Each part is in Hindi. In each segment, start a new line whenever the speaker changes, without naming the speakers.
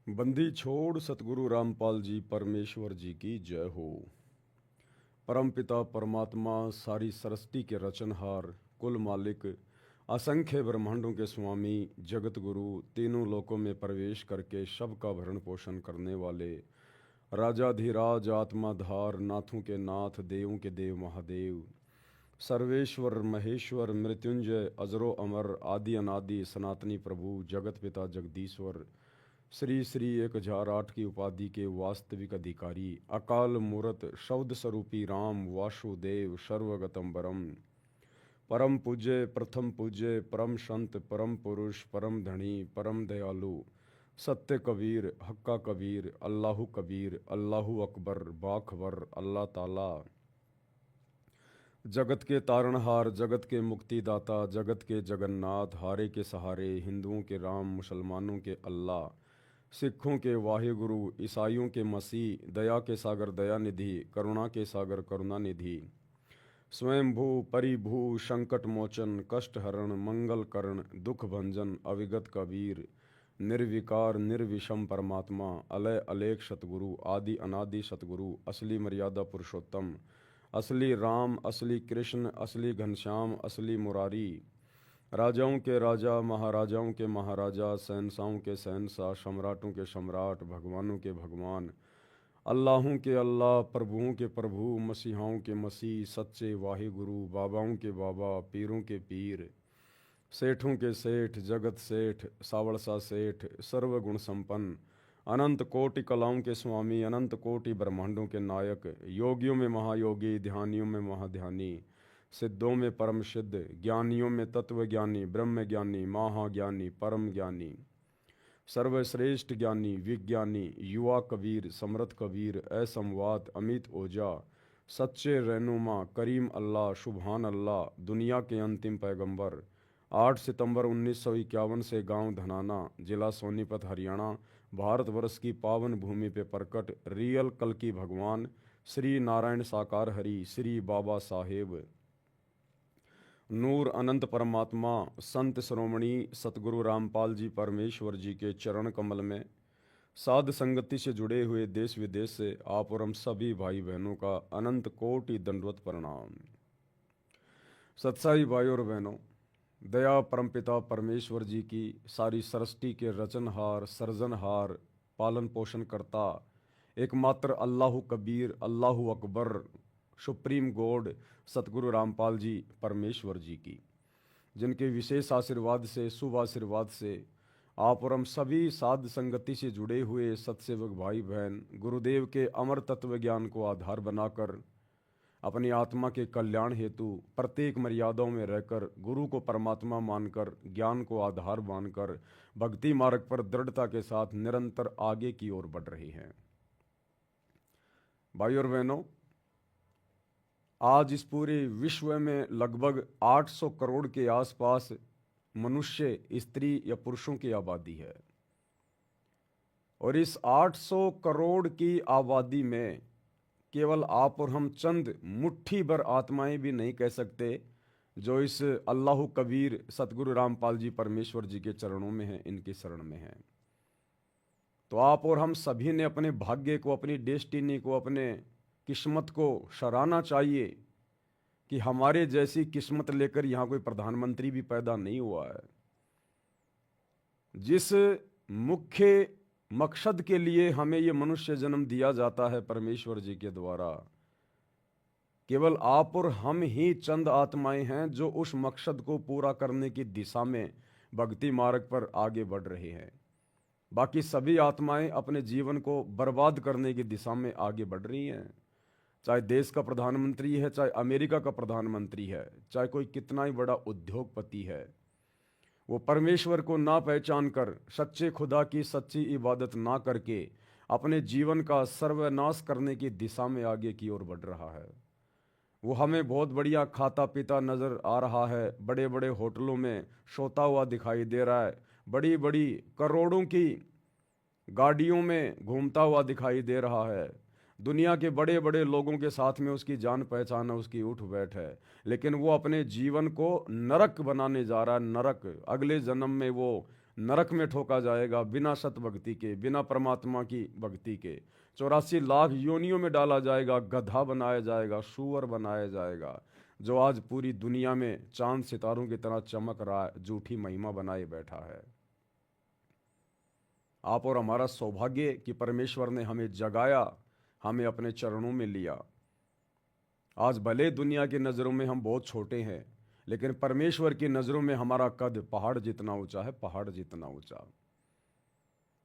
बंदी छोड़ सतगुरु रामपाल जी परमेश्वर जी की जय हो। परमपिता परमात्मा सारी सृष्टि के रचनहार, कुल मालिक, असंख्य ब्रह्मांडों के स्वामी, जगत गुरु, तीनों लोकों में प्रवेश करके सबका भरण पोषण करने वाले राजाधिराज आत्माधार, नाथों के नाथ, देवों के देव महादेव, सर्वेश्वर महेश्वर मृत्युंजय अजरो अमर आदि अनादि सनातनी प्रभु जगत पिता जगदीश्वर श्री श्री 1008 की उपाधि के वास्तविक अधिकारी, अकाल मूरत शब्द स्वरूपी राम वासुदेव सर्वगतम बरम, परम पूज्य प्रथम पूज्य परम संत परम पुरुष परम धनी परम दयालु, सत्य कबीर हक्का कबीर अल्लाहु कबीर अल्लाहु अकबर बाखबर अल्लाह ताला, जगत के तारणहार, जगत के मुक्तिदाता, जगत के जगन्नाथ, हारे के सहारे, हिंदुओं के राम, मुसलमानों के अल्लाह, सिखों के वाहिगुरु, ईसाइयों के मसीह, दया के सागर दया निधि, करुणा के सागर करुणा निधि, स्वयंभू परिभू संकट मोचन कष्ट हरण मंगल करण दुख भंजन अविगत कबीर, निर्विकार निर्विषम परमात्मा, अलय अलेख सतगुरु, आदि अनादि सतगुरु, असली मर्यादा पुरुषोत्तम, असली राम, असली कृष्ण, असली घनश्याम, असली मुरारी, राजाओं के राजा, महाराजाओं के महाराजा, शहंशाहों के शहंशाह, सम्राटों के सम्राट, भगवानों के भगवान, अल्लाहों के अल्लाह, प्रभुओं के प्रभु, मसीहाओं के मसीह, सच्चे वाहिगुरु, बाबाओं के बाबा, पीरों के पीर, सेठों के सेठ, जगत सेठ, सावड़सा सेठ, सर्वगुण संपन्न, अनंत कोटि कलाओं के स्वामी, अनंत कोटि ब्रह्मांडों के नायक, योगियों में महायोगी, ध्यानियों में महाध्यानी, सिद्धों में परम सिद्ध, ज्ञानियों में तत्व ज्ञानी, ब्रह्म ज्ञानी, महाज्ञानी, परम ज्ञानी, सर्वश्रेष्ठ ज्ञानी, विज्ञानी, युवा कबीर, समृद्ध कबीर, असंवाद, अमित ओजा, सच्चे रहनुमा, करीम अल्लाह, सुबहान अल्लाह, दुनिया के अंतिम पैगंबर, 8 सितंबर 1951 से गांव धनाना, जिला सोनीपत, हरियाणा, भारतवर्ष की पावन भूमि पे प्रकट रियल कल की भगवान श्री नारायण साकार हरि, श्री बाबा साहेब नूर अनंत परमात्मा, संत श्रोमणी सतगुरु रामपाल जी परमेश्वर जी के चरण कमल में साध संगति से जुड़े हुए देश विदेश से आप और हम सभी भाई बहनों का अनंत कोटि दंडवत प्रणाम। सत्साई भाई और बहनों, दया परमपिता परमेश्वर जी की सारी सृष्टि के रचनहार, सर्जनहार, पालन पोषण करता एकमात्र अल्लाहु कबीर, अल्लाहु अकबर, सुप्रीम गॉड सतगुरु रामपाल जी परमेश्वर जी की, जिनके विशेष आशीर्वाद से, शुभ आशीर्वाद से आप और हम सभी साध संगति से जुड़े हुए सत्सेवक भाई बहन गुरुदेव के अमर तत्व ज्ञान को आधार बनाकर अपनी आत्मा के कल्याण हेतु प्रत्येक मर्यादाओं में रहकर गुरु को परमात्मा मानकर, ज्ञान को आधार मानकर भक्ति मार्ग पर दृढ़ता के साथ निरंतर आगे की ओर बढ़ रहे हैं। भाई और बहनों, आज इस पूरे विश्व में लगभग 800 करोड़ के आसपास मनुष्य, स्त्री या पुरुषों की आबादी है और इस 800 करोड़ की आबादी में केवल आप और हम चंद मुट्ठी भर आत्माएं भी नहीं कह सकते जो इस अल्लाह कबीर सतगुरु रामपाल जी परमेश्वर जी के चरणों में हैं, इनके शरण में हैं। तो आप और हम सभी ने अपने भाग्य को, अपनी डेस्टिनी को, अपने किस्मत को सराहना चाहिए कि हमारे जैसी किस्मत लेकर यहाँ कोई प्रधानमंत्री भी पैदा नहीं हुआ है। जिस मुख्य मकसद के लिए हमें ये मनुष्य जन्म दिया जाता है परमेश्वर जी के द्वारा, केवल आप और हम ही चंद आत्माएं हैं जो उस मकसद को पूरा करने की दिशा में भक्ति मार्ग पर आगे बढ़ रहे हैं। बाकी सभी आत्माएं अपने जीवन को बर्बाद करने की दिशा में आगे बढ़ रही हैं। चाहे देश का प्रधानमंत्री है, चाहे अमेरिका का प्रधानमंत्री है, चाहे कोई कितना ही बड़ा उद्योगपति है, वो परमेश्वर को ना पहचान कर, सच्चे खुदा की सच्ची इबादत ना करके अपने जीवन का सर्वनाश करने की दिशा में आगे की ओर बढ़ रहा है। वो हमें बहुत बढ़िया खाता पीता नज़र आ रहा है, बड़े बड़े होटलों में सोता हुआ दिखाई दे रहा है, बड़ी बड़ी करोड़ों की गाड़ियों में घूमता हुआ दिखाई दे रहा है, दुनिया के बड़े बड़े लोगों के साथ में उसकी जान पहचान है, उसकी उठ बैठ है, लेकिन वो अपने जीवन को नरक बनाने जा रहा है। नरक, अगले जन्म में वो नरक में ठोका जाएगा बिना सत भक्ति के, बिना परमात्मा की भक्ति के। 84 लाख योनियों में डाला जाएगा, गधा बनाया जाएगा, सूअर बनाया जाएगा, जो आज पूरी दुनिया में चांद सितारों की तरह चमक रहा है, झूठी महिमा बनाए बैठा है। आप और हमारा सौभाग्य कि परमेश्वर ने हमें जगाया, हमें अपने चरणों में लिया। आज भले दुनिया की नज़रों में हम बहुत छोटे हैं, लेकिन परमेश्वर की नज़रों में हमारा कद पहाड़ जितना ऊंचा है, पहाड़ जितना ऊंचा।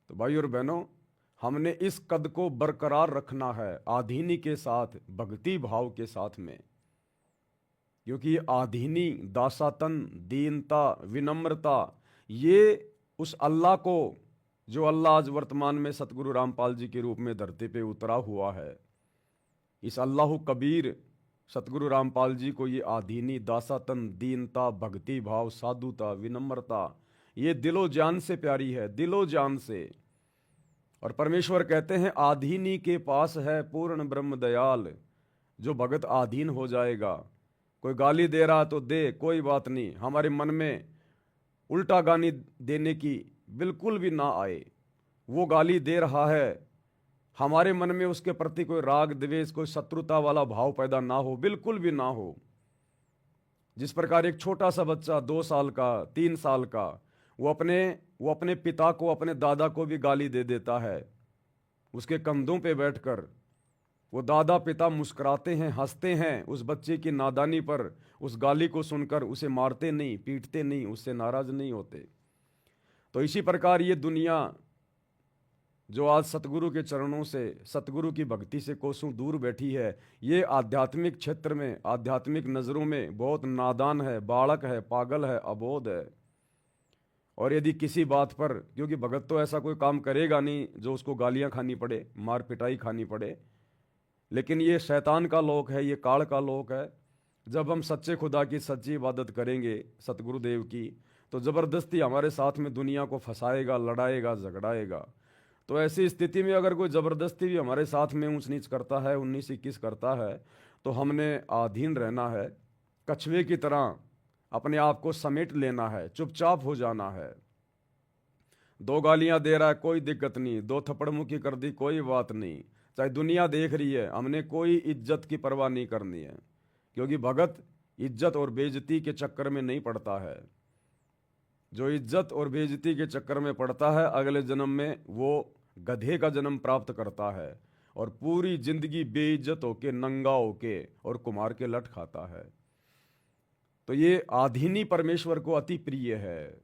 तो भाई और बहनों, हमने इस कद को बरकरार रखना है आधीनी के साथ, भक्ति भाव के साथ में, क्योंकि आधीनी, दासातन, दीनता, विनम्रता, ये उस अल्लाह को, जो अल्लाह आज वर्तमान में सतगुरु रामपाल जी के रूप में धरती पे उतरा हुआ है, इस अल्लाह कबीर सतगुरु रामपाल जी को ये आधीनी, दासातन, दीनता, भक्ति भाव, साधुता, विनम्रता, ये दिलो जान से प्यारी है, दिलो जान से। और परमेश्वर कहते हैं आधीनी के पास है पूर्ण ब्रह्म दयाल। जो भगत आधीन हो जाएगा, कोई गाली दे रहा तो दे, कोई बात नहीं, हमारे मन में उल्टा गाली देने की बिल्कुल भी ना आए। वो गाली दे रहा है, हमारे मन में उसके प्रति कोई राग द्वेष, कोई शत्रुता वाला भाव पैदा ना हो, बिल्कुल भी ना हो। जिस प्रकार एक छोटा सा बच्चा 2 साल का, 3 साल का, वो अपने पिता को, अपने दादा को भी गाली दे देता है। उसके कंधों पे बैठकर वो दादा पिता मुस्कुराते हैं, हंसते हैं उस बच्चे की नादानी पर, उस गाली को सुनकर उसे मारते नहीं, पीटते नहीं, उससे नाराज नहीं होते। तो इसी प्रकार ये दुनिया जो आज सतगुरु के चरणों से, सतगुरु की भक्ति से कोसों दूर बैठी है, ये आध्यात्मिक क्षेत्र में, आध्यात्मिक नज़रों में बहुत नादान है, बालक है, पागल है, अबोध है। और यदि किसी बात पर, क्योंकि भगत तो ऐसा कोई काम करेगा नहीं जो उसको गालियां खानी पड़े, मार पिटाई खानी पड़े, लेकिन ये शैतान का लोक है, ये काल का लोक है। जब हम सच्चे खुदा की सच्ची इबादत करेंगे, सतगुरुदेव की, तो ज़बरदस्ती हमारे साथ में दुनिया को फंसाएगा, लड़ाएगा, झगड़ाएगा। तो ऐसी स्थिति में अगर कोई ज़बरदस्ती भी हमारे साथ में ऊंच नीच करता है, 19-21 करता है, तो हमने अधीन रहना है, कछुए की तरह अपने आप को समेट लेना है, चुपचाप हो जाना है। 2 गालियां दे रहा है, कोई दिक्कत नहीं, 2 थप्पड़ मुक्की कर दी, कोई बात नहीं, चाहे दुनिया देख रही है, हमने कोई इज्जत की परवाह नहीं करनी है, क्योंकि भगत इज्जत और बेइज्जती के चक्कर में नहीं पड़ता है। जो इज्जत और बेइज्जती के चक्कर में पड़ता है, अगले जन्म में वो गधे का जन्म प्राप्त करता है और पूरी जिंदगी बेइज्जत होके, नंगा होके और कुमार के लट खाता है। तो ये आधीनी परमेश्वर को अति प्रिय है।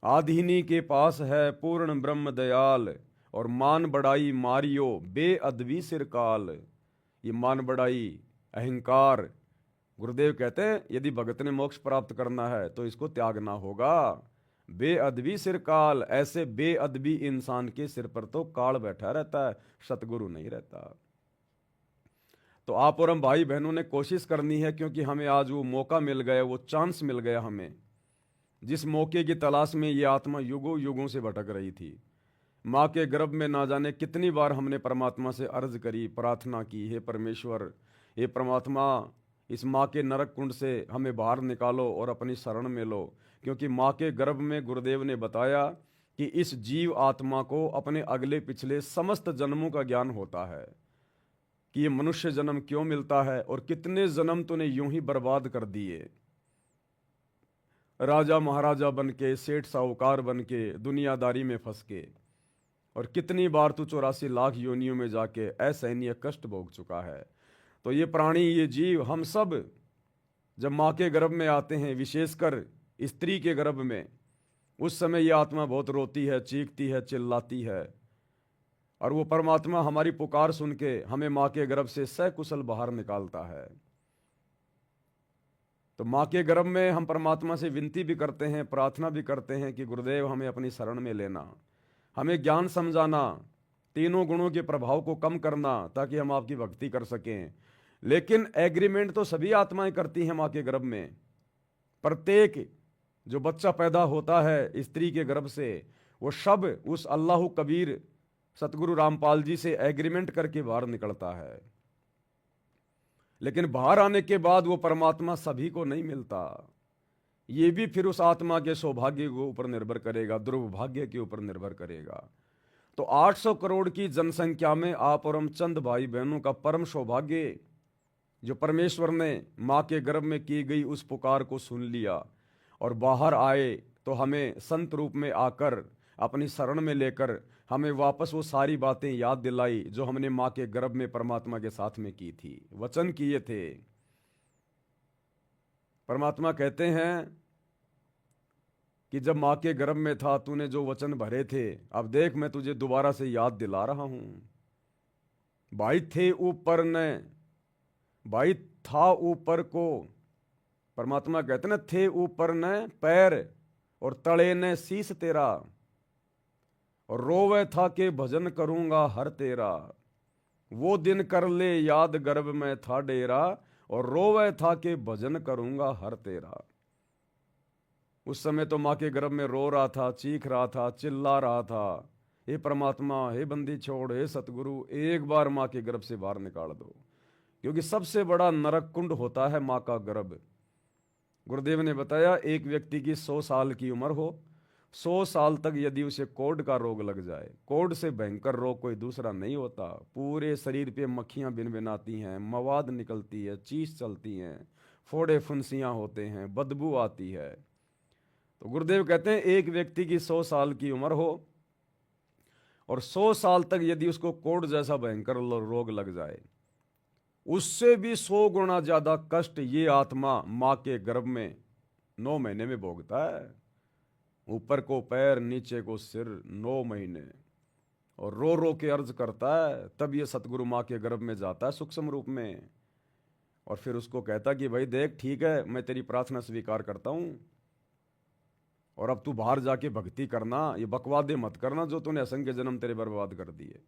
आधीनी के पास है पूर्ण ब्रह्म दयाल, और मान बढ़ाई मारियो बेअदबी सिरकाल। ये मान बढ़ाई, अहंकार, गुरुदेव कहते हैं यदि भगत ने मोक्ष प्राप्त करना है तो इसको त्यागना होगा। बेअदबी सिर काल, ऐसे बेअदबी इंसान के सिर पर तो काल बैठा रहता है, सतगुरु नहीं रहता। तो आप और हम भाई बहनों ने कोशिश करनी है, क्योंकि हमें आज वो मौका मिल गया, वो चांस मिल गया हमें, जिस मौके की तलाश में ये आत्मा युगों युगों से भटक रही थी। माँ के गर्भ में ना जाने कितनी बार हमने परमात्मा से अर्ज करी, प्रार्थना की, हे परमेश्वर, हे परमात्मा, इस माँ के नरक कुंड से हमें बाहर निकालो और अपनी शरण में लो। क्योंकि माँ के गर्भ में गुरुदेव ने बताया कि इस जीव आत्मा को अपने अगले पिछले समस्त जन्मों का ज्ञान होता है, कि ये मनुष्य जन्म क्यों मिलता है और कितने जन्म तूने यूं ही बर्बाद कर दिए। राजा महाराजा बन के, सेठ साहूकार बन के, दुनियादारी में फंस के, और कितनी बार तू 84 लाख योनियों में जाके असहनीय कष्ट भोग चुका है। तो ये प्राणी, ये जीव, हम सब जब माँ के गर्भ में आते हैं, विशेषकर स्त्री के गर्भ में, उस समय ये आत्मा बहुत रोती है, चीखती है, चिल्लाती है, और वो परमात्मा हमारी पुकार सुन के हमें माँ के गर्भ से सकुशल बाहर निकालता है। तो माँ के गर्भ में हम परमात्मा से विनती भी करते हैं, प्रार्थना भी करते हैं कि गुरुदेव हमें अपनी शरण में लेना, हमें ज्ञान समझाना, तीनों गुणों के प्रभाव को कम करना, ताकि हम आपकी भक्ति कर सकें। लेकिन एग्रीमेंट तो सभी आत्माएं करती हैं माँ के गर्भ में। प्रत्येक जो बच्चा पैदा होता है स्त्री के गर्भ से, वो सब उस अल्लाह कबीर सतगुरु रामपाल जी से एग्रीमेंट करके बाहर निकलता है। लेकिन बाहर आने के बाद वो परमात्मा सभी को नहीं मिलता। ये भी फिर उस आत्मा के सौभाग्य के ऊपर निर्भर करेगा, दुर्भाग्य के ऊपर निर्भर करेगा। तो 800 करोड़ की जनसंख्या में आप और हम चंद भाई बहनों का परम सौभाग्य, जो परमेश्वर ने माँ के गर्भ में की गई उस पुकार को सुन लिया और बाहर आए, तो हमें संत रूप में आकर अपनी शरण में लेकर हमें वापस वो सारी बातें याद दिलाई जो हमने माँ के गर्भ में परमात्मा के साथ में की थी, वचन किए थे। परमात्मा कहते हैं कि जब माँ के गर्भ में था तूने जो वचन भरे थे, अब देख मैं तुझे दोबारा से याद दिला रहा हूं। भाई थे ऊपर ने, भाई था ऊपर को, परमात्मा कहते ना थे ऊपर ने पैर और तले ने शीश तेरा, और रोवे था के भजन करूंगा हर तेरा। वो दिन कर ले याद गर्भ में था डेरा, और रोवे था के भजन करूंगा हर तेरा। उस समय तो माँ के गर्भ में रो रहा था, चीख रहा था, चिल्ला रहा था, हे परमात्मा, हे बंदी छोड़, हे सतगुरु, एक बार माँ के गर्भ से बाहर निकाल दो, क्योंकि सबसे बड़ा नरक कुंड होता है माँ का गर्भ। गुरुदेव ने बताया एक व्यक्ति की 100 साल की उम्र हो, 100 साल तक यदि उसे कोढ़ का रोग लग जाए, कोढ़ से भयंकर रोग कोई दूसरा नहीं होता। पूरे शरीर पे मक्खियां भिनभिनाती हैं, मवाद निकलती है, चीस चलती हैं, फोड़े फुंसियां होते हैं, बदबू आती है। तो गुरुदेव कहते हैं एक व्यक्ति की 100 साल की उम्र हो और 100 साल तक यदि उसको कोढ़ जैसा भयंकर रोग लग जाए, उससे भी 100 गुना ज्यादा कष्ट ये आत्मा माँ के गर्भ में 9 महीने में भोगता है। ऊपर को पैर, नीचे को सिर, 9 महीने, और रो रो के अर्ज करता है। तब ये सतगुरु माँ के गर्भ में जाता है सूक्ष्म रूप में, और फिर उसको कहता कि भाई देख ठीक है, मैं तेरी प्रार्थना स्वीकार करता हूं, और अब तू बाहर जाके भक्ति करना, ये बकवादे मत करना जो तूने असंख्य जन्म तेरे बर्बाद कर दिए।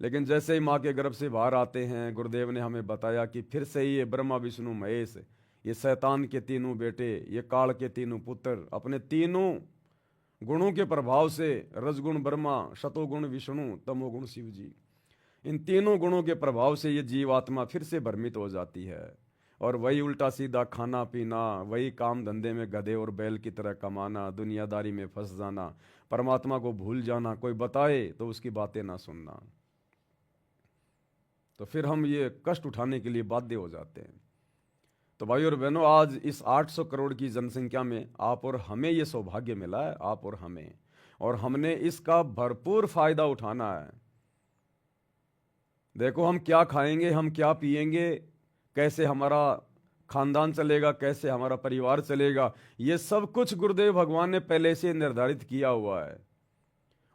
लेकिन जैसे ही माँ के गर्भ से बाहर आते हैं, गुरुदेव ने हमें बताया कि फिर से ये ब्रह्मा विष्णु महेश, ये शैतान के तीनों बेटे, ये काल के तीनों पुत्र, अपने तीनों गुणों के प्रभाव से, रजगुण ब्रह्मा, शतोगुण विष्णु, तमोगुण शिव जी, इन तीनों गुणों के प्रभाव से ये जीवात्मा फिर से भ्रमित हो जाती है, और वही उल्टा सीधा खाना पीना, वही काम धंधे में गधे और बैल की तरह कमाना, दुनियादारी में फंस जाना, परमात्मा को भूल जाना, कोई बताए तो उसकी बातें ना सुनना। तो फिर हम ये कष्ट उठाने के लिए बाध्य हो जाते हैं। तो भाई और बहनों, आज इस 800 करोड़ की जनसंख्या में आप और हमें ये सौभाग्य मिला है, आप और हमें, और हमने इसका भरपूर फायदा उठाना है। देखो हम क्या खाएंगे, हम क्या पिएंगे, कैसे हमारा खानदान चलेगा, कैसे हमारा परिवार चलेगा, ये सब कुछ गुरुदेव भगवान ने पहले से निर्धारित किया हुआ है।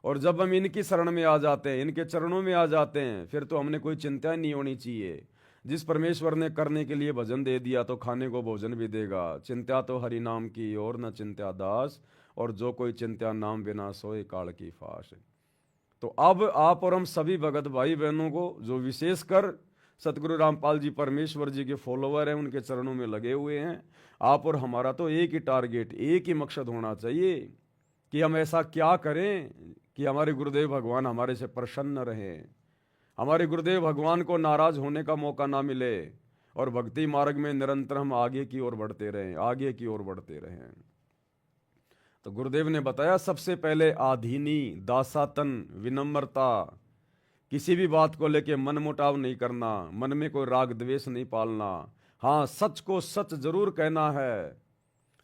और जब हम इनकी शरण में आ जाते हैं, इनके चरणों में आ जाते हैं, फिर तो हमने कोई चिंता नहीं होनी चाहिए। जिस परमेश्वर ने करने के लिए भजन दे दिया तो खाने को भोजन भी देगा। चिंता तो हरि नाम की और न चिंता दास, और जो कोई चिंता नाम बिना सोए काल की फाश। तो अब आप और हम सभी भगत भाई बहनों को, जो विशेषकर सतगुरु रामपाल जी परमेश्वर जी के फॉलोवर हैं, उनके चरणों में लगे हुए हैं, आप और हमारा तो एक ही टारगेट, एक ही मकसद होना चाहिए कि हम ऐसा क्या करें कि हमारे गुरुदेव भगवान हमारे से प्रसन्न रहें, हमारे गुरुदेव भगवान को नाराज होने का मौका ना मिले, और भक्ति मार्ग में निरंतर हम आगे की ओर बढ़ते रहें, आगे की ओर बढ़ते रहें। तो गुरुदेव ने बताया सबसे पहले आधीनी, दासातन, विनम्रता, किसी भी बात को लेके मन मुटाव नहीं करना, मन में कोई राग द्वेष नहीं पालना। हाँ, सच को सच जरूर कहना है,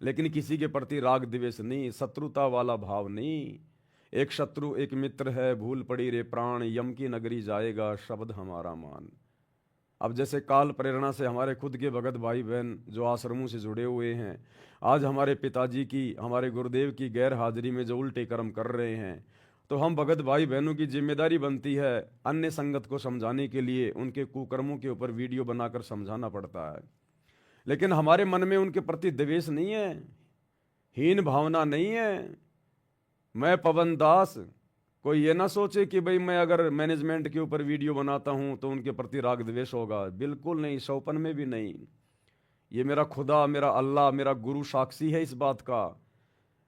लेकिन किसी के प्रति राग द्वेष नहीं, शत्रुता वाला भाव नहीं। एक शत्रु एक मित्र है, भूल पड़ी रे प्राण, यम की नगरी जाएगा शब्द हमारा मान। अब जैसे काल प्रेरणा से हमारे खुद के भगत भाई बहन जो आश्रमों से जुड़े हुए हैं, आज हमारे पिताजी की, हमारे गुरुदेव की गैर हाजिरी में जो उल्टे कर्म कर रहे हैं, तो हम भगत भाई बहनों की जिम्मेदारी बनती है अन्य संगत को समझाने के लिए उनके कुकर्मों के ऊपर वीडियो बनाकर समझाना पड़ता है। लेकिन हमारे मन में उनके प्रति द्वेष नहीं है, हीन भावना नहीं है। मैं पवन दास, कोई ये ना सोचे कि भाई मैं अगर मैनेजमेंट के ऊपर वीडियो बनाता हूं तो उनके प्रति राग द्वेष होगा, बिल्कुल नहीं, सौपन में भी नहीं। ये मेरा खुदा, मेरा अल्लाह, मेरा गुरु साक्षी है इस बात का।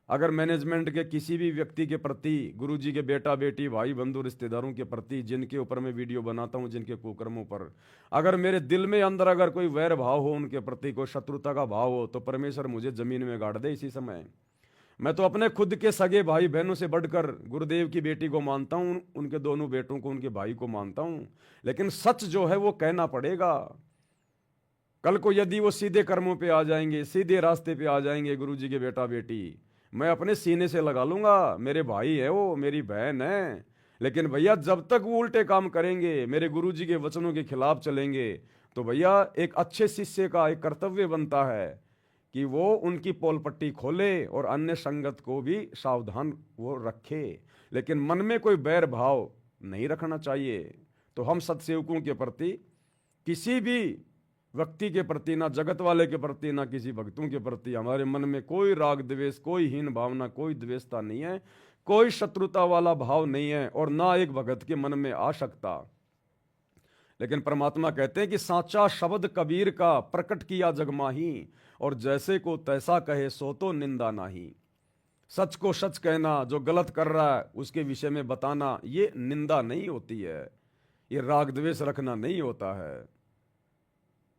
अगर मैनेजमेंट के किसी भी व्यक्ति के प्रति, गुरुजी के बेटा बेटी भाई बंधु रिश्तेदारों के प्रति जिनके ऊपर मैं वीडियो बनाता हूं, जिनके कुकर्मों पर, अगर मेरे दिल में अंदर अगर कोई वैर भाव हो, उनके प्रति कोई शत्रुता का भाव हो, तो परमेश्वर मुझे जमीन में गाड़ दे इसी समय। मैं तो अपने खुद के सगे भाई बहनों से बढ़कर गुरुदेव की बेटी को मानता हूं, उनके दोनों बेटों को, उनके भाई को मानता हूं, लेकिन सच जो है वो कहना पड़ेगा। कल को यदि वो सीधे कर्मों पे आ जाएंगे, सीधे रास्ते पे आ जाएंगे गुरुजी के बेटा बेटी, मैं अपने सीने से लगा लूंगा, मेरे भाई है वो, मेरी बहन है। लेकिन भैया जब तक वो उल्टे काम करेंगे, मेरे गुरुजी के वचनों के खिलाफ चलेंगे, तो भैया एक अच्छे शिष्य का एक कर्तव्य बनता है कि वो उनकी पोल पट्टी खोले और अन्य संगत को भी सावधान वो रखे, लेकिन मन में कोई बैर भाव नहीं रखना चाहिए। तो हम सत्सेवकों के प्रति, किसी भी व्यक्ति के प्रति, ना जगत वाले के प्रति, ना किसी भक्तों के प्रति, हमारे मन में कोई राग द्वेष, कोई हीन भावना, कोई द्वेषता नहीं है, कोई शत्रुता वाला भाव नहीं है, और ना एक भगत के मन में आ सकता। लेकिन परमात्मा कहते हैं कि साचा शब्द कबीर का प्रकट किया जगमाही, और जैसे को तैसा कहे सो तो निंदा नाही। सच को सच कहना, जो गलत कर रहा है उसके विषय में बताना, ये निंदा नहीं होती है, ये राग द्वेष रखना नहीं होता है।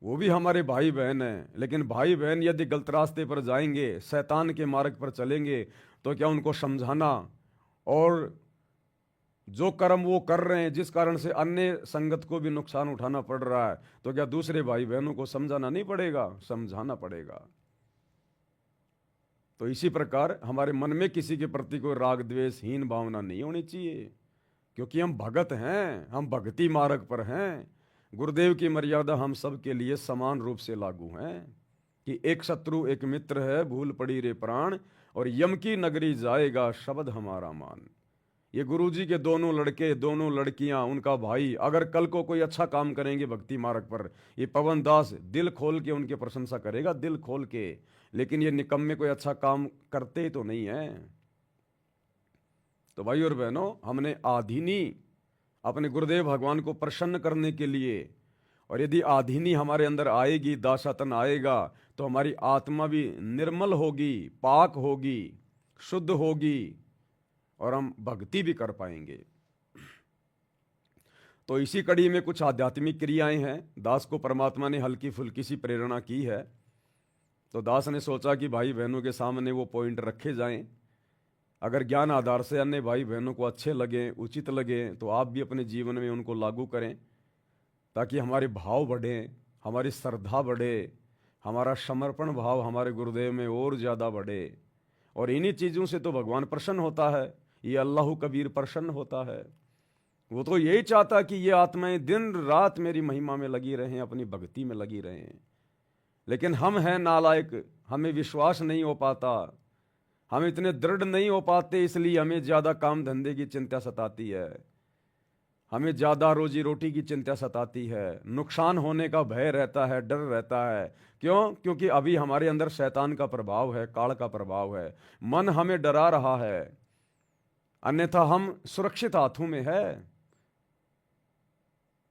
वो भी हमारे भाई बहन हैं, लेकिन भाई बहन यदि गलत रास्ते पर जाएंगे, शैतान के मार्ग पर चलेंगे, तो क्या उनको समझाना, और जो कर्म वो कर रहे हैं जिस कारण से अन्य संगत को भी नुकसान उठाना पड़ रहा है, तो क्या दूसरे भाई बहनों को समझाना नहीं पड़ेगा? समझाना पड़ेगा। तो इसी प्रकार हमारे मन में किसी के प्रति कोई राग द्वेष, हीन भावना नहीं होनी चाहिए, क्योंकि हम भगत हैं, हम भक्ति मार्ग पर हैं। गुरुदेव की मर्यादा हम सब के लिए समान रूप से लागू है कि एक शत्रु एक मित्र है, भूल पड़ी रे प्राण, और यम की नगरी जाएगा शब्द हमारा मान। ये गुरुजी के दोनों लड़के, दोनों लड़कियां, उनका भाई, अगर कल को कोई अच्छा काम करेंगे भक्ति मार्ग पर, ये पवन दास दिल खोल के उनकी प्रशंसा करेगा, दिल खोल के। लेकिन ये निकम्मे कोई अच्छा काम करते ही तो नहीं है। तो भाई और बहनों, हमने आधीनी अपने गुरुदेव भगवान को प्रसन्न करने के लिए, और यदि आधीनी हमारे अंदर आएगी, दासातन आएगा, तो हमारी आत्मा भी निर्मल होगी, पाक होगी, शुद्ध होगी, और हम भक्ति भी कर पाएंगे। तो इसी कड़ी में कुछ आध्यात्मिक क्रियाएं हैं। दास को परमात्मा ने हल्की फुल्की सी प्रेरणा की है, तो दास ने सोचा कि भाई बहनों के सामने वो पॉइंट रखे जाएं। अगर ज्ञान आधार से अन्य भाई बहनों को अच्छे लगे, उचित लगे, तो आप भी अपने जीवन में उनको लागू करें, ताकि हमारे भाव बढ़े, हमारी श्रद्धा बढ़े, हमारा समर्पण भाव हमारे गुरुदेव में और ज़्यादा बढ़े। और इन्हीं चीज़ों से तो भगवान प्रसन्न होता है, ये अल्लाह कबीर प्रसन्न होता है। वो तो यही चाहता कि ये आत्माएं दिन रात मेरी महिमा में लगी रहें, अपनी भक्ति में लगी रहें। लेकिन हम हैं नालायक, हमें विश्वास नहीं हो पाता, हम इतने दृढ़ नहीं हो पाते, इसलिए हमें ज़्यादा काम धंधे की चिंता सताती है, हमें ज़्यादा रोजी रोटी की चिंता सताती है, नुकसान होने का भय रहता है, डर रहता है। क्यों? क्योंकि अभी हमारे अंदर शैतान का प्रभाव है, काल का प्रभाव है, मन हमें डरा रहा है, अन्यथा हम सुरक्षित हाथों में है,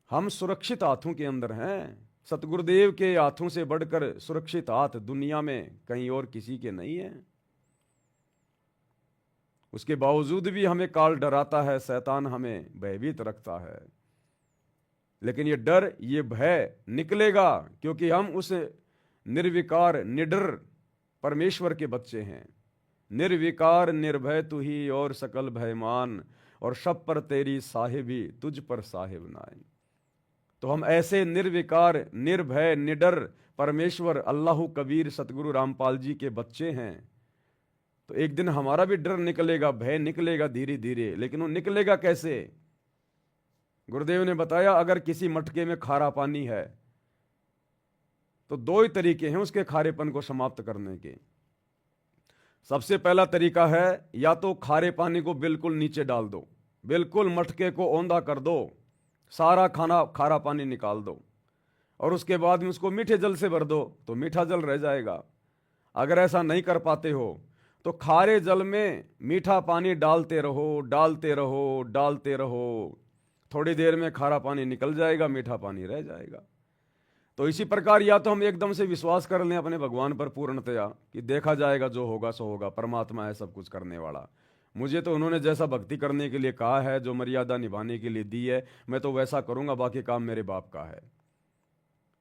हम सुरक्षित हाथों के अंदर हैं। सतगुरुदेव के हाथों से बढ़कर सुरक्षित हाथ दुनिया में कहीं और किसी के नहीं है। उसके बावजूद भी हमें काल डराता है, शैतान हमें भयभीत रखता है। लेकिन ये डर, ये भय निकलेगा, क्योंकि हम उस निर्विकार निडर परमेश्वर के बच्चे हैं। निर्विकार निर्भय तू ही और सकल भयमान, और सब पर तेरी साहिबी तुझ पर साहिब नाय। तो हम ऐसे निर्विकार निर्भय निडर परमेश्वर अल्लाह कबीर सतगुरु रामपाल जी के बच्चे हैं। तो एक दिन हमारा भी डर निकलेगा, भय निकलेगा धीरे धीरे। लेकिन वो निकलेगा कैसे? गुरुदेव ने बताया, अगर किसी मटके में खारा पानी है तो दो ही तरीके हैं उसके खारेपन को समाप्त करने के। सबसे पहला तरीका है, या तो खारे पानी को बिल्कुल नीचे डाल दो, बिल्कुल मटके को औंधा कर दो, सारा खारा पानी निकाल दो, और उसके बाद में उसको मीठे जल से भर दो तो मीठा जल रह जाएगा। अगर ऐसा नहीं कर पाते हो तो खारे जल में मीठा पानी डालते रहो, डालते रहो, डालते रहो, थोड़ी देर में खारा पानी निकल जाएगा, मीठा पानी रह जाएगा। तो इसी प्रकार या तो हम एकदम से विश्वास कर लें अपने भगवान पर पूर्णतया कि देखा जाएगा, जो होगा सो होगा, परमात्मा है सब कुछ करने वाला, मुझे तो उन्होंने जैसा भक्ति करने के लिए कहा है, जो मर्यादा निभाने के लिए दी है, मैं तो वैसा करूंगा, बाकी काम मेरे बाप का है।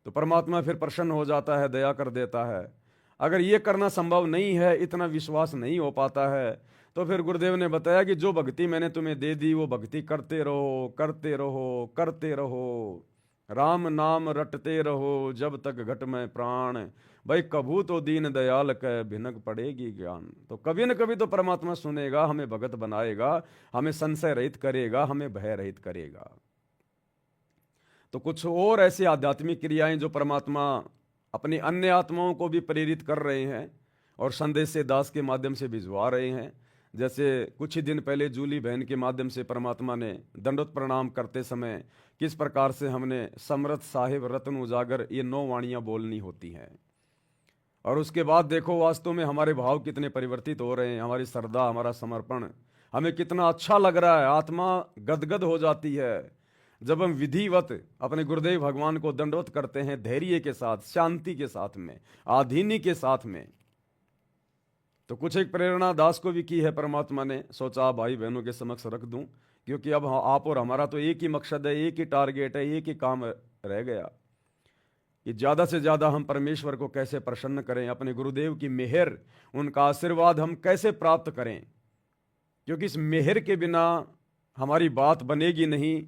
तो परमात्मा फिर प्रसन्न हो जाता है, दया कर देता है। अगर ये करना संभव नहीं है, इतना विश्वास नहीं हो पाता है, तो फिर गुरुदेव ने बताया कि जो भक्ति मैंने तुम्हें दे दी वो भक्ति करते रहो, करते रहो, करते रहो, राम नाम रटते रहो जब तक घट में प्राण। भाई कभू तो दीन दयाल कह भिनक पड़ेगी ज्ञान। तो कभी न कभी तो परमात्मा सुनेगा, हमें भगत बनाएगा, हमें संशय रहित करेगा, हमें भय रहित करेगा। तो कुछ और ऐसी आध्यात्मिक क्रियाएं जो परमात्मा अपनी अन्य आत्माओं को भी प्रेरित कर रहे हैं और संदेश से दास के माध्यम से भिजवा रहे हैं। जैसे कुछ ही दिन पहले जूली बहन के माध्यम से परमात्मा ने दंडवत प्रणाम करते समय किस प्रकार से हमने समरथ साहिब रत्न उजागर ये 9 वाणियां बोलनी होती हैं, और उसके बाद देखो वास्तव में हमारे भाव कितने परिवर्तित हो रहे हैं, हमारी श्रद्धा, हमारा समर्पण, हमें कितना अच्छा लग रहा है, आत्मा गदगद हो जाती है जब हम विधिवत अपने गुरुदेव भगवान को दंडवत करते हैं, धैर्य के साथ, शांति के साथ में, आधीनी के साथ में। तो कुछ एक प्रेरणा दास को भी की है परमात्मा ने, सोचा भाई बहनों के समक्ष रख दूं, क्योंकि अब आप और हमारा तो एक ही मकसद है, एक ही टारगेट है, एक ही काम रह गया कि ज़्यादा से ज़्यादा हम परमेश्वर को कैसे प्रसन्न करें, अपने गुरुदेव की मेहर, उनका आशीर्वाद हम कैसे प्राप्त करें, क्योंकि इस मेहर के बिना हमारी बात बनेगी नहीं,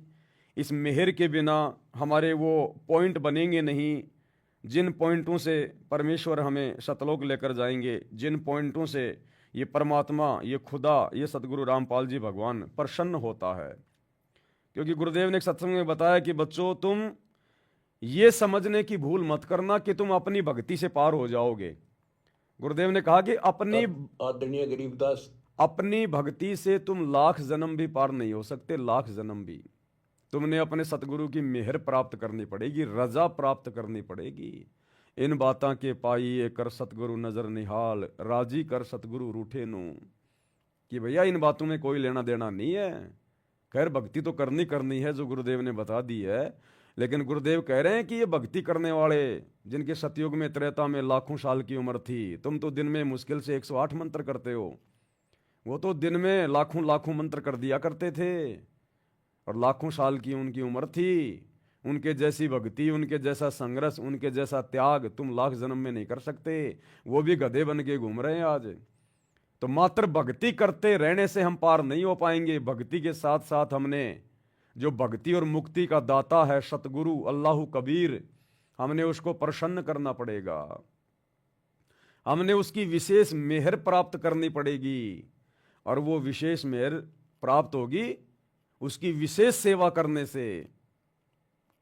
इस मेहर के बिना हमारे वो पॉइंट बनेंगे नहीं जिन पॉइंटों से परमेश्वर हमें सतलोक लेकर जाएंगे, जिन पॉइंटों से ये परमात्मा, ये खुदा, ये सतगुरु रामपाल जी भगवान प्रसन्न होता है। क्योंकि गुरुदेव ने एक सत्संग में बताया कि बच्चों तुम ये समझने की भूल मत करना कि तुम अपनी भक्ति से पार हो जाओगे। गुरुदेव ने कहा कि
आदरणीय गरीबदास,
अपनी भक्ति से तुम लाख जन्म भी पार नहीं हो सकते, लाख जन्म भी। तुमने अपने सतगुरु की मेहर प्राप्त करनी पड़ेगी, रजा प्राप्त करनी पड़ेगी। इन बातां के पाइए कर सतगुरु नजर निहाल, राजी कर सतगुरु रूठे नू। कि भैया इन बातों में कोई लेना देना नहीं है, खैर भक्ति तो करनी है जो गुरुदेव ने बता दी है, लेकिन गुरुदेव कह रहे हैं कि ये भक्ति करने वाले जिनके सतयुग में, त्रेता में लाखों साल की उम्र थी, तुम तो दिन में मुश्किल से 108 मंत्र करते हो, वो तो दिन में लाखों लाखों मंत्र कर दिया करते थे, और लाखों साल की उनकी उम्र थी। उनके जैसी भक्ति, उनके जैसा संघर्ष, उनके जैसा त्याग तुम लाख जन्म में नहीं कर सकते। वो भी गधे बन के घूम रहे हैं आज। तो मात्र भक्ति करते रहने से हम पार नहीं हो पाएंगे। भक्ति के साथ साथ हमने जो भक्ति और मुक्ति का दाता है सतगुरु अल्लाह कबीर, हमने उसको प्रसन्न करना पड़ेगा, हमने उसकी विशेष मेहर प्राप्त करनी पड़ेगी। और वो विशेष मेहर प्राप्त होगी उसकी विशेष सेवा करने से,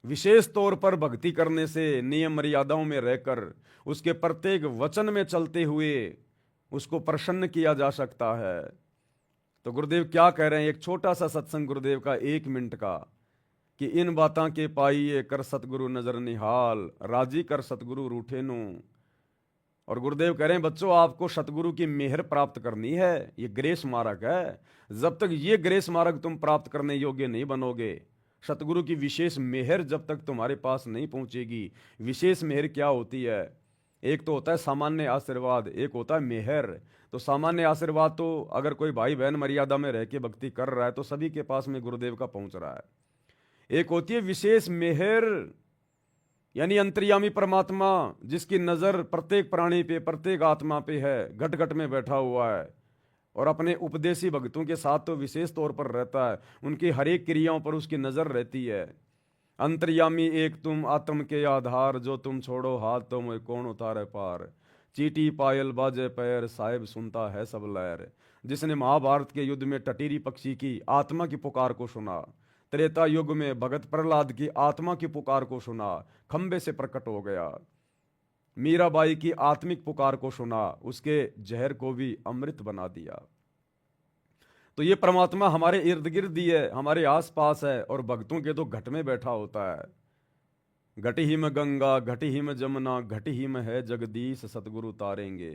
विशेष तौर पर भक्ति करने से, नियम मर्यादाओं में रहकर उसके प्रत्येक वचन में चलते हुए उसको प्रसन्न किया जा सकता है। तो गुरुदेव क्या कह रहे हैं, एक छोटा सा सत्संग गुरुदेव का 1 मिनट का, कि इन बातां के पाइए कर सतगुरु नजर निहाल, राजी कर सतगुरु रूठे नू। और गुरुदेव कह रहे हैं बच्चों आपको सतगुरु की मेहर प्राप्त करनी है, ये ग्रेस मार्ग है। जब तक ये ग्रेस मार्ग तुम प्राप्त करने योग्य नहीं बनोगे, सतगुरु की विशेष मेहर जब तक तुम्हारे पास नहीं पहुंचेगी। विशेष मेहर क्या होती है, एक तो होता है सामान्य आशीर्वाद, एक होता है मेहर। तो सामान्य आशीर्वाद तो अगर कोई भाई बहन मर्यादा में रह के भक्ति कर रहा है तो सभी के पास में गुरुदेव का पहुंच रहा है। एक होती है विशेष मेहर, यानी अंतर्यामी परमात्मा जिसकी नजर प्रत्येक प्राणी पे, प्रत्येक आत्मा पे है, घट घट में बैठा हुआ है, और अपने उपदेशी भक्तों के साथ तो विशेष तौर पर रहता है, उनकी हर एक क्रियाओं पर उसकी नजर रहती है। अंतर्यामी एक तुम आत्म के आधार, जो तुम छोड़ो हाथ तो मैं कौन उतारे पार। चीटी पायल बाजे पैर, साहिब सुनता है सब लहर। जिसने महाभारत के युद्ध में टटीरी पक्षी की आत्मा की पुकार को सुना, त्रेता युग में भगत प्रहलाद की आत्मा की पुकार को सुना, खंबे से प्रकट हो गया। मीराबाई की आत्मिक पुकार को सुना, उसके जहर को भी अमृत बना दिया। तो ये परमात्मा हमारे इर्द गिर्द ही है, हमारे आसपास है, और भक्तों के तो घट में बैठा होता है। घट ही में गंगा, घट ही में जमुना, घट ही में है जगदीश, सतगुरु तारेंगे।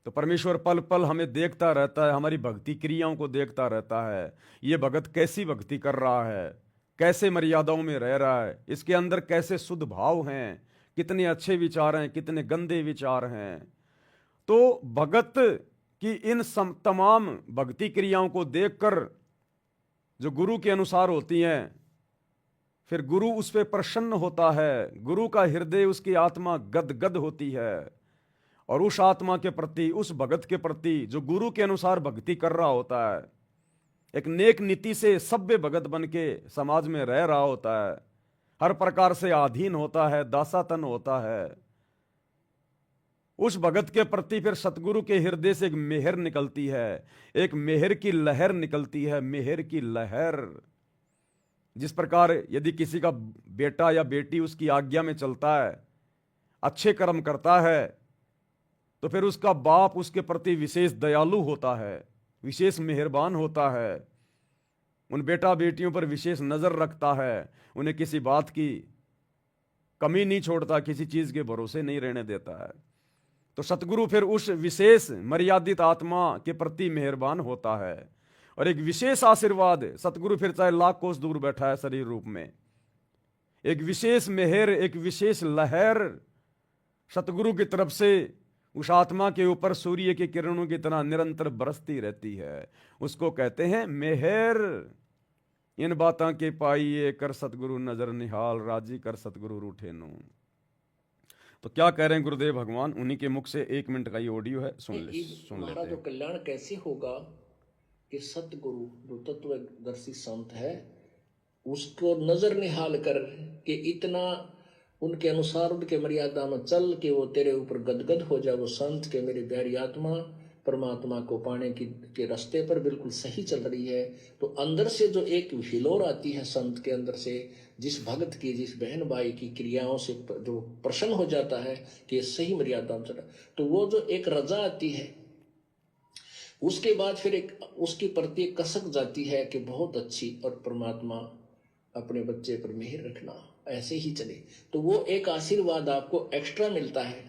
तो परमेश्वर पल पल हमें देखता रहता है, हमारी भक्ति क्रियाओं को देखता रहता है। ये भगत कैसी भक्ति कर रहा है, कैसे मर्यादाओं में रह रहा है, इसके अंदर कैसे शुद्ध भाव हैं, कितने अच्छे विचार हैं, कितने गंदे विचार हैं। तो भगत की इन तमाम भक्ति क्रियाओं को देखकर जो गुरु के अनुसार होती हैं, फिर गुरु उस पर प्रसन्न होता है, गुरु का हृदय, उसकी आत्मा गदगद होती है, और उस आत्मा के प्रति, उस भगत के प्रति जो गुरु के अनुसार भक्ति कर रहा होता है, एक नेक नीति से सभ्य भगत बन के समाज में रह रहा होता है, हर प्रकार से अधीन होता है, दासातन होता है, उस भगत के प्रति फिर सतगुरु के हृदय से एक मेहर निकलती है, एक मेहर की लहर निकलती है, मेहर की लहर। जिस प्रकार यदि किसी का बेटा या बेटी उसकी आज्ञा में चलता है, अच्छे कर्म करता है, तो फिर उसका बाप उसके प्रति विशेष दयालु होता है, विशेष मेहरबान होता है, उन बेटा बेटियों पर विशेष नजर रखता है, उन्हें किसी बात की कमी नहीं छोड़ता, किसी चीज के भरोसे नहीं रहने देता है। तो सतगुरु फिर उस विशेष मर्यादित आत्मा के प्रति मेहरबान होता है, और एक विशेष आशीर्वाद सतगुरु फिर चाहे लाख कोस दूर बैठा है शरीर रूप में, एक विशेष मेहर, एक विशेष लहर सतगुरु की तरफ से उस आत्मा के ऊपर सूर्य की किरणों की तरह निरंतर बरसती रहती है। उसको कहते हैं मेहर। इन बातां के पाइए कर सतगुरु नजर निहाल, राजी कर सतगुरु रूठे नू। तो क्या कह रहे हैं गुरुदेव भगवान, उन्हीं के मुख से 1 मिनट का ये ऑडियो है, सुन लेते
हमारा जो कल्याण कैसे होगा कि सतगुरु जो तत्वदर्शी संत है उसको नजर निहाल कर कि इतना उनके अनुसार उनके मर्यादा में चल के वो तेरे ऊपर गदगद हो जाए, वो संत के मेरी प्यारी आत्मा परमात्मा को पाने के रास्ते पर बिल्कुल सही चल रही है। तो अंदर से जो एक हिलोर आती है संत के अंदर से, जिस भगत की, जिस बहन भाई की क्रियाओं से जो प्रसन्न हो जाता है कि ये सही मर्यादा में चला, तो वो जो एक रजा आती है, उसके बाद फिर एक उसके प्रति एक कसक जाती है कि बहुत अच्छी, और परमात्मा अपने बच्चे पर मेहर रखना, ऐसे ही चले। तो वो एक आशीर्वाद आपको एक्स्ट्रा मिलता है,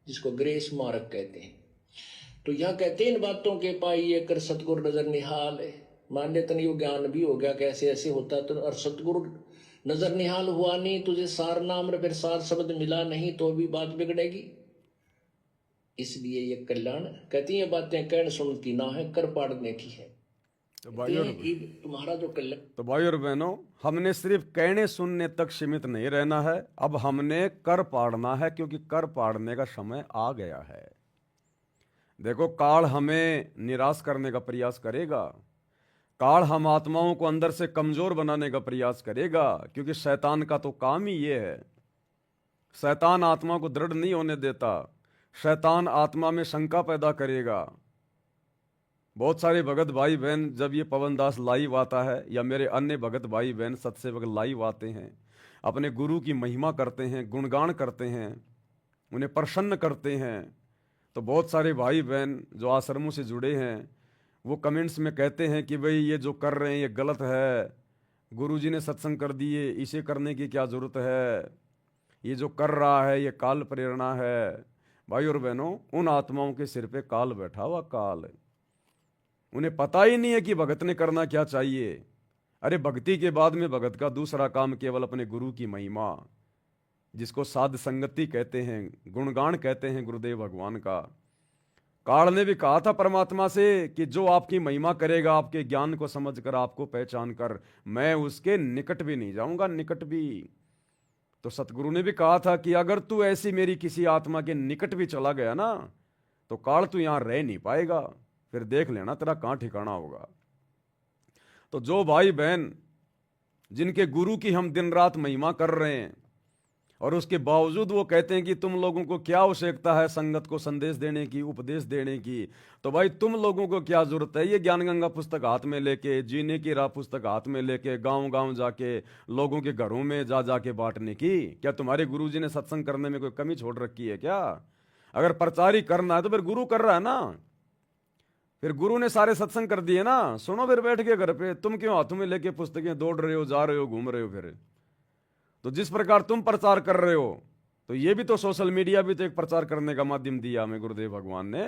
जिसको ग्रेस मार्क कहते हैं। तो यह कहते हैं इन बातों के पाइए कर सतगुरु नजर निहाल है। मान लेते नहीं, वो ज्ञान भी हो गया कैसे ऐसे होता, तो और सतगुरु नजर निहाल हुआ नहीं, तुझे सार नाम फिर सार शब्द मिला नहीं, तो भी बात बिगड़ेगी। इसलिए ये कल्याण कहती है बातें कहने सुन की ना है, कर पाड़ने की है।
तो भाइयों
तुम्हारा जो कल्याण,
तो भाइयों और बहनों, हमने सिर्फ कहने सुनने तक सीमित नहीं रहना है, अब हमने कर पाड़ना है, क्योंकि कर पाड़ने का समय आ गया है। देखो, काल हमें निराश करने का प्रयास करेगा, काल हम आत्माओं को अंदर से कमजोर बनाने का प्रयास करेगा, क्योंकि शैतान का तो काम ही ये है। शैतान आत्मा को दृढ़ नहीं होने देता, शैतान आत्मा में शंका पैदा करेगा। बहुत सारे भगत भाई बहन जब ये पवन दास लाइव आता है, या मेरे अन्य भगत भाई बहन सत्सेवक लाइव आते हैं, अपने गुरु की महिमा करते हैं, गुणगान करते हैं, उन्हें प्रसन्न करते हैं, तो बहुत सारे भाई बहन जो आश्रमों से जुड़े हैं वो कमेंट्स में कहते हैं कि भाई ये जो कर रहे हैं ये गलत है, गुरुजी ने सत्संग कर दिए, इसे करने की क्या ज़रूरत है, ये जो कर रहा है ये काल प्रेरणा है। भाई और बहनों, उन आत्माओं के सिर पे काल बैठा हुआ काल, उन्हें पता ही नहीं है कि भगत ने करना क्या चाहिए। अरे भक्ति के बाद में भगत का दूसरा काम केवल अपने गुरु की महिमा, जिसको साध संगति कहते हैं, गुणगान कहते हैं गुरुदेव भगवान का। काल ने भी कहा था परमात्मा से कि जो आपकी महिमा करेगा, आपके ज्ञान को समझकर, आपको पहचान कर, मैं उसके निकट भी नहीं जाऊंगा, निकट भी। तो सतगुरु ने भी कहा था कि अगर तू ऐसी मेरी किसी आत्मा के निकट भी चला गया ना, तो काल तू यहां रह नहीं पाएगा, फिर देख लेना तेरा कहां ठिकाना होगा। तो जो भाई बहन जिनके गुरु की हम दिन रात महिमा कर रहे हैं, और उसके बावजूद वो कहते हैं कि तुम लोगों को क्या आवश्यकता है संगत को संदेश देने की, उपदेश देने की, तो भाई तुम लोगों को क्या जरूरत है ये ज्ञान गंगा पुस्तक हाथ में लेके, जीने की राह पुस्तक हाथ में लेके, गांव गांव जाके लोगों के घरों में जा जाके बांटने की? क्या तुम्हारे गुरुजी ने सत्संग करने में कोई कमी छोड़ रखी है क्या? अगर प्रचार ही करना है तो फिर गुरु कर रहा है ना, फिर गुरु ने सारे सत्संग कर दिए ना, सुनो फिर बैठ के घर पे। तुम क्यों हाथों में लेके पुस्तकें दौड़ रहे हो, जा रहे हो, घूम रहे हो? फिर तो जिस प्रकार तुम प्रचार कर रहे हो, तो ये भी तो सोशल मीडिया भी तो एक प्रचार करने का माध्यम दिया हमें गुरुदेव भगवान ने।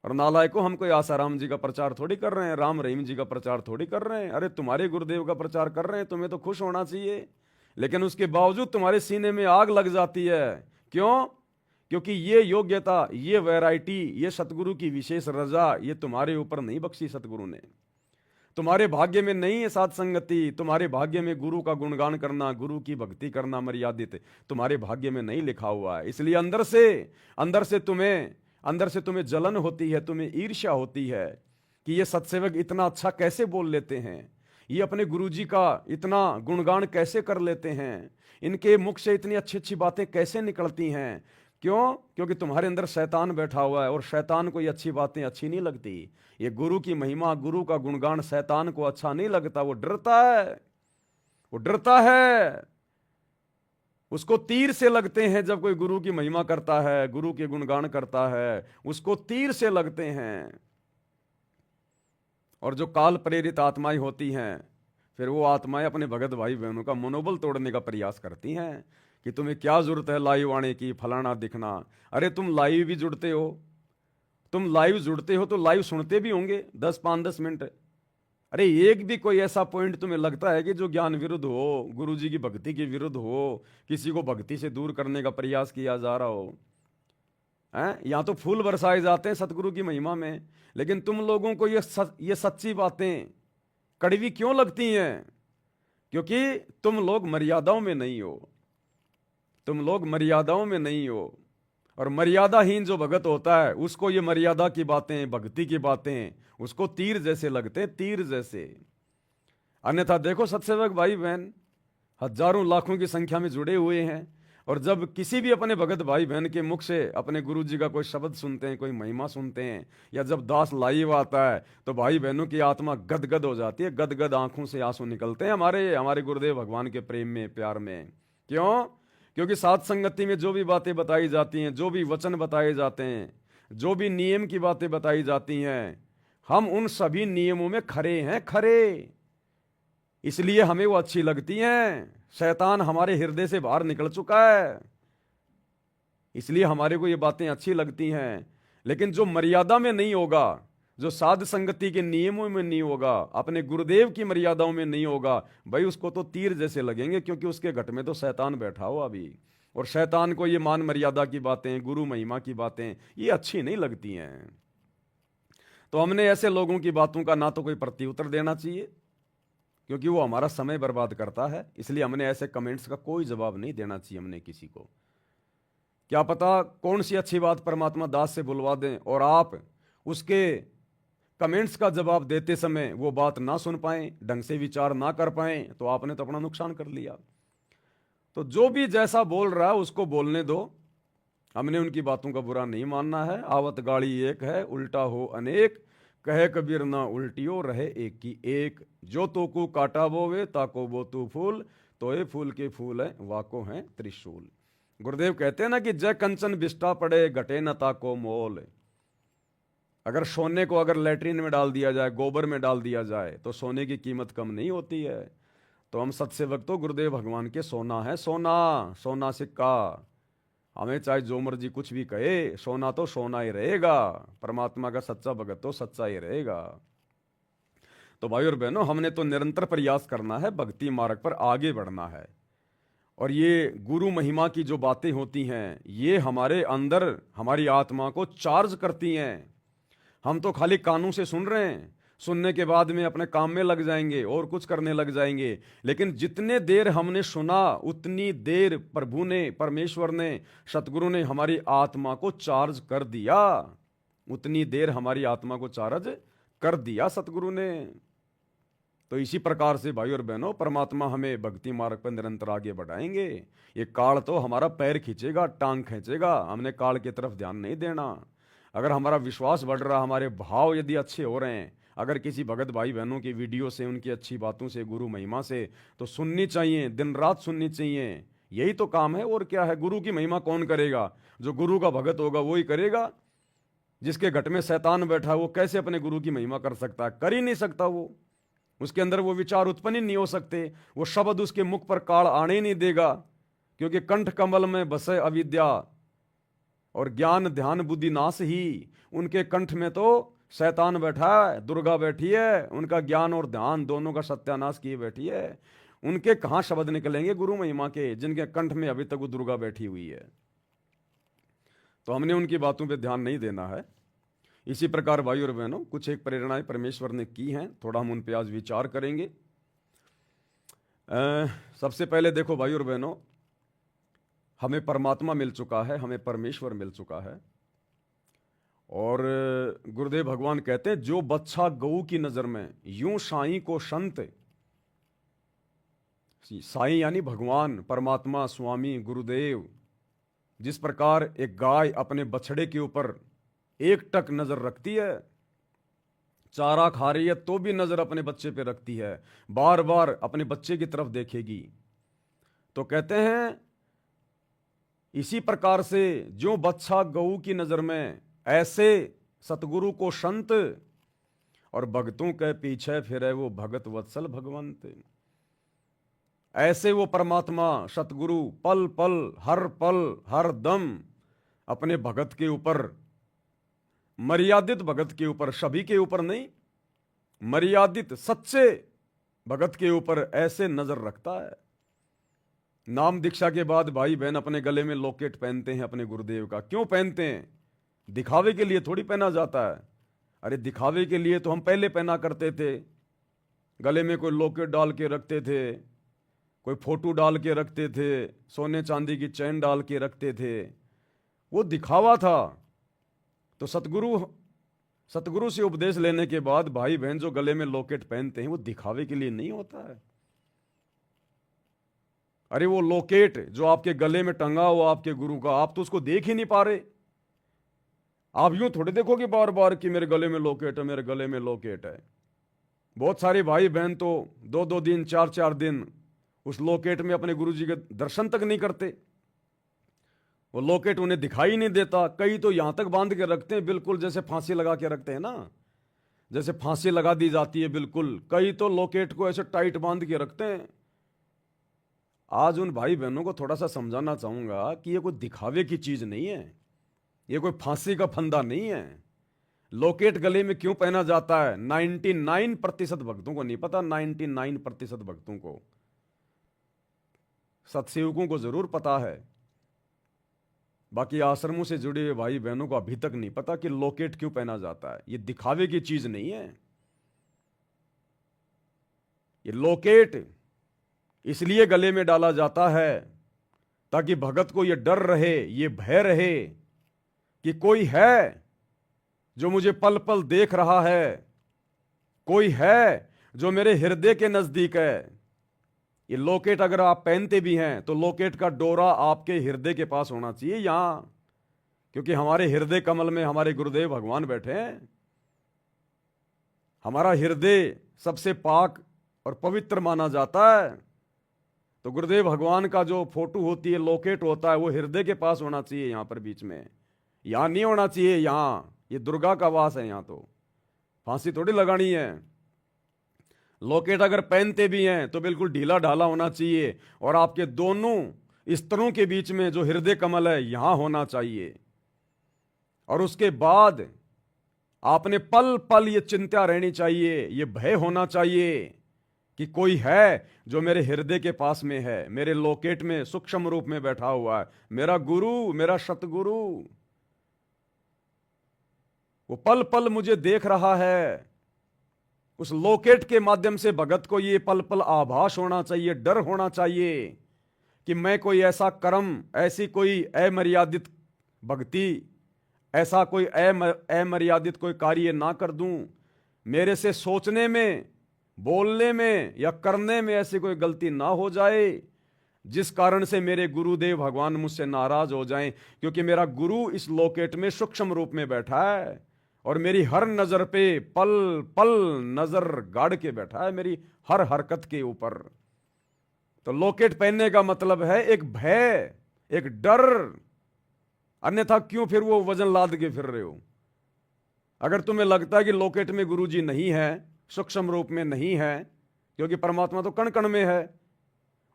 और नालायकों, हम कोई आसाराम जी का प्रचार थोड़ी कर रहे हैं, राम रहीम जी का प्रचार थोड़ी कर रहे हैं। अरे तुम्हारे गुरुदेव का प्रचार कर रहे हैं, तुम्हें तो खुश होना चाहिए, लेकिन उसके बावजूद तुम्हारे सीने में आग लग जाती है। क्यों? क्योंकि ये योग्यता, ये वैरायटी, ये सतगुरु की विशेष रजा, ये तुम्हारे ऊपर नहीं बख्शी सतगुरु ने। तुम्हारे भाग्य में नहीं है साध संगति, तुम्हारे भाग्य में गुरु का गुणगान करना, गुरु की भक्ति करना मर्यादित तुम्हारे भाग्य में नहीं लिखा हुआ है। इसलिए अंदर से तुम्हें जलन होती है, तुम्हें ईर्ष्या होती है कि ये सत्सेवक इतना अच्छा कैसे बोल लेते हैं, ये अपने गुरुजी का इतना गुणगान कैसे कर लेते हैं, इनके मुख से इतनी अच्छी अच्छी बातें कैसे निकलती हैं। क्यों? क्योंकि तुम्हारे अंदर शैतान बैठा हुआ है, और शैतान को ये अच्छी बातें अच्छी नहीं लगती। ये गुरु की महिमा, गुरु का गुणगान शैतान को अच्छा नहीं लगता। वो डरता है, वो डरता है। उसको तीर से लगते हैं जब कोई गुरु की महिमा करता है, गुरु के गुणगान करता है, उसको तीर से लगते हैं। और जो काल प्रेरित आत्माएं होती हैं, फिर वो आत्माएं अपने भगत भाई बहनों का मनोबल तोड़ने का प्रयास करती हैं कि तुम्हें क्या जरूरत है लाइव आने की, फलाना दिखना। अरे तुम लाइव भी जुड़ते हो, तुम लाइव जुड़ते हो तो लाइव सुनते भी होंगे 10-5-10 मिनट। अरे एक भी कोई ऐसा पॉइंट तुम्हें लगता है कि जो ज्ञान विरुद्ध हो, गुरु जी की भक्ति के विरुद्ध हो, किसी को भक्ति से दूर करने का प्रयास किया जा रहा हो? हैं? यहाँ तो फूल बरसाए जाते हैं सतगुरु की महिमा में, लेकिन तुम लोगों को ये सच्ची बातें कड़वी क्यों लगती हैं? क्योंकि तुम लोग मर्यादाओं में नहीं हो, तुम लोग मर्यादाओं में नहीं हो। और मर्यादाहीन जो भगत होता है, उसको ये मर्यादा की बातें, भक्ति की बातें उसको तीर जैसे लगते हैं, तीर जैसे। अन्यथा देखो सत्सेवक भाई बहन हजारों लाखों की संख्या में जुड़े हुए हैं, और जब किसी भी अपने भगत भाई बहन के मुख से अपने गुरु जी का कोई शब्द सुनते हैं, कोई महिमा सुनते हैं, या जब दास लाइव आता है, तो भाई बहनों की आत्मा गदगद हो जाती है, गदगद आंखों से आंसू निकलते हैं हमारे गुरुदेव भगवान के प्रेम में, प्यार में। क्यों? क्योंकि साध संगति में जो भी बातें बताई जाती हैं, जो भी वचन बताए जाते हैं, जो भी नियम की बातें बताई जाती हैं, हम उन सभी नियमों में खरे हैं, खरे। इसलिए हमें वो अच्छी लगती हैं। शैतान हमारे हृदय से बाहर निकल चुका है, इसलिए हमारे को ये बातें अच्छी लगती हैं। लेकिन जो मर्यादा में नहीं होगा, जो साध संगति के नियमों में नहीं होगा, अपने गुरुदेव की मर्यादाओं में नहीं होगा, भाई उसको तो तीर जैसे लगेंगे, क्योंकि उसके घट में तो शैतान बैठा हो अभी। और शैतान को ये मान मर्यादा की बातें, गुरु महिमा की बातें ये अच्छी नहीं लगती हैं। तो हमने ऐसे लोगों की बातों का ना तो कोई प्रत्युत्तर देना चाहिए, क्योंकि वो हमारा समय बर्बाद करता है। इसलिए हमने ऐसे कमेंट्स का कोई जवाब नहीं देना चाहिए हमने किसी को। क्या पता कौन सी अच्छी बात परमात्मा दास से बुलवा दें और आप उसके कमेंट्स का जवाब देते समय वो बात ना सुन पाएं, ढंग से विचार ना कर पाएं, तो आपने तो अपना नुकसान कर लिया। तो जो भी जैसा बोल रहा है उसको बोलने दो, हमने उनकी बातों का बुरा नहीं मानना है। आवत गाड़ी एक है, उल्टा हो अनेक, कहे कबीर ना उल्टियो रहे एक की एक। जो तो को काटा बोवे ताको बो तू फूल, तो ये फूल के फूल है वाको हैं त्रिशूल। गुरुदेव कहते हैं ना कि जय कंचन बिस्टा पड़े घटे न ताको मोल। अगर सोने को अगर लैट्रिन में डाल दिया जाए, गोबर में डाल दिया जाए, तो सोने की कीमत कम नहीं होती है। तो हम सत्सेवक तो गुरुदेव भगवान के सोना है, सोना, सोना सिक्का। हमें चाहे जो मर्जी कुछ भी कहे, सोना तो सोना ही रहेगा। परमात्मा का सच्चा भगत तो सच्चा ही रहेगा। तो भाई और बहनों, हमने तो निरंतर प्रयास करना है, भक्ति मार्ग पर आगे बढ़ना है। और ये गुरु महिमा की जो बातें होती हैं, ये हमारे अंदर हमारी आत्मा को चार्ज करती हैं। हम तो खाली कानों से सुन रहे हैं, सुनने के बाद में अपने काम में लग जाएंगे और कुछ करने लग जाएंगे। लेकिन जितने देर हमने सुना, उतनी देर प्रभु ने, परमेश्वर ने, सतगुरु ने हमारी आत्मा को चार्ज कर दिया। उतनी देर हमारी आत्मा को चार्ज कर दिया सतगुरु ने। तो इसी प्रकार से भाई और बहनों, परमात्मा हमें भक्ति मार्ग पर निरंतर आगे बढ़ाएंगे। ये काल तो हमारा पैर खींचेगा, टांग खींचेगा, हमने काल की तरफ ध्यान नहीं देना। अगर हमारा विश्वास बढ़ रहा, हमारे भाव यदि अच्छे हो रहे हैं, अगर किसी भगत भाई बहनों की वीडियो से, उनकी अच्छी बातों से, गुरु महिमा से, तो सुननी चाहिए, दिन रात सुननी चाहिए। यही तो काम है, और क्या है। गुरु की महिमा कौन करेगा? जो गुरु का भगत होगा वो ही करेगा। जिसके घट में शैतान बैठा, वो कैसे अपने गुरु की महिमा कर सकता है? कर ही नहीं सकता। वो उसके अंदर वो विचार उत्पन्न ही नहीं हो सकते, वो शब्द उसके मुख पर काल आने ही नहीं देगा, क्योंकि कंठ कमल में बसे अविद्या, और ज्ञान ध्यान बुद्धि नाश ही। उनके कंठ में तो शैतान बैठा है, दुर्गा बैठी है, उनका ज्ञान और ध्यान दोनों का सत्यानाश किए बैठी है। उनके कहाँ शब्द निकलेंगे गुरु महिमा के, जिनके कंठ में अभी तक वो दुर्गा बैठी हुई है। तो हमने उनकी बातों पे ध्यान नहीं देना है। इसी प्रकार भाई और बहनों, कुछ एक प्रेरणाएं परमेश्वर ने की हैं, थोड़ा हम उन पे आज विचार करेंगे। सबसे पहले देखो भाई और बहनों, हमें परमात्मा मिल चुका है, हमें परमेश्वर मिल चुका है। और गुरुदेव भगवान कहते हैं, जो बच्चा गऊ की नजर में यूं साईं को संत, साईं यानी भगवान, परमात्मा, स्वामी, गुरुदेव, जिस प्रकार एक गाय अपने बछड़े के ऊपर एक टक नजर रखती है, चारा खा रही है तो भी नजर अपने बच्चे पे रखती है, बार बार अपने बच्चे की तरफ देखेगी। तो कहते हैं इसी प्रकार से जो बच्चा गऊ की नजर में, ऐसे सतगुरु को संत, और भक्तों के पीछे फिरे वो भगत वत्सल भगवंत। ऐसे वो परमात्मा सतगुरु पल पल हर दम अपने भगत के ऊपर, मर्यादित भगत के ऊपर, सभी के ऊपर नहीं, मर्यादित सच्चे भगत के ऊपर ऐसे नजर रखता है। नाम दीक्षा के बाद भाई बहन अपने गले में लॉकेट पहनते हैं अपने गुरुदेव का। क्यों पहनते हैं? दिखावे के लिए थोड़ी पहना जाता है। अरे दिखावे के लिए तो हम पहले पहना करते थे, गले में कोई लॉकेट डाल के रखते थे, कोई फोटो डाल के रखते थे, सोने चांदी की चैन डाल के रखते थे, वो दिखावा था। तो सतगुरु से उपदेश लेने के बाद भाई बहन जो गले में लॉकेट पहनते हैं, वो दिखावे के लिए नहीं होता है। अरे वो लॉकेट जो आपके गले में टंगा हुआ आपके गुरु का, आप तो उसको देख ही नहीं पा रहे। आप यूं थोड़े देखोगे बार बार कि मेरे गले में लॉकेट है, मेरे गले में लॉकेट है। बहुत सारे भाई बहन तो 2-2 दिन 4-4 दिन उस लॉकेट में अपने गुरु जी के दर्शन तक नहीं करते। वो लॉकेट उन्हें दिखाई नहीं देता। कई तो यहां तक बांध के रखते हैं, बिल्कुल जैसे फांसी लगा के रखते हैं ना, जैसे फांसी लगा दी जाती है बिल्कुल। कई तो लॉकेट को ऐसे टाइट बांध के रखते हैं। आज उन भाई बहनों को थोड़ा सा समझाना चाहूंगा कि ये कोई दिखावे की चीज नहीं है, ये कोई फांसी का फंदा नहीं है। लॉकेट गले में क्यों पहना जाता है, 99% भक्तों को नहीं पता। 99% भक्तों को, सत्सेवकों को जरूर पता है, बाकी आश्रमों से जुड़े हुए भाई बहनों को अभी तक नहीं पता कि लॉकेट क्यों पहना जाता है। ये दिखावे की चीज नहीं है। ये लॉकेट इसलिए गले में डाला जाता है ताकि भगत को ये डर रहे, ये भय रहे कि कोई है जो मुझे पल पल देख रहा है, कोई है जो मेरे हृदय के नजदीक है। ये लॉकेट अगर आप पहनते भी हैं तो लॉकेट का डोरा आपके हृदय के पास होना चाहिए यहां, क्योंकि हमारे हृदय कमल में हमारे गुरुदेव भगवान बैठे हैं। हमारा हृदय सबसे पाक और पवित्र माना जाता है। तो गुरुदेव भगवान का जो फोटो होती है, लॉकेट होता है, वो हृदय के पास होना चाहिए, यहां पर बीच में। यहां नहीं होना चाहिए। यहां ये दुर्गा का वास है, यहां तो फांसी थोड़ी लगानी है। लॉकेट अगर पहनते भी हैं तो बिल्कुल ढीला ढाला होना चाहिए, और आपके दोनों स्तरों के बीच में जो हृदय कमल है यहां होना चाहिए। और उसके बाद आपने पल पल ये चिंता रहनी चाहिए, ये भय होना चाहिए कि कोई है जो मेरे हृदय के पास में है, मेरे लॉकेट में सूक्ष्म रूप में बैठा हुआ है, मेरा गुरु, मेरा सतगुरु। वो पल पल मुझे देख रहा है। उस लॉकेट के माध्यम से भगत को ये पल पल आभास होना चाहिए, डर होना चाहिए कि मैं कोई ऐसा कर्म, ऐसी कोई अमर्यादित भक्ति, ऐसा कोई अमर्यादित कोई कार्य ना कर दूं, मेरे से सोचने में, बोलने में या करने में ऐसी कोई गलती ना हो जाए जिस कारण से मेरे गुरुदेव भगवान मुझसे नाराज हो जाएं। क्योंकि मेरा गुरु इस लॉकेट में सूक्ष्म रूप में बैठा है और मेरी हर नजर पे पल पल नजर गाड़ के बैठा है, मेरी हर हरकत के ऊपर। तो लॉकेट पहनने का मतलब है एक भय, एक डर। अन्यथा क्यों फिर वो वजन लाद के फिर रहे हो? अगर तुम्हें लगता है कि लॉकेट में गुरुजी नहीं है, सूक्ष्म रूप में नहीं है, क्योंकि परमात्मा तो कण कण में है,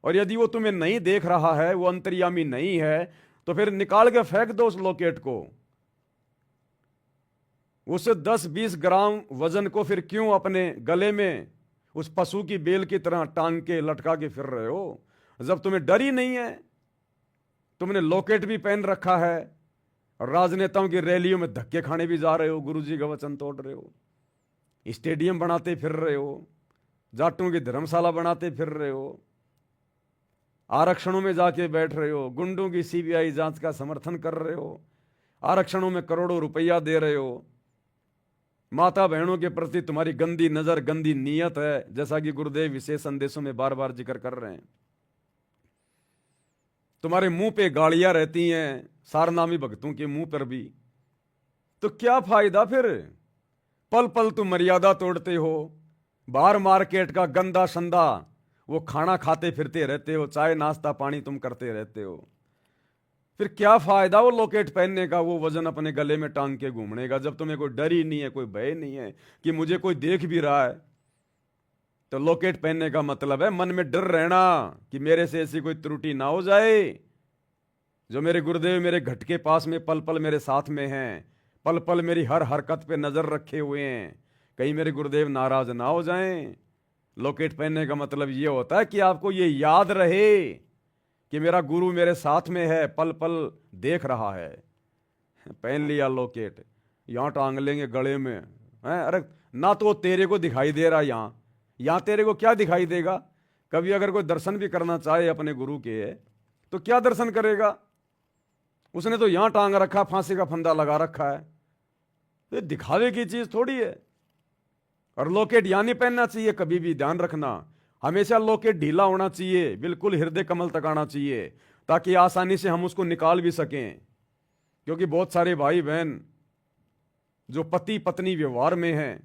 और यदि वो तुम्हें नहीं देख रहा है, वो अंतर्यामी नहीं है, तो फिर निकाल के फेंक दो उस लॉकेट को। उस 10-20 ग्राम वजन को फिर क्यों अपने गले में उस पशु की बेल की तरह टांग के लटका के फिर रहे हो, जब तुम्हें डर ही नहीं है। तुमने लॉकेट भी पहन रखा है और राजनेताओं की रैलियों में धक्के खाने भी जा रहे हो, गुरुजी का वचन तोड़ रहे हो, स्टेडियम बनाते फिर रहे हो, जाटों की धर्मशाला बनाते फिर रहे हो, आरक्षणों में जाके बैठ रहे हो, गुंडों की सीबीआई जांच का समर्थन कर रहे हो, आरक्षणों में करोड़ों रुपया दे रहे हो। माता बहनों के प्रति तुम्हारी गंदी नजर, गंदी नीयत है, जैसा कि गुरुदेव विशेष संदेशों में बार बार जिक्र कर रहे हैं। तुम्हारे मुंह पे गालियां रहती हैं, सारनामी भक्तों के मुंह पर भी। तो क्या फायदा फिर? पल पल तुम मर्यादा तोड़ते हो, बाहर मार्केट का गंदा संदा वो खाना खाते फिरते रहते हो, चाय नाश्ता पानी तुम करते रहते हो। फिर क्या फायदा वो लॉकेट पहनने का, वो वजन अपने गले में टांग के घूमने का, जब तुम्हें कोई डर ही नहीं है, कोई भय नहीं है कि मुझे कोई देख भी रहा है। तो लॉकेट पहनने का मतलब है मन में डर रहना कि मेरे से ऐसी कोई त्रुटि ना हो जाए। जो मेरे गुरुदेव मेरे घट के पास में पल पल मेरे साथ में हैं, पल पल मेरी हर हरकत पे नजर रखे हुए हैं, कहीं मेरे गुरुदेव नाराज ना हो जाएं। लॉकेट पहनने का मतलब ये होता है कि आपको ये याद रहे कि मेरा गुरु मेरे साथ में है, पल पल देख रहा है। पहन लिया लॉकेट, यहां टांग लेंगे गले में हैं। अरे ना तो तेरे को दिखाई दे रहा, यहां तेरे को क्या दिखाई देगा? कभी अगर कोई दर्शन भी करना चाहे अपने गुरु के तो क्या दर्शन करेगा? उसने तो यहां टांग रखा, फांसी का फंदा लगा रखा है। ये दिखावे की चीज थोड़ी है। और लॉकेट यहां नहीं पहनना चाहिए कभी भी, ध्यान रखना। हमेशा लॉकेट ढीला होना चाहिए, बिल्कुल हृदय कमल तक आना चाहिए, ताकि आसानी से हम उसको निकाल भी सकें। क्योंकि बहुत सारे भाई बहन जो पति पत्नी व्यवहार में हैं,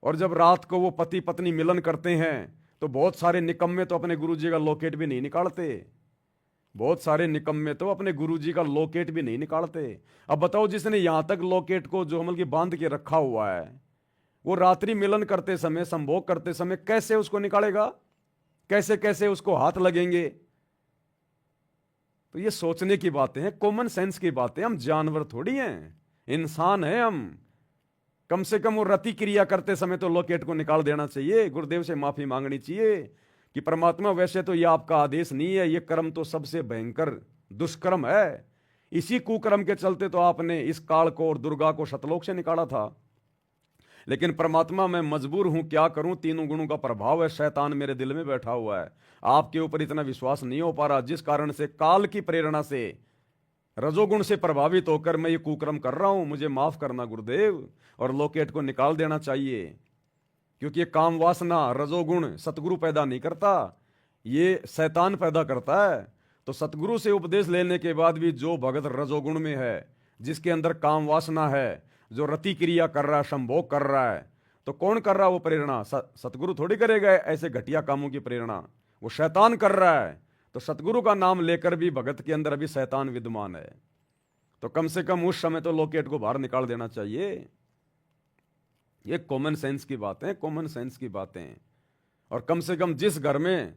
और जब रात को वो पति पत्नी मिलन करते हैं तो बहुत सारे निकम्मे तो अपने गुरुजी का लॉकेट भी नहीं निकालते। बहुत सारे निकम्मे तो अपने गुरुजी का लॉकेट भी नहीं निकालते। अब बताओ, जिसने यहां तक लॉकेट को जो हमल की बांध के रखा हुआ है, वो रात्रि मिलन करते समय, संभोग करते समय कैसे उसको निकालेगा? कैसे कैसे उसको हाथ लगेंगे? तो ये सोचने की बातें हैं, कॉमन सेंस की बातें। हम जानवर थोड़ी हैं, इंसान हैं हम। कम से कम वो रति क्रिया करते समय तो लॉकेट को निकाल देना चाहिए, गुरुदेव से माफी मांगनी चाहिए कि परमात्मा वैसे तो ये आपका आदेश नहीं है, ये कर्म तो सबसे भयंकर दुष्कर्म है। इसी कुकर्म के चलते तो आपने इस काल को और दुर्गा को सतलोक से निकाला था। लेकिन परमात्मा मैं मजबूर हूं, क्या करूं? तीनों गुणों का प्रभाव है, शैतान मेरे दिल में बैठा हुआ है, आपके ऊपर इतना विश्वास नहीं हो पा रहा, जिस कारण से काल की प्रेरणा से, रजोगुण से प्रभावित होकर मैं ये कुकर्म कर रहा हूं। मुझे माफ करना गुरुदेव। और लॉकेट को निकाल देना चाहिए, क्योंकि ये काम वासना रजोगुण सतगुरु पैदा नहीं करता, ये शैतान पैदा करता है। तो सतगुरु से उपदेश लेने के बाद भी जो भगत रजोगुण में है, जिसके अंदर काम वासना है, जो रति क्रिया कर रहा है, संभोग कर रहा है, तो कौन कर रहा है वो प्रेरणा? सतगुरु थोड़ी करेगा ऐसे घटिया कामों की प्रेरणा, वो शैतान कर रहा है। तो सतगुरु का नाम लेकर भी भगत के अंदर अभी शैतान विद्यमान है। तो कम से कम उस समय तो लॉकेट को बाहर निकाल देना चाहिए। ये कॉमन सेंस की बातें, कॉमन सेंस की बातें। और कम से कम जिस घर में,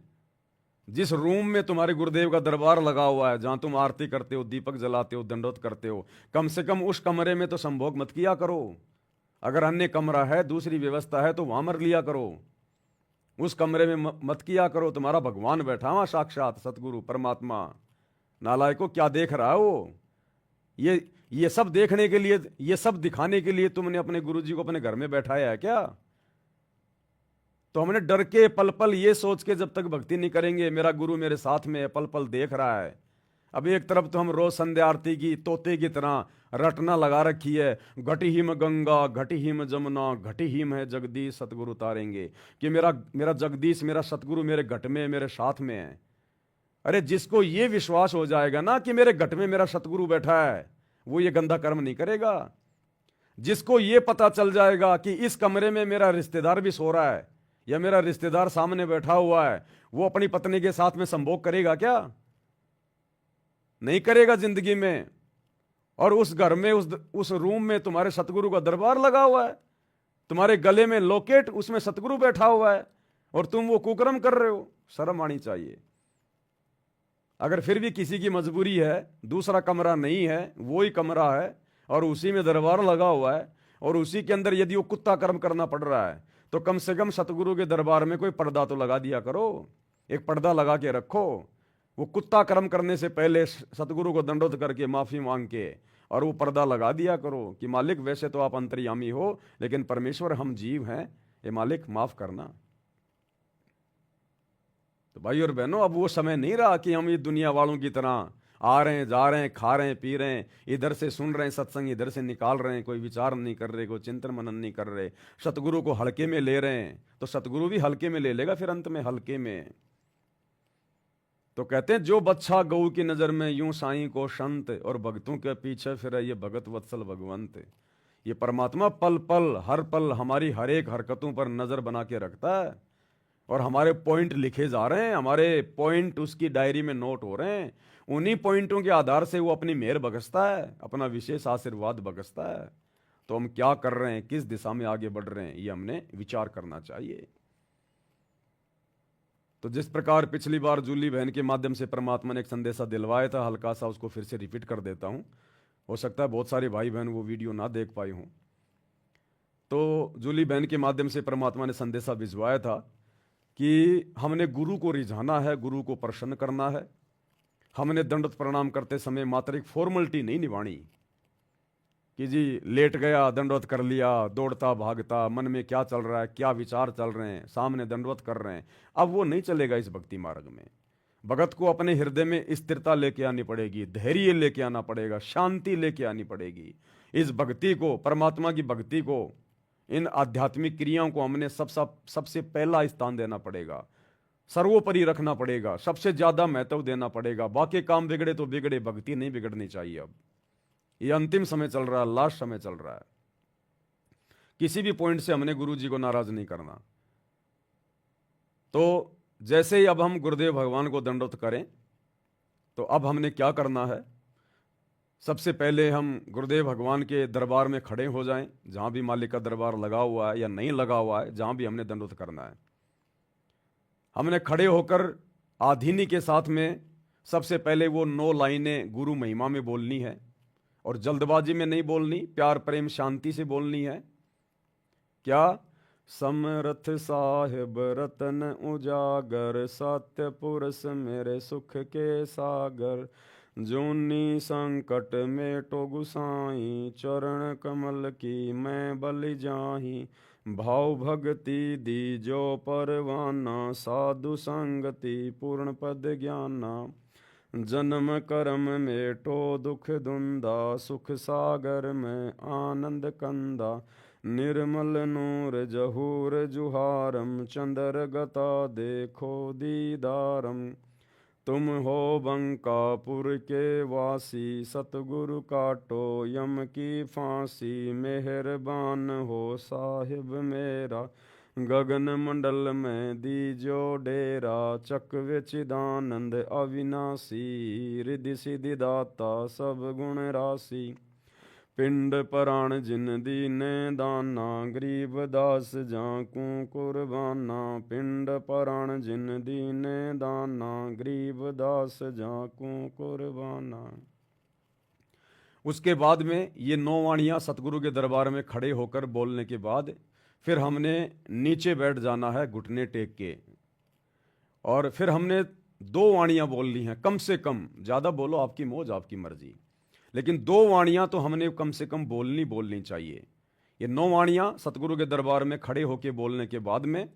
जिस रूम में तुम्हारे गुरुदेव का दरबार लगा हुआ है, जहां तुम आरती करते हो, दीपक जलाते हो, दंडोत करते हो, कम से कम उस कमरे में तो संभोग मत किया करो। अगर अन्य कमरा है, दूसरी व्यवस्था है, तो वहां मर लिया करो, उस कमरे में मत किया करो। तुम्हारा भगवान बैठा हुआ, साक्षात सतगुरु परमात्मा। नालायको, क्या देख रहा है वो? ये सब देखने के लिए, ये सब दिखाने के लिए तुमने अपने गुरुजी को अपने घर में बैठाया है क्या? तो हमने डर के पल पल ये सोच के जब तक भक्ति नहीं करेंगे, मेरा गुरु मेरे साथ में है, पल पल देख रहा है। अब एक तरफ तो हम रोज संध्या आरती की तोते की तरह रटना लगा रखी है, घटी हिम गंगा घटी हिम जमुना घटी हिम है जगदीश सतगुरु तारेंगे, कि मेरा जगदीश, मेरा सतगुरु मेरे घट में, मेरे साथ में है। अरे जिसको ये विश्वास हो जाएगा ना कि मेरे घट में मेरा सतगुरु बैठा है, वो ये गंदा कर्म नहीं करेगा। जिसको ये पता चल जाएगा कि इस कमरे में मेरा रिश्तेदार भी सो रहा है, या मेरा रिश्तेदार सामने बैठा हुआ है, वो अपनी पत्नी के साथ में संभोग करेगा क्या? नहीं करेगा जिंदगी में। और उस घर में, उस रूम में तुम्हारे सतगुरु का दरबार लगा हुआ है, तुम्हारे गले में लॉकेट, उसमें सतगुरु बैठा हुआ है, और तुम वो कुकर्म कर रहे हो। शर्म आनी चाहिए। अगर फिर भी किसी की मजबूरी है, दूसरा कमरा नहीं है, वो ही कमरा है और उसी में दरबार लगा हुआ है और उसी के अंदर यदि वो कुत्ता कर्म करना पड़ रहा है, तो कम से कम सतगुरु के दरबार में कोई पर्दा तो लगा दिया करो, एक पर्दा लगा के रखो। वो कुत्ता कर्म करने से पहले सतगुरु को दंडोत करके माफी मांग के और वो पर्दा लगा दिया करो कि मालिक वैसे तो आप अंतर्यामी हो, लेकिन परमेश्वर हम जीव हैं, ये मालिक माफ करना। तो भाई और बहनों, अब वो समय नहीं रहा कि हम ये दुनिया वालों की तरह आ रहे हैं, जा रहे हैं, खा रहे हैं, पी रहे हैं, इधर से सुन रहे हैं सत्संग, इधर से निकाल रहे हैं, कोई विचार नहीं कर रहे, कोई चिंतन मनन नहीं कर रहे, सतगुरु को हल्के में ले रहे हैं। तो सतगुरु भी हल्के में ले लेगा फिर अंत में, हल्के में। तो कहते हैं जो बच्चा गऊ की नजर में यूं साईं को संत, और भक्तों के पीछे फिर ये भगत वत्सल भगवंत। ये परमात्मा पल पल हर पल हमारी हर एक हरकतों पर नजर बना के रखता है और हमारे पॉइंट लिखे जा रहे हैं, हमारे पॉइंट उसकी डायरी में नोट हो रहे हैं। उन्हीं पॉइंटों के आधार से वो अपनी मेहर बख्शता है, अपना विशेष आशीर्वाद बख्शता है। तो हम क्या कर रहे हैं, किस दिशा में आगे बढ़ रहे हैं, ये हमने विचार करना चाहिए। तो जिस प्रकार पिछली बार जूली बहन के माध्यम से परमात्मा ने एक संदेशा दिलवाया था, हल्का सा उसको फिर से रिपीट कर देता हूं। हो सकता है बहुत सारे भाई बहन वो वीडियो ना देख पाए हों। तो जूली बहन के माध्यम से परमात्मा ने संदेशा भिजवाया था कि हमने गुरु को रिझाना है, गुरु को प्रसन्न करना है। हमने दंडवत प्रणाम करते समय मात्र एक फॉर्मेलिटी नहीं निभानी कि जी लेट गया दंडवत कर लिया, दौड़ता भागता, मन में क्या चल रहा है, क्या विचार चल रहे हैं, सामने दंडवत कर रहे हैं। अब वो नहीं चलेगा इस भक्ति मार्ग में। भगत को अपने हृदय में स्थिरता लेके आनी पड़ेगी, धैर्य लेके आना पड़ेगा, शांति लेके आनी पड़ेगी। इस भक्ति को, परमात्मा की भक्ति को, इन आध्यात्मिक क्रियाओं को हमने सबसे पहला स्थान देना पड़ेगा, सर्वोपरि रखना पड़ेगा, सबसे ज्यादा महत्व देना पड़ेगा। बाकी काम बिगड़े तो बिगड़े, भक्ति नहीं बिगड़नी चाहिए। अब ये अंतिम समय चल रहा है, लास्ट समय चल रहा है। किसी भी पॉइंट से हमने गुरु जी को नाराज नहीं करना। तो जैसे ही अब हम गुरुदेव भगवान को दंडवत करें, तो अब हमने क्या करना है, सबसे पहले हम गुरुदेव भगवान के दरबार में खड़े हो जाएं, जहां भी मालिक का दरबार लगा हुआ है या नहीं लगा हुआ है, जहां भी हमने दंडवत करना है, हमने खड़े होकर आधीनी के साथ में सबसे पहले वो 9 लाइनें गुरु महिमा में बोलनी है, और जल्दबाजी में नहीं बोलनी, प्यार प्रेम शांति से बोलनी है। क्या? समरथ साहिब रतन उजागर, सत्य पुरुष मेरे सुख के सागर, जूनी संकट मेटो गुसाई, चरण कमल की मैं बलि जाही, भाव भक्ति दी जो परवाना, साधु संगति पूर्ण पद ज्ञाना, जन्म कर्म मेटो दुख धुंधा, सुख सागर में आनंद कंदा, निर्मल नूर जहूर जुहारम, चंद्र गता देखो दीदारम, तुम हो बंकापुर के वासी, सतगुरु काटो यम की फांसी, मेहरबान हो साहिब मेरा, गगन मंडल में दीजो डेरा, चक्र चिदानंद अविनाशी, रिद्धि सिद्धि दाता सब गुण राशि, पिंड पराण जिन दीने दाना, गरीब दास जाकू कुर्बाना, पिंड पराण जिन दीने दाना, गरीब दास जाकू कुर्बाना। उसके बाद में ये 9 वाणियां सतगुरु के दरबार में खड़े होकर बोलने के बाद फिर हमने नीचे बैठ जाना है घुटने टेक के, और फिर हमने 2 वाणियां बोलनी हैं कम से कम। ज्यादा बोलो आपकी मौज, आपकी मर्जी, लेकिन 2 वाणियां तो हमने कम से कम बोलनी चाहिए। ये 9 वाणियां सतगुरु के दरबार में खड़े होके बोलने के बाद में,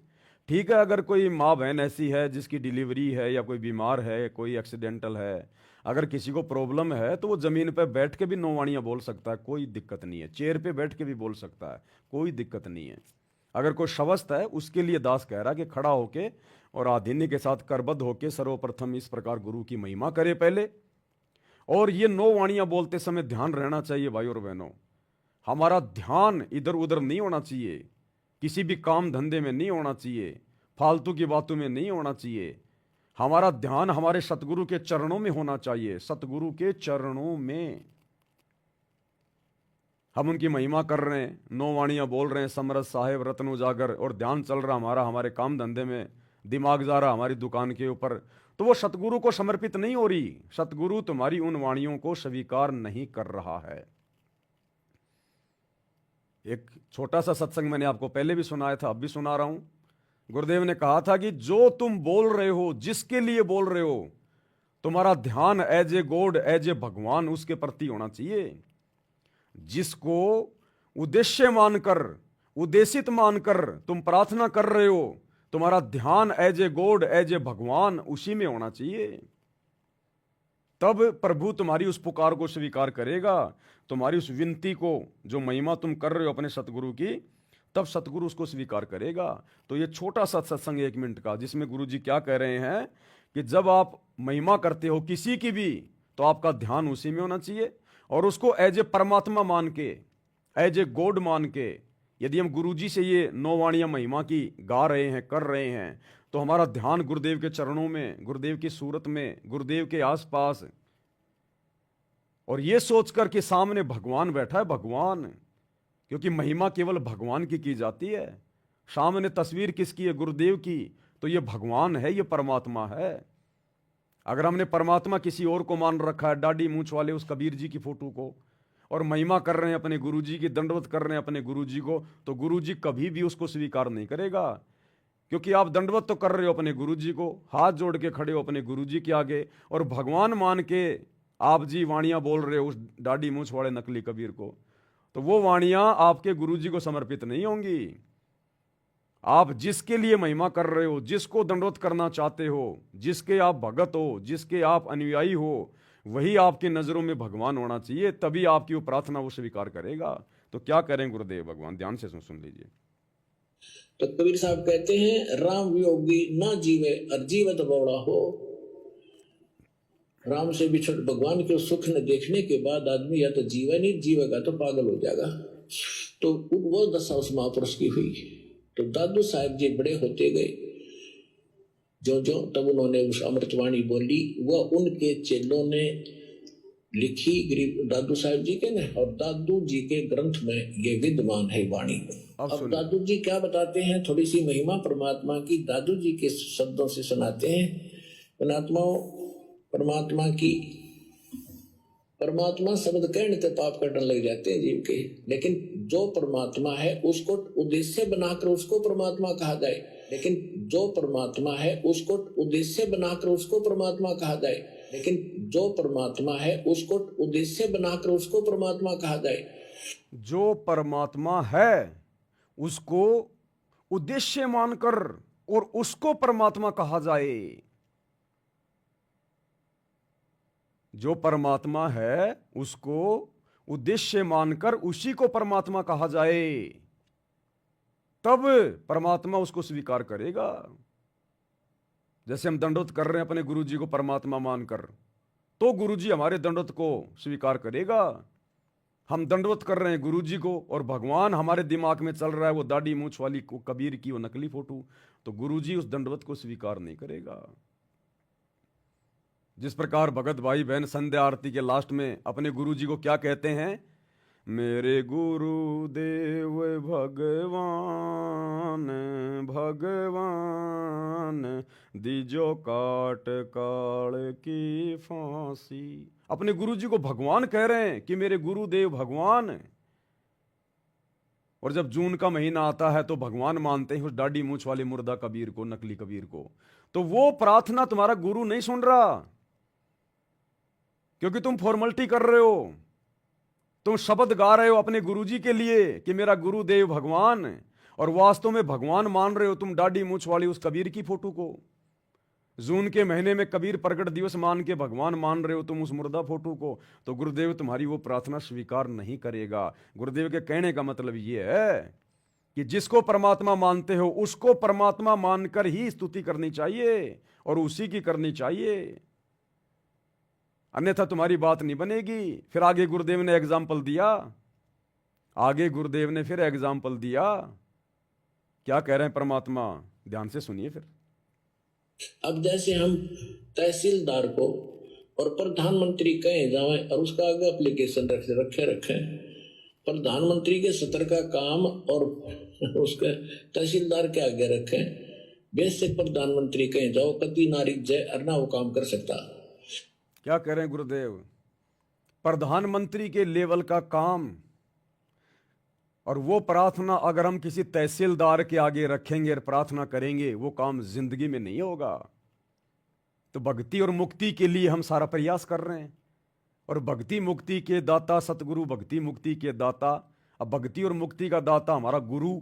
ठीक है, अगर कोई माँ बहन ऐसी है जिसकी डिलीवरी है या कोई बीमार है, कोई एक्सीडेंटल है, अगर किसी को प्रॉब्लम है, तो वो जमीन पर बैठ के भी 9 वाणियां बोल सकता है, कोई दिक्कत नहीं है। चेयर पे बैठ के भी बोल सकता है, कोई दिक्कत नहीं है। अगर कोई शवस्थ है, उसके लिए दास कह रहा है कि खड़ा होके और आधीन्य के साथ करबद्ध होके सर्वप्रथम इस प्रकार गुरु की महिमा करे पहले। और ये 9 वाणियां बोलते समय ध्यान रहना चाहिए भाई और बहनों, हमारा ध्यान इधर उधर नहीं होना चाहिए, किसी भी काम धंधे में नहीं होना चाहिए, फालतू की बातों में नहीं होना चाहिए। हमारा ध्यान हमारे सतगुरु के चरणों में होना चाहिए, सतगुरु के चरणों में। हम उनकी महिमा कर रहे हैं, 9 वाणियां बोल रहे हैं, समरथ साहेब रत्न उजागर, और ध्यान चल रहा हमारा हमारे काम धंधे में, दिमाग जा रहा हमारी दुकान के ऊपर, तो वो सतगुरु को समर्पित नहीं हो रही। सतगुरु तुम्हारी उन वाणियों को स्वीकार नहीं कर रहा है। एक छोटा सा सत्संग मैंने आपको पहले भी सुनाया था, अब भी सुना रहा हूं। गुरुदेव ने कहा था कि जो तुम बोल रहे हो, जिसके लिए बोल रहे हो, तुम्हारा ध्यान as a god, as a भगवान उसके प्रति होना चाहिए। जिसको उद्देश्य मानकर, उद्देशित मानकर तुम प्रार्थना कर रहे हो, तुम्हारा ध्यान as a god, as a भगवान उसी में होना चाहिए। तब प्रभु तुम्हारी उस पुकार को स्वीकार करेगा, तुम्हारी उस विनती को, जो महिमा तुम कर रहे हो अपने सतगुरु की, तब सतगुरु उसको स्वीकार करेगा। तो ये छोटा सा सत्संग 1 मिनट का, जिसमें गुरु जी क्या कह रहे हैं कि जब आप महिमा करते हो किसी की भी, तो आपका ध्यान उसी में होना चाहिए, और उसको एज ए परमात्मा मान के, एज ए गॉड मान के। यदि हम गुरु जी से ये 9 वाणियां महिमा की गा रहे हैं, कर रहे हैं, तो हमारा ध्यान गुरुदेव के चरणों में, गुरुदेव की सूरत में, गुरुदेव के आसपास, और ये सोचकर कि सामने भगवान बैठा है, भगवान, क्योंकि महिमा केवल भगवान की जाती है। सामने तस्वीर किसकी है? गुरुदेव की। तो ये भगवान है, ये परमात्मा है। अगर हमने परमात्मा किसी और को मान रखा है, दाढ़ी मूंछ वाले उस कबीर जी की फोटो को, और महिमा कर रहे हैं अपने गुरु जी की, दंडवत कर रहे हैं अपने गुरु जी को, तो गुरु जी कभी भी उसको स्वीकार नहीं करेगा। क्योंकि आप दंडवत तो कर रहे हो अपने गुरु जी को, हाथ जोड़ के खड़े हो अपने गुरु जी के आगे, और भगवान मान के आप जी वाणियां बोल रहे हो उस दाढ़ी मूंछ वाले नकली कबीर को, तो वो वाणियां आपके गुरु जी को समर्पित नहीं होंगी। आप जिसके लिए महिमा कर रहे हो, जिसको दंडवत करना चाहते हो, जिसके आप भगत हो, जिसके आप अनुयायी हो, वही आपकी नजरों में भगवान होना चाहिए। तभी आपकी वो प्रार्थना वो स्वीकार करेगा। तो क्या करें गुरुदेव भगवान? ध्यान से सुन लीजिए।
तो कबीर साहब कहते हैं, राम वियोगी ना जीवे और जीवत बौड़ा हो। राम से बिछड़ भगवान के सुख न देखने के बाद आदमी या तो जीवा नहीं, जीवेगा तो पागल हो जाएगा। तो वो दशा उस महापुरुष की हुई। तो दादू साहब जी बड़े होते गए, जो जो तब उन्होंने उस अमृतवाणी बोली, वह उनके चेलों ने लिखी, गरीब दादू साहब जी के ने, और दादू जी के ग्रंथ में ये विद्यमान है वाणी। अब दादू जी क्या बताते हैं, थोड़ी सी महिमा परमात्मा की दादू जी के शब्दों से सुनाते हैं। परमात्मा की, परमात्मा शब्द कहने से पाप करने लग जाते हैं जीव के, लेकिन जो परमात्मा है उसको उद्देश्य बनाकर उसको परमात्मा कहा जाए। लेकिन जो परमात्मा है उसको उद्देश्य बनाकर उसको परमात्मा कहा जाए। लेकिन जो परमात्मा है उसको उद्देश्य बनाकर उसको परमात्मा कहा जाए।
जो परमात्मा है उसको उद्देश्य मानकर और उसको परमात्मा कहा जाए। जो परमात्मा है उसको उद्देश्य मानकर उसी को परमात्मा कहा जाए, तब परमात्मा उसको स्वीकार करेगा। जैसे हम दंडवत कर रहे हैं अपने गुरु जी को परमात्मा मानकर, तो गुरु जी हमारे दंडवत को स्वीकार करेगा। हम दंडवत कर रहे हैं गुरु जी को, और भगवान हमारे दिमाग में चल रहा है वो दाढ़ी मूंछ वाली को कबीर की वो नकली फोटो, तो गुरु जी उस दंडवत को स्वीकार नहीं करेगा। जिस प्रकार भगत भाई बहन संध्या आरती के लास्ट में अपने गुरु जी को क्या कहते हैं? मेरे गुरु देव भगवान, भगवान दीजो काट काल की फांसी। अपने गुरु जी को भगवान कह रहे हैं कि मेरे गुरुदेव भगवान। और जब जून का महीना आता है तो भगवान मानते हैं उस दाढ़ी मूंछ वाले मुर्दा कबीर को, नकली कबीर को। तो वो प्रार्थना तुम्हारा गुरु नहीं सुन रहा, क्योंकि तुम फॉर्मेलिटी कर रहे हो। तुम शब्द गा रहे हो अपने गुरुजी के लिए कि मेरा गुरुदेव भगवान, और वास्तव में भगवान मान रहे हो तुम दाढ़ी मूंछ वाली उस कबीर की फोटो को। जून के महीने में कबीर प्रकट दिवस मान के भगवान मान रहे हो तुम उस मुर्दा फोटो को। तो गुरुदेव तुम्हारी वो प्रार्थना स्वीकार नहीं करेगा। गुरुदेव के कहने का मतलब ये है कि जिसको परमात्मा मानते हो उसको परमात्मा मानकर ही स्तुति करनी चाहिए और उसी की करनी चाहिए, अन्यथा तुम्हारी बात नहीं बनेगी। फिर आगे गुरुदेव ने एग्जाम्पल दिया, आगे गुरुदेव ने फिर एग्जाम्पल दिया। क्या कह रहे हैं परमात्मा? ध्यान से सुनिए फिर।
अब जैसे हम तहसीलदार को और प्रधानमंत्री कहें जाए और उसका आगे एप्लीकेशन रखे प्रधानमंत्री के सत्र का काम और उसके तहसीलदार के आगे रखें, बेशक प्रधानमंत्री कहीं जाओ, कभी नारी जय अरना वो काम कर सकता।
क्या कह रहे हैं गुरुदेव? प्रधानमंत्री के लेवल का काम और वो प्रार्थना अगर हम किसी तहसीलदार के आगे रखेंगे और प्रार्थना करेंगे, वो काम जिंदगी में नहीं होगा। तो भक्ति और मुक्ति के लिए हम सारा प्रयास कर रहे हैं, और भक्ति मुक्ति के दाता सतगुरु, भक्ति मुक्ति के दाता, अब भक्ति और मुक्ति का दाता हमारा गुरु,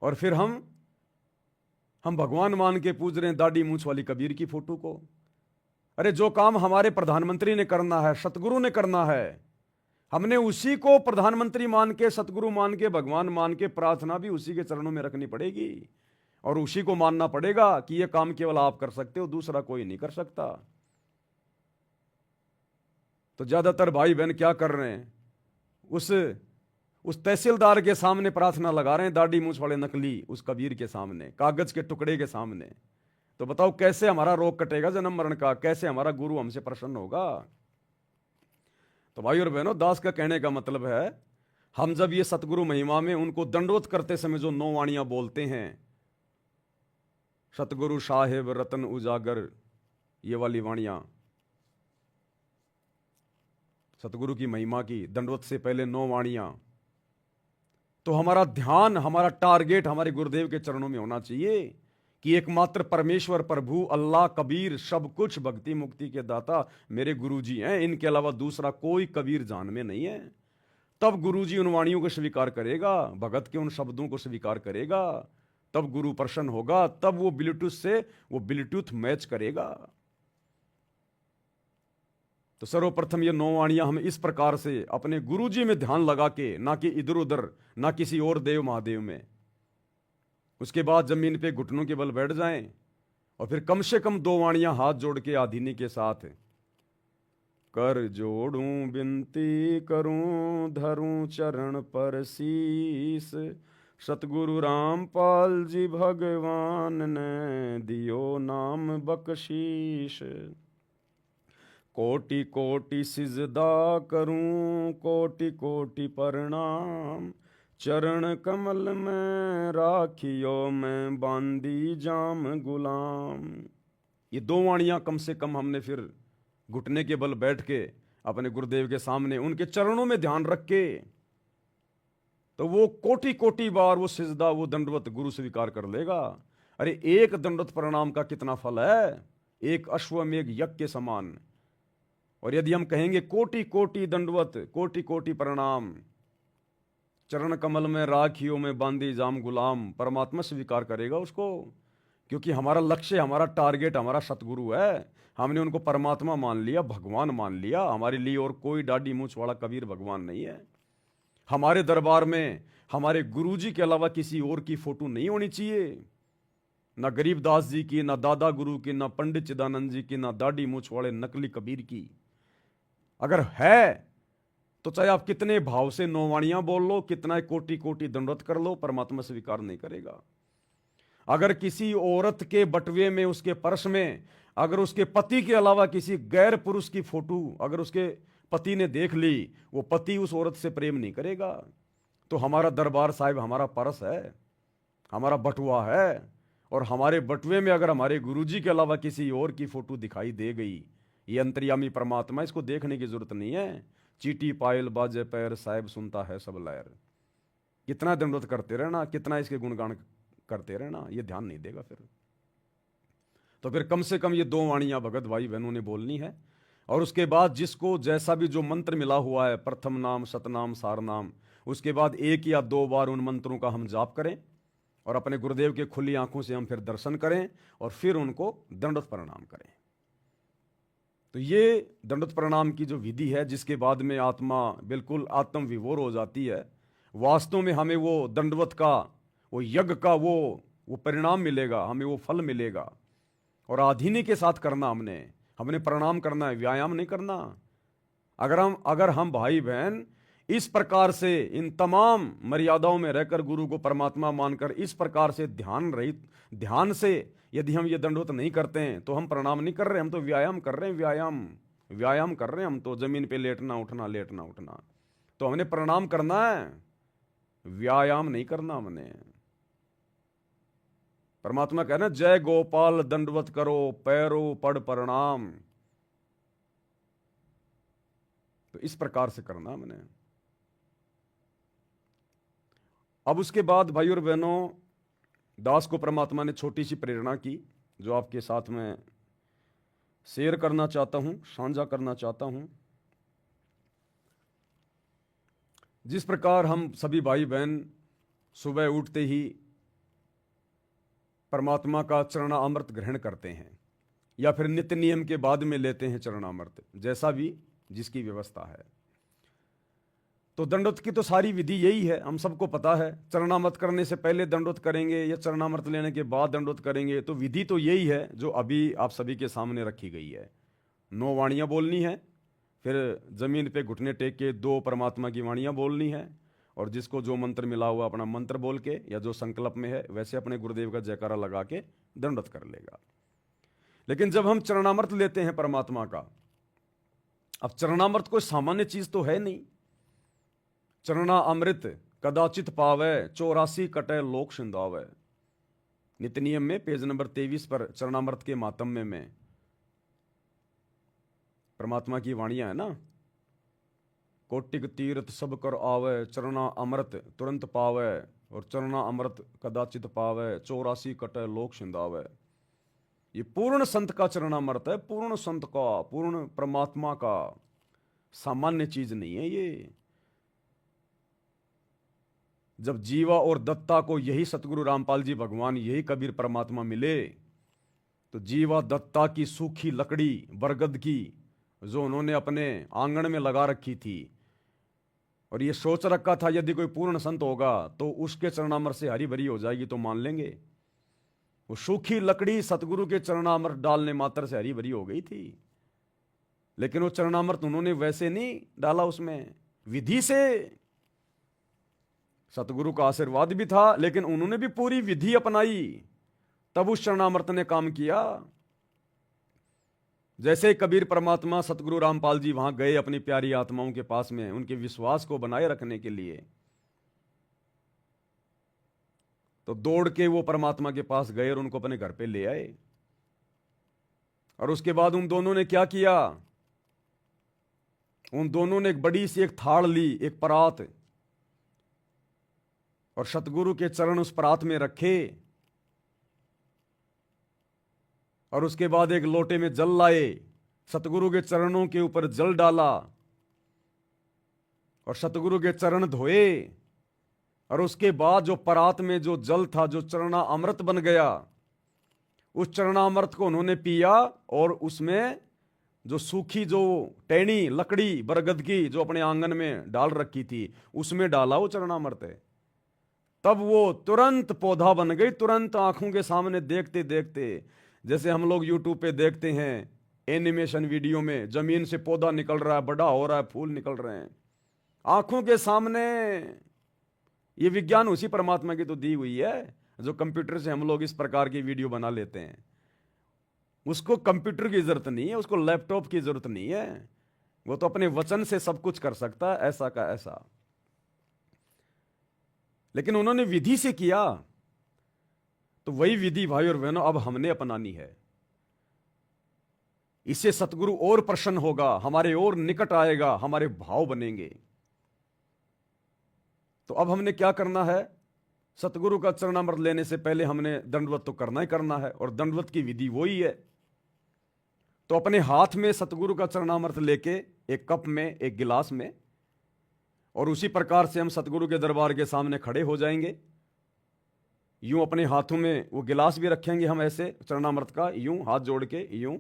और फिर हम भगवान मान के पूज रहे हैं दाढ़ी मूंछ वाली कबीर की फोटो को। अरे जो काम हमारे प्रधानमंत्री ने करना है, सतगुरु ने करना है, हमने उसी को प्रधानमंत्री मान के, सतगुरु मान के, भगवान मान के प्रार्थना भी उसी के चरणों में रखनी पड़ेगी, और उसी को मानना पड़ेगा कि यह काम केवल आप कर सकते हो, दूसरा कोई नहीं कर सकता। तो ज्यादातर भाई बहन क्या कर रहे हैं, उस तहसीलदार के सामने प्रार्थना लगा रहे हैं, दाढ़ी मूंछ वाले नकली उस कबीर के सामने, कागज के टुकड़े के सामने। तो बताओ कैसे हमारा रोग कटेगा जन्म मरण का, कैसे हमारा गुरु हमसे प्रसन्न होगा? तो भाई और बहनों, दास का कहने का मतलब है, हम जब ये सतगुरु महिमा में उनको दंडवत करते समय जो 9 वाणियां बोलते हैं, सतगुरु साहेब रतन उजागर, ये वाली वाणियां, सतगुरु की महिमा की दंडवत से पहले 9 वाणियां, तो हमारा ध्यान, हमारा टारगेट हमारे गुरुदेव के चरणों में होना चाहिए कि एकमात्र परमेश्वर प्रभु अल्लाह कबीर सब कुछ भक्ति मुक्ति के दाता मेरे गुरुजी हैं, इनके अलावा दूसरा कोई कबीर जान में नहीं है। तब गुरुजी उन वाणियों को स्वीकार करेगा, भगत के उन शब्दों को स्वीकार करेगा, तब गुरु प्रसन्न होगा, तब वो ब्लूटूथ से वो ब्लूटूथ मैच करेगा। तो सर्वप्रथम ये 9 वाणियां हम इस प्रकार से अपने गुरुजी में ध्यान लगा के, ना कि इधर उधर, ना किसी और देव महादेव में, उसके बाद जमीन पे घुटनों के बल बैठ जाएं, और फिर कम से कम 2 वाणियां हाथ जोड़ के आधीनी के साथ, कर जोड़ूं विनती करूं धरूं चरण पर शीस, सतगुरु रामपाल जी भगवान ने दियो नाम बख्शीश, कोटि कोटि सिजदा करूं कोटि कोटि प्रणाम, चरण कमल में राखियो मैं बांदी जाम गुलाम। ये 2 वाणियां कम से कम हमने फिर घुटने के बल बैठ के अपने गुरुदेव के सामने उनके चरणों में ध्यान रख के, तो वो कोटि कोटि बार वो सिजदा, वो दंडवत गुरु स्वीकार कर लेगा। अरे एक दंडवत प्रणाम का कितना फल है, एक अश्वमेघ यज्ञ के समान। और यदि हम कहेंगे कोटि कोटि दंडवत कोटि कोटि प्रणाम, चरण कमल में राखियों में बांधी जाम गुलाम, परमात्मा स्वीकार करेगा उसको, क्योंकि हमारा लक्ष्य, हमारा टारगेट हमारा सतगुरु है। हमने उनको परमात्मा मान लिया, भगवान मान लिया, हमारे लिए और कोई दाढ़ी मूंछ वाला कबीर भगवान नहीं है। हमारे दरबार में हमारे गुरुजी के अलावा किसी और की फोटो नहीं होनी चाहिए, ना गरीबदास जी की, ना दादा गुरु की, ना पंडित चिदानंद जी की, ना दाढ़ी मूंछ वाले नकली कबीर की। अगर है तो चाहे आप कितने भाव से 9 वाणियां बोल लो, कितना कोटि कोटि दंडवत कर लो, परमात्मा स्वीकार नहीं करेगा। अगर किसी औरत के बटवे में, उसके पर्स में, अगर उसके पति के अलावा किसी गैर पुरुष की फोटो अगर उसके पति ने देख ली, वो पति उस औरत से प्रेम नहीं करेगा। तो हमारा दरबार साहिब हमारा पर्स है, हमारा बटुआ है, और हमारे बटुए में अगर हमारे गुरुजी के अलावा किसी और की फोटो दिखाई दे गई, ये अंतर्यामी परमात्मा, इसको देखने की जरूरत नहीं है। चीटी पायल बाजे पैर साहिब सुनता है सब लहर, कितना दंडवत करते रहना, कितना इसके गुणगान करते रहना, ये ध्यान नहीं देगा फिर। तो फिर कम से कम ये 2 वाणियां भगत भाई बहनों ने बोलनी है। और उसके बाद जिसको जैसा भी जो मंत्र मिला हुआ है, प्रथम नाम सतनाम सारनाम, उसके बाद 1 या 2 बार उन मंत्रों का हम जाप करें, और अपने गुरुदेव के खुली आंखों से हम फिर दर्शन करें, और फिर उनको दंडवत प्रणाम करें। तो ये दंडवत प्रणाम की जो विधि है, जिसके बाद में आत्मा बिल्कुल आत्म विभोर हो जाती है, वास्तव में हमें वो दंडवत का, वो यज्ञ का वो परिणाम मिलेगा, हमें वो फल मिलेगा। और आधीनी के साथ करना, हमने प्रणाम करना है, व्यायाम नहीं करना। अगर हम भाई बहन इस प्रकार से इन तमाम मर्यादाओं में रहकर गुरु को परमात्मा मानकर इस प्रकार से ध्यान से यदि हम ये दंडवत नहीं करते हैं, तो हम प्रणाम नहीं कर रहे, हम तो व्यायाम कर रहे हैं, व्यायाम कर रहे हैं हम तो, जमीन पे लेटना उठना। तो हमने प्रणाम करना है, व्यायाम नहीं करना हमने। परमात्मा कह रहे हैं जय गोपाल दंडवत करो पैरो पड़ प्रणाम। तो इस प्रकार से करना मैंने। अब उसके बाद भाई और बहनों, दास को परमात्मा ने छोटी सी प्रेरणा की जो आपके साथ में शेयर करना चाहता हूं, साझा करना चाहता हूं। जिस प्रकार हम सभी भाई बहन सुबह उठते ही परमात्मा का चरणामृत ग्रहण करते हैं या फिर नित्य नियम के बाद में लेते हैं चरणामृत, जैसा भी जिसकी व्यवस्था है। तो दंडवत की तो सारी विधि यही है, हम सबको पता है। चरणामृत करने से पहले दंडवत करेंगे या चरणामृत लेने के बाद दंडवत करेंगे, तो विधि तो यही है जो अभी आप सभी के सामने रखी गई है। 9 वाणियां बोलनी है, फिर जमीन पे घुटने टेक के 2 परमात्मा की वाणियां बोलनी है, और जिसको जो मंत्र मिला हुआ अपना मंत्र बोल के या जो संकल्प में है वैसे अपने गुरुदेव का जयकारा लगा के दंडवत कर लेगा। लेकिन जब हम चरणामृत लेते हैं परमात्मा का, अब चरणामृत कोई सामान्य चीज तो है नहीं। चरणा अमृत कदाचित पावे 84 कटे लोक सिंधावे। नित्य नियम में पेज नंबर 23 पर चरणामृत के मातम्य में परमात्मा की वाणियां है ना, कोटिक तीर्थ सब कर आवे चरणा अमृत तुरंत पावे, और चरणा अमृत कदाचित पावे 84 कटे लोक सिंधावे। ये पूर्ण संत का चरणामृत है, पूर्ण संत का, पूर्ण परमात्मा का, सामान्य चीज नहीं है ये। जब जीवा और दत्ता को यही सतगुरु रामपाल जी भगवान, यही कबीर परमात्मा मिले, तो जीवा दत्ता की सूखी लकड़ी बरगद की जो उन्होंने अपने आंगन में लगा रखी थी, और ये सोच रखा था यदि कोई पूर्ण संत होगा तो उसके चरणामृत से हरी भरी हो जाएगी तो मान लेंगे। वो सूखी लकड़ी सतगुरु के चरणामृत डालने मात्र से हरी भरी हो गई थी। लेकिन वो चरणामृत उन्होंने वैसे नहीं डाला, उसमें विधि से। सतगुरु का आशीर्वाद भी था, लेकिन उन्होंने भी पूरी विधि अपनाई, तब उस चरणामृत ने काम किया। जैसे कबीर परमात्मा सतगुरु रामपाल जी वहां गए अपनी प्यारी आत्माओं के पास में उनके विश्वास को बनाए रखने के लिए, तो दौड़ के वो परमात्मा के पास गए और उनको अपने घर पे ले आए। और उसके बाद उन दोनों ने क्या किया, उन दोनों ने एक बड़ी सी एक थाल ली, एक परात, और सतगुरु के चरण उस परात में रखे, और उसके बाद एक लोटे में जल लाए, सतगुरु के चरणों के ऊपर जल डाला और सतगुरु के चरण धोए। और उसके बाद जो परात में जो जल था, जो चरणा अमृत बन गया, उस चरणामृत को उन्होंने पिया, और उसमें जो सूखी जो टहनी लकड़ी बरगद की जो अपने आंगन में डाल रखी थी उसमें डाला वो चरणामृत है। तब वो तुरंत पौधा बन गई, तुरंत आंखों के सामने देखते देखते। जैसे हम लोग यूट्यूब पे देखते हैं एनिमेशन वीडियो में, जमीन से पौधा निकल रहा है, बड़ा हो रहा है, फूल निकल रहे हैं आंखों के सामने। ये विज्ञान उसी परमात्मा की तो दी हुई है, जो कंप्यूटर से हम लोग इस प्रकार की वीडियो बना लेते हैं। उसको कंप्यूटर की जरूरत नहीं है, उसको लैपटॉप की जरूरत नहीं है, वो तो अपने वचन से सब कुछ कर सकता है, ऐसा का ऐसा। लेकिन उन्होंने विधि से किया, तो वही विधि भाई और बहनों अब हमने अपनानी है। इससे सतगुरु और प्रसन्न होगा, हमारे और निकट आएगा, हमारे भाव बनेंगे। तो अब हमने क्या करना है, सतगुरु का चरणामृत लेने से पहले हमने दंडवत तो करना ही करना है, और दंडवत की विधि वही है। तो अपने हाथ में सतगुरु का चरणामृत लेके एक कप में, एक गिलास में, और उसी प्रकार से हम सतगुरु के दरबार के सामने खड़े हो जाएंगे। यूं अपने हाथों में वो गिलास भी रखेंगे हम ऐसे चरणामृत का, यूं हाथ जोड़ के यूं,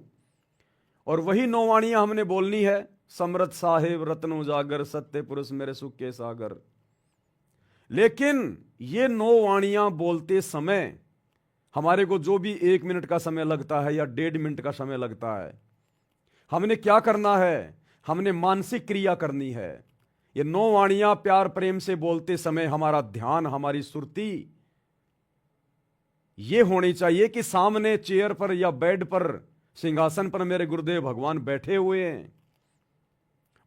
और वही 9 वाणियां हमने बोलनी है। समृत साहिब रत्न उजागर सत्य पुरुष मेरे सुख के सागर। लेकिन ये 9 वाणियां बोलते समय हमारे को जो भी 1 मिनट का समय लगता है या 1.5 मिनट का समय लगता है, हमने क्या करना है, हमने मानसिक क्रिया करनी है। ये 9 वाणियां प्यार प्रेम से बोलते समय हमारा ध्यान, हमारी सुरती ये होनी चाहिए कि सामने चेयर पर या बेड पर, सिंहासन पर मेरे गुरुदेव भगवान बैठे हुए हैं,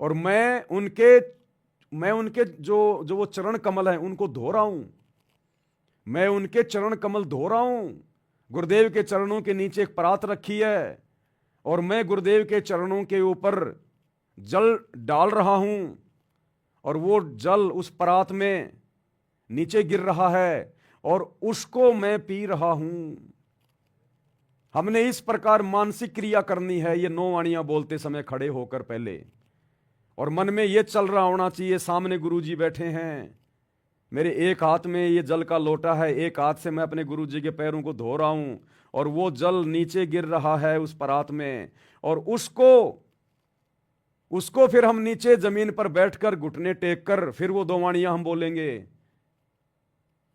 और मैं उनके जो वो चरण कमल हैं उनको धो रहा हूं, मैं उनके चरण कमल धो रहा हूं, गुरुदेव के चरणों के नीचे एक परात रखी है और मैं गुरुदेव के चरणों के ऊपर जल डाल रहा हूं और वो जल उस परात में नीचे गिर रहा है और उसको मैं पी रहा हूं। हमने इस प्रकार मानसिक क्रिया करनी है ये 9 वाणियां बोलते समय खड़े होकर पहले, और मन में ये चल रहा होना चाहिए सामने गुरुजी बैठे हैं, मेरे एक हाथ में ये जल का लोटा है, एक हाथ से मैं अपने गुरुजी के पैरों को धो रहा हूं और वो जल नीचे गिर रहा है उस परात में, और उसको फिर हम नीचे जमीन पर बैठकर घुटने टेक कर फिर वो 2 वाणियां हम बोलेंगे,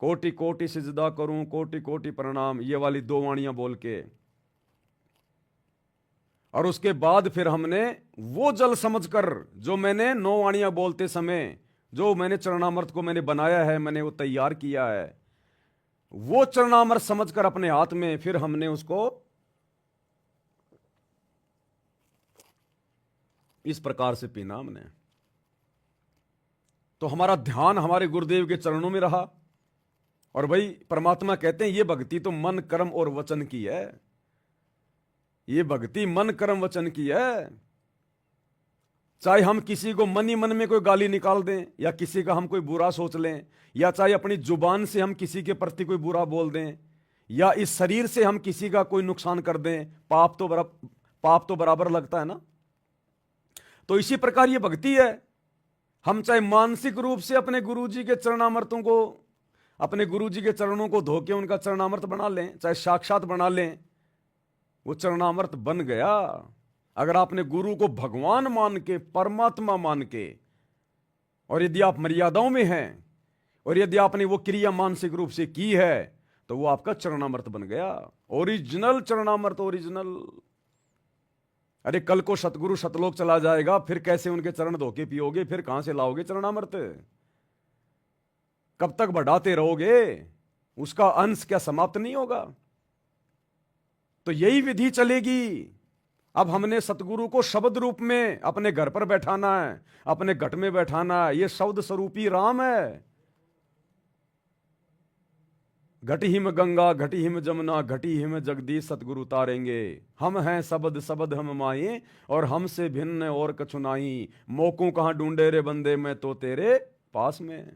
कोटि कोटि सिजदा करूं कोटि कोटि प्रणाम, ये वाली 2 वाणियां बोल के, और उसके बाद फिर हमने वो जल समझकर जो मैंने 9 वाणियां बोलते समय जो मैंने चरणामृत को मैंने बनाया है, मैंने वो तैयार किया है, वो चरणामृत समझकर अपने हाथ में फिर हमने उसको इस प्रकार से पीना हमने। तो हमारा ध्यान हमारे गुरुदेव के चरणों में रहा। और भाई परमात्मा कहते हैं ये भक्ति तो मन कर्म और वचन की है, ये भक्ति मन कर्म वचन की है। चाहे हम किसी को मन ही मन में कोई गाली निकाल दें या किसी का हम कोई बुरा सोच लें, या चाहे अपनी जुबान से हम किसी के प्रति कोई बुरा बोल दें, या इस शरीर से हम किसी का कोई नुकसान कर दें, पाप तो बराबर लगता है ना। तो इसी प्रकार ये भक्ति है। हम चाहे मानसिक रूप से अपने गुरुजी के चरणामृतों को, अपने गुरुजी के चरणों को धो के उनका चरणामृत बना लें, चाहे साक्षात बना लें, वो चरणामृत बन गया। अगर आपने गुरु को भगवान मान के, परमात्मा मान के, और यदि आप मर्यादाओं में हैं और यदि आपने वो क्रिया मानसिक रूप से की है तो वो आपका चरणामृत बन गया, ओरिजिनल चरणामृत, ओरिजिनल। अरे कल को सतगुरु सतलोक चला जाएगा, फिर कैसे उनके चरण धोके पियोगे, फिर कहां से लाओगे चरणामृत? कब तक बढ़ाते रहोगे? उसका अंश क्या समाप्त नहीं होगा? तो यही विधि चलेगी। अब हमने सतगुरु को शब्द रूप में अपने घर पर बैठाना है, अपने घट में बैठाना है। ये शब्द स्वरूपी राम है। घटी हिम गंगा, घटी हिम जमुना, घटी हिम जगदीश सतगुरु तारेंगे। हम हैं शब्द, शब्द हम माए, और हमसे भिन्न और कछु नाही। मोको कहां ढूंढे रे बंदे, मैं तो तेरे पास में।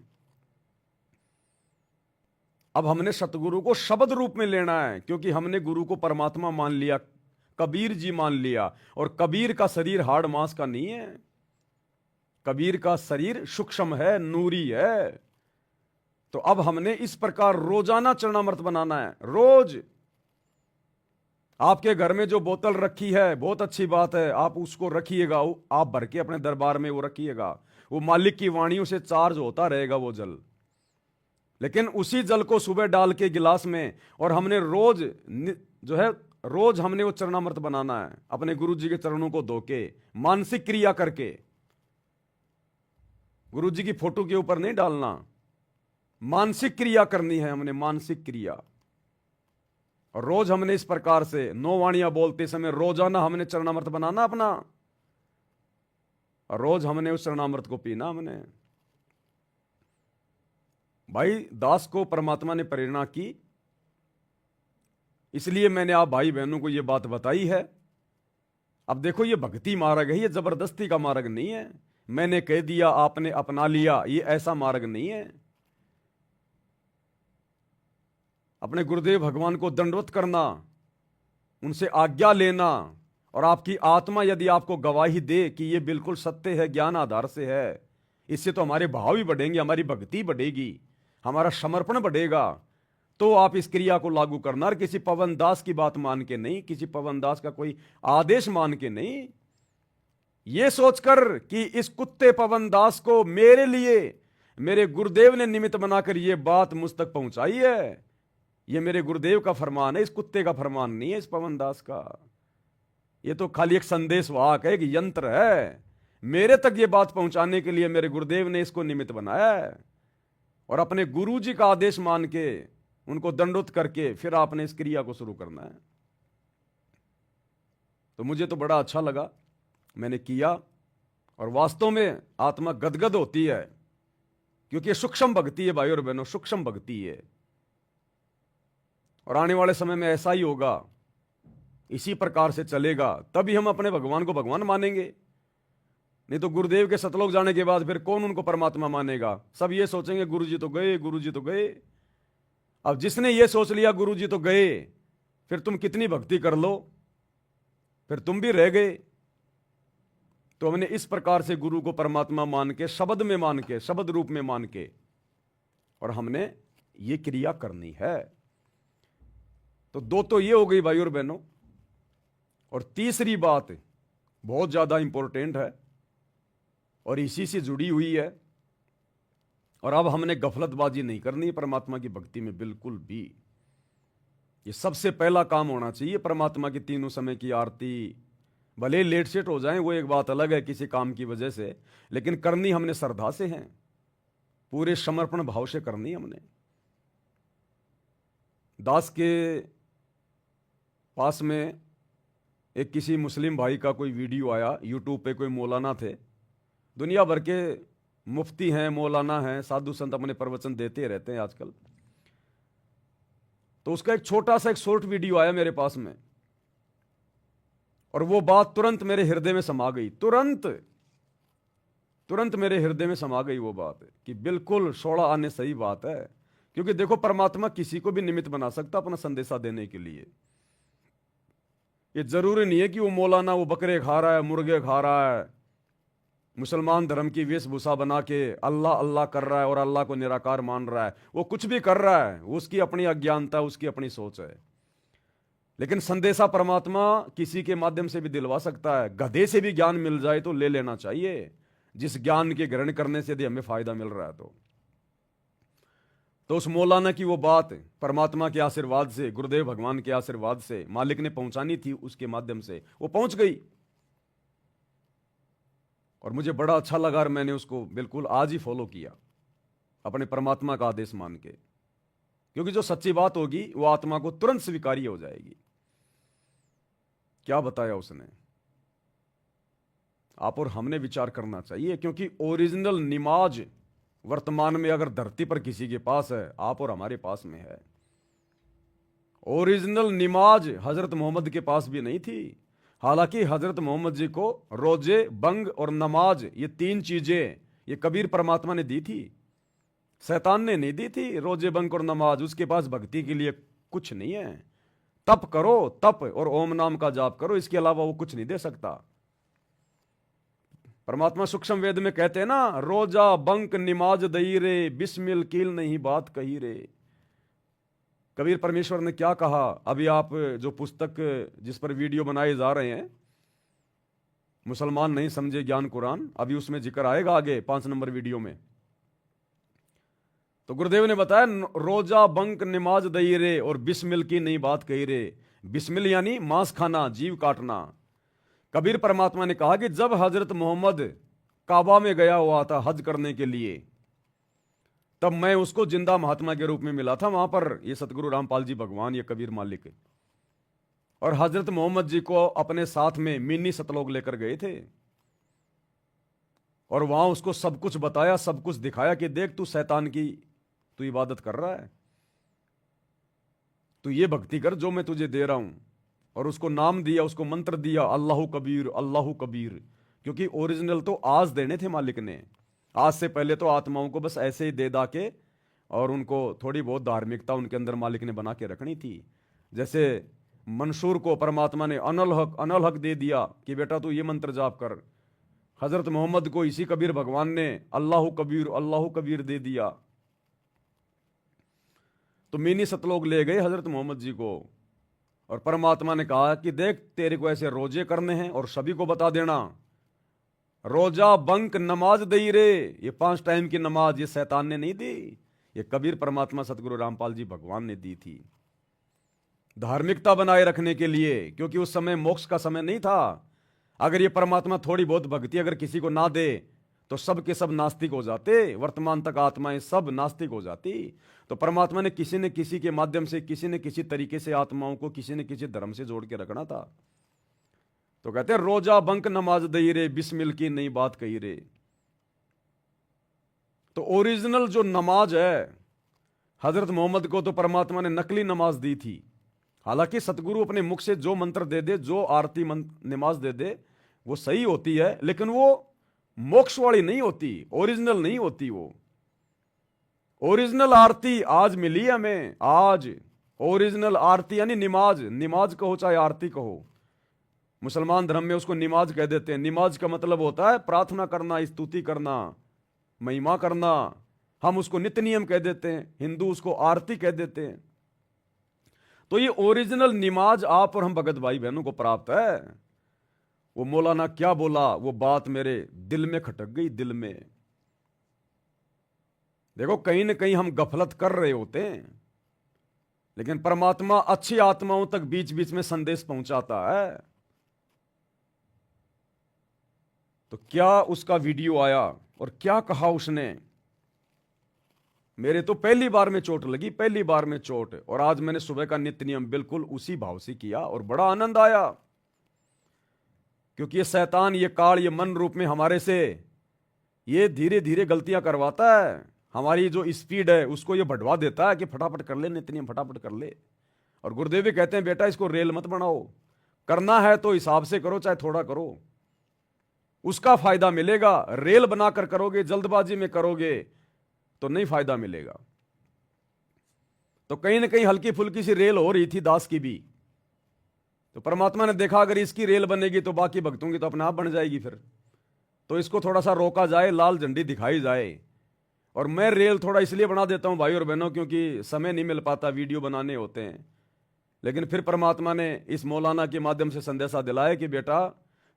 अब हमने सतगुरु को शब्द रूप में लेना है, क्योंकि हमने गुरु को परमात्मा मान लिया, कबीर जी मान लिया। और कबीर का शरीर हाड़ मांस का नहीं है, कबीर का शरीर सूक्ष्म है, नूरी है। तो अब हमने इस प्रकार रोजाना चरणामृत बनाना है। रोज आपके घर में जो बोतल रखी है, बहुत अच्छी बात है, आप उसको रखिएगा, आप भर के अपने दरबार में वो रखिएगा, वो मालिक की वाणियों से चार्ज होता रहेगा वो जल। लेकिन उसी जल को सुबह डाल के गिलास में, और हमने रोज जो है, रोज हमने वो चरणामृत बनाना है, अपने गुरु जी के चरणों को धो के, मानसिक क्रिया करके। गुरु जी की फोटो के ऊपर नहीं डालना, मानसिक क्रिया करनी है हमने, मानसिक क्रिया। और रोज हमने इस प्रकार से 9 वाणियां बोलते समय रोजाना हमने चरणामृत बनाना अपना, और रोज हमने उस चरणामृत को पीना हमने। भाई दास को परमात्मा ने प्रेरणा की, इसलिए मैंने आप भाई बहनों को यह बात बताई है। अब देखो ये भक्ति मार्ग है, ये जबरदस्ती का मार्ग नहीं है, मैंने कह दिया आपने अपना लिया, ये ऐसा मार्ग नहीं है। अपने गुरुदेव भगवान को दंडवत करना, उनसे आज्ञा लेना, और आपकी आत्मा यदि आपको गवाही दे कि ये बिल्कुल सत्य है, ज्ञान आधार से है, इससे तो हमारे भाव भी बढ़ेंगे, हमारी भक्ति बढ़ेगी, हमारा समर्पण बढ़ेगा। तो आप इस क्रिया को लागू करना, और किसी पवन दास की बात मान के नहीं, किसी पवन दास का कोई आदेश मान के नहीं, ये सोचकर कि इस कुत्ते पवन दास को मेरे लिए मेरे गुरुदेव ने निमित्त बनाकर ये बात मुझ तक पहुंचाई है, ये मेरे गुरुदेव का फरमान है, इस कुत्ते का फरमान नहीं है, इस पवन दास का। ये तो खाली एक संदेश वाहक है, एक यंत्र है, मेरे तक ये बात पहुंचाने के लिए मेरे गुरुदेव ने इसको निमित्त बनाया है। और अपने गुरु जी का आदेश मान के, उनको दंडोत करके, फिर आपने इस क्रिया को शुरू करना है। तो मुझे तो बड़ा अच्छा लगा, मैंने किया, और वास्तव में आत्मा गदगद होती है, क्योंकि ये सूक्ष्म भक्ति है भाई और बहनों, सूक्ष्म भक्ति है। और आने वाले समय में ऐसा ही होगा, इसी प्रकार से चलेगा, तभी हम अपने भगवान को भगवान मानेंगे। नहीं तो गुरुदेव के सतलोक जाने के बाद फिर कौन उनको परमात्मा मानेगा? सब ये सोचेंगे गुरुजी तो गए, गुरुजी तो गए। अब जिसने ये सोच लिया गुरुजी तो गए, फिर तुम कितनी भक्ति कर लो, फिर तुम भी रह गए। तो हमने इस प्रकार से गुरु को परमात्मा मान के, शब्द में मान के, शब्द रूप में मान के, और हमने ये क्रिया करनी है। तो दो तो ये हो गई भाई और बहनों। और तीसरी बात बहुत ज्यादा इंपॉर्टेंट है और इसी से जुड़ी हुई है, और अब हमने गफलतबाजी नहीं करनी है परमात्मा की भक्ति में बिल्कुल भी। ये सबसे पहला काम होना चाहिए। परमात्मा की तीनों समय की आरती भले लेट सेट हो जाए, वो एक बात अलग है किसी काम की वजह से, लेकिन करनी हमने श्रद्धा से है, पूरे समर्पण भाव से करनी हमने। दास के पास में एक किसी मुस्लिम भाई का कोई वीडियो आया यूट्यूब पे, कोई मौलाना थे, दुनिया भर के मुफ्ती हैं, मौलाना हैं, साधु संत अपने प्रवचन देते रहते हैं आजकल। तो उसका एक छोटा सा एक शॉर्ट वीडियो आया मेरे पास में, और वो बात तुरंत मेरे हृदय में समा गई। तुरंत मेरे हृदय में समा गई वो बात कि बिल्कुल 16 आने सही बात है। क्योंकि देखो, परमात्मा किसी को भी निमित्त बना सकता अपना संदेशा देने के लिए। ये जरूरी नहीं है कि वो मौलाना वो बकरे खा रहा है, मुर्गे खा रहा है, मुसलमान धर्म की वेशभूषा बना के अल्लाह अल्लाह कर रहा है और अल्लाह को निराकार मान रहा है। वो कुछ भी कर रहा है, उसकी अपनी अज्ञानता, उसकी अपनी सोच है। लेकिन संदेशा परमात्मा किसी के माध्यम से भी दिलवा सकता है। गधे से भी ज्ञान मिल जाए तो ले लेना चाहिए, जिस ज्ञान के ग्रहण करने से यदि हमें फायदा मिल रहा है तो उस मौलाना की वो बात परमात्मा के आशीर्वाद से, गुरुदेव भगवान के आशीर्वाद से, मालिक ने पहुंचानी थी, उसके माध्यम से वो पहुंच गई। और मुझे बड़ा अच्छा लगा और मैंने उसको बिल्कुल आज ही फॉलो किया अपने परमात्मा का आदेश मान के। क्योंकि जो सच्ची बात होगी वो आत्मा को तुरंत स्वीकार्य हो जाएगी। क्या बताया उसने, आप और हमने विचार करना चाहिए। क्योंकि ओरिजिनल निमाज वर्तमान में अगर धरती पर किसी के पास है, आप और हमारे पास में है। ओरिजिनल निमाज हजरत मोहम्मद के पास भी नहीं थी। हालांकि हजरत मोहम्मद जी को रोजे, बंग और नमाज, ये 3 चीजें ये कबीर परमात्मा ने दी थी, शैतान ने नहीं दी थी। रोजे, बंग और नमाज, उसके पास भक्ति के लिए कुछ नहीं है। तप करो, तप और ओम नाम का जाप करो, इसके अलावा वो कुछ नहीं दे सकता। परमात्मा सूक्ष्म वेद में कहते हैं ना, रोजा बंक निमाज दई रे, बिस्मिल कील नहीं बात कही रे। कबीर परमेश्वर ने क्या कहा? अभी आप जो पुस्तक जिस पर वीडियो बनाए जा रहे हैं, मुसलमान नहीं समझे ज्ञान कुरान, अभी उसमें जिक्र आएगा आगे 5 नंबर वीडियो में। तो गुरुदेव ने बताया, रोजा बंक नमाज दई रे और बिस्मिल की नहीं बात कही रे। बिस्मिल यानी मांस खाना, जीव काटना। कबीर परमात्मा ने कहा कि जब हजरत मोहम्मद काबा में गया हुआ था हज करने के लिए, तब मैं उसको जिंदा महात्मा के रूप में मिला था वहां पर। ये सतगुरु रामपाल जी भगवान, ये कबीर मालिक, और हजरत मोहम्मद जी को अपने साथ में मिनी सतलोक लेकर गए थे, और वहां उसको सब कुछ बताया, सब कुछ दिखाया कि देख तू शैतान की तू इबादत कर रहा है, तू ये भक्ति कर जो मैं तुझे दे रहा हूं। और उसको नाम दिया, उसको मंत्र दिया, अल्लाहु कबीर, अल्लाहु कबीर। क्योंकि ओरिजिनल तो आज देने थे मालिक ने। आज से पहले तो आत्माओं को बस ऐसे ही दे दा के, और उनको थोड़ी बहुत धार्मिकता उनके अंदर मालिक ने बना के रखनी थी। जैसे मंसूर को परमात्मा ने अनल हक दे दिया कि बेटा तू ये मंत्र जाप कर। हजरत मोहम्मद को इसी कबीर भगवान ने अल्लाहु कबीर दे दिया। तो मिनी सतलोक ले गए हजरत मोहम्मद जी को, और परमात्मा ने कहा कि देख तेरे को ऐसे रोजे करने हैं और सभी को बता देना, रोजा बंक नमाज दई रे। ये 5 टाइम की नमाज ये शैतान ने नहीं दी, ये कबीर परमात्मा सतगुरु रामपाल जी भगवान ने दी थी, धार्मिकता बनाए रखने के लिए। क्योंकि उस समय मोक्ष का समय नहीं था। अगर ये परमात्मा थोड़ी बहुत भक्ति अगर किसी को ना दे तो सब के सब नास्तिक हो जाते, वर्तमान तक आत्माएं सब नास्तिक हो जाती। तो परमात्मा ने किसी न किसी के माध्यम से, किसी न किसी तरीके से आत्माओं को किसी न किसी धर्म से जोड़ के रखना था। तो कहते हैं रोजा बंक नमाज दई रे, बिस्मिल की नई बात कही रे। तो ओरिजिनल जो नमाज है, हजरत मोहम्मद को तो परमात्मा ने नकली नमाज दी थी। हालांकि सतगुरु अपने मुख से जो मंत्र दे दे, जो आरती नमाज दे दे, वो सही होती है, लेकिन वो मोक्ष वाली नहीं होती, ओरिजिनल नहीं होती। वो ओरिजिनल आरती आज मिली हमें। आज ओरिजिनल आरती यानी निमाज, निमाज कहो चाहे आरती कहो, मुसलमान धर्म में उसको निमाज कह देते हैं। निमाज का मतलब होता है प्रार्थना करना, स्तुति करना, महिमा करना। हम उसको नित्य नियम कह देते हैं, हिंदू उसको आरती कह देते हैं। तो ये ओरिजिनल निमाज आप और हम भगत भाई बहनों को प्राप्त है। वो मौलाना क्या बोला, वो बात मेरे दिल में खटक गई, दिल में। देखो कहीं ना कहीं हम गफलत कर रहे होते हैं, लेकिन परमात्मा अच्छी आत्माओं तक बीच बीच में संदेश पहुंचाता है। तो क्या उसका वीडियो आया और क्या कहा उसने, मेरे तो पहली बार में चोट लगी, पहली बार में चोट। और आज मैंने सुबह का नित्य नियम बिल्कुल उसी भाव से किया और बड़ा आनंद आया, क्योंकि ये शैतान, ये काल, ये मन रूप में हमारे से ये धीरे धीरे गलतियां करवाता है। हमारी जो स्पीड है उसको ये बढ़वा देता है कि फटाफट कर ले नित्य नियम, फटाफट कर ले। और गुरुदेव भी कहते हैं बेटा इसको रेल मत बनाओ, करना है तो हिसाब से करो, चाहे थोड़ा करो, उसका फायदा मिलेगा। रेल बनाकर करोगे, जल्दबाजी में करोगे तो नहीं फायदा मिलेगा। तो कहीं ना कहीं हल्की फुल्की सी रेल हो रही थी दास की भी, तो परमात्मा ने देखा अगर इसकी रेल बनेगी तो बाकी भक्तों की तो अपने आप बन जाएगी फिर। तो इसको थोड़ा सा रोका जाए, लाल झंडी दिखाई जाए। और मैं रेल थोड़ा इसलिए बना देता हूं भाई और बहनों, क्योंकि समय नहीं मिल पाता, वीडियो बनाने होते हैं। लेकिन फिर परमात्मा ने इस मौलाना के माध्यम से संदेशा दिलाया कि बेटा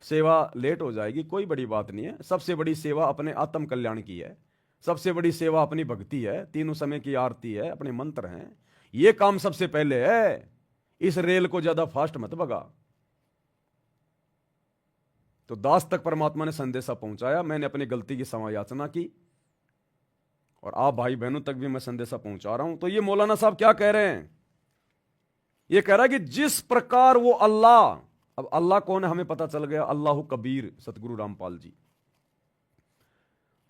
सेवा लेट हो जाएगी, कोई बड़ी बात नहीं है। सबसे बड़ी सेवा अपने आत्म कल्याण की है, सबसे बड़ी सेवा अपनी भक्ति है, तीनों समय की आरती है, अपने मंत्र हैं, ये काम सबसे पहले है। इस रेल को ज्यादा फास्ट मत भगा। तो दास तक परमात्मा ने संदेशा पहुंचाया, मैंने अपनी गलती की क्षमा याचना की, और आप भाई बहनों तक भी मैं संदेशा पहुंचा रहा हूं। तो ये मौलाना साहब क्या कह रहे हैं, ये कह रहा है कि जिस प्रकार वो अल्लाह, अब अल्लाह कौन है हमें पता चल गया, अल्लाह कबीर सतगुरु रामपाल जी।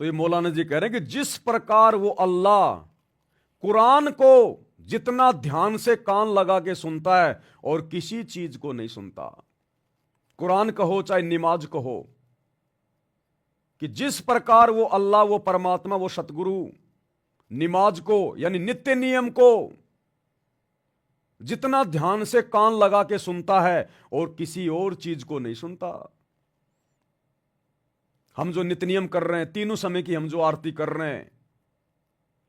तो ये मौलाना जी कह रहे हैं कि जिस प्रकार वो अल्लाह कुरान को जितना ध्यान से कान लगा के सुनता है और किसी चीज को नहीं सुनता, कुरान कहो चाहे निमाज कहो, कि जिस प्रकार वो अल्लाह, वो परमात्मा, वो सतगुरु निमाज को यानी नित्य नियम को जितना ध्यान से कान लगा के सुनता है और किसी और चीज को नहीं सुनता। हम जो नित्य नियम कर रहे हैं, तीनों समय की हम जो आरती कर रहे हैं,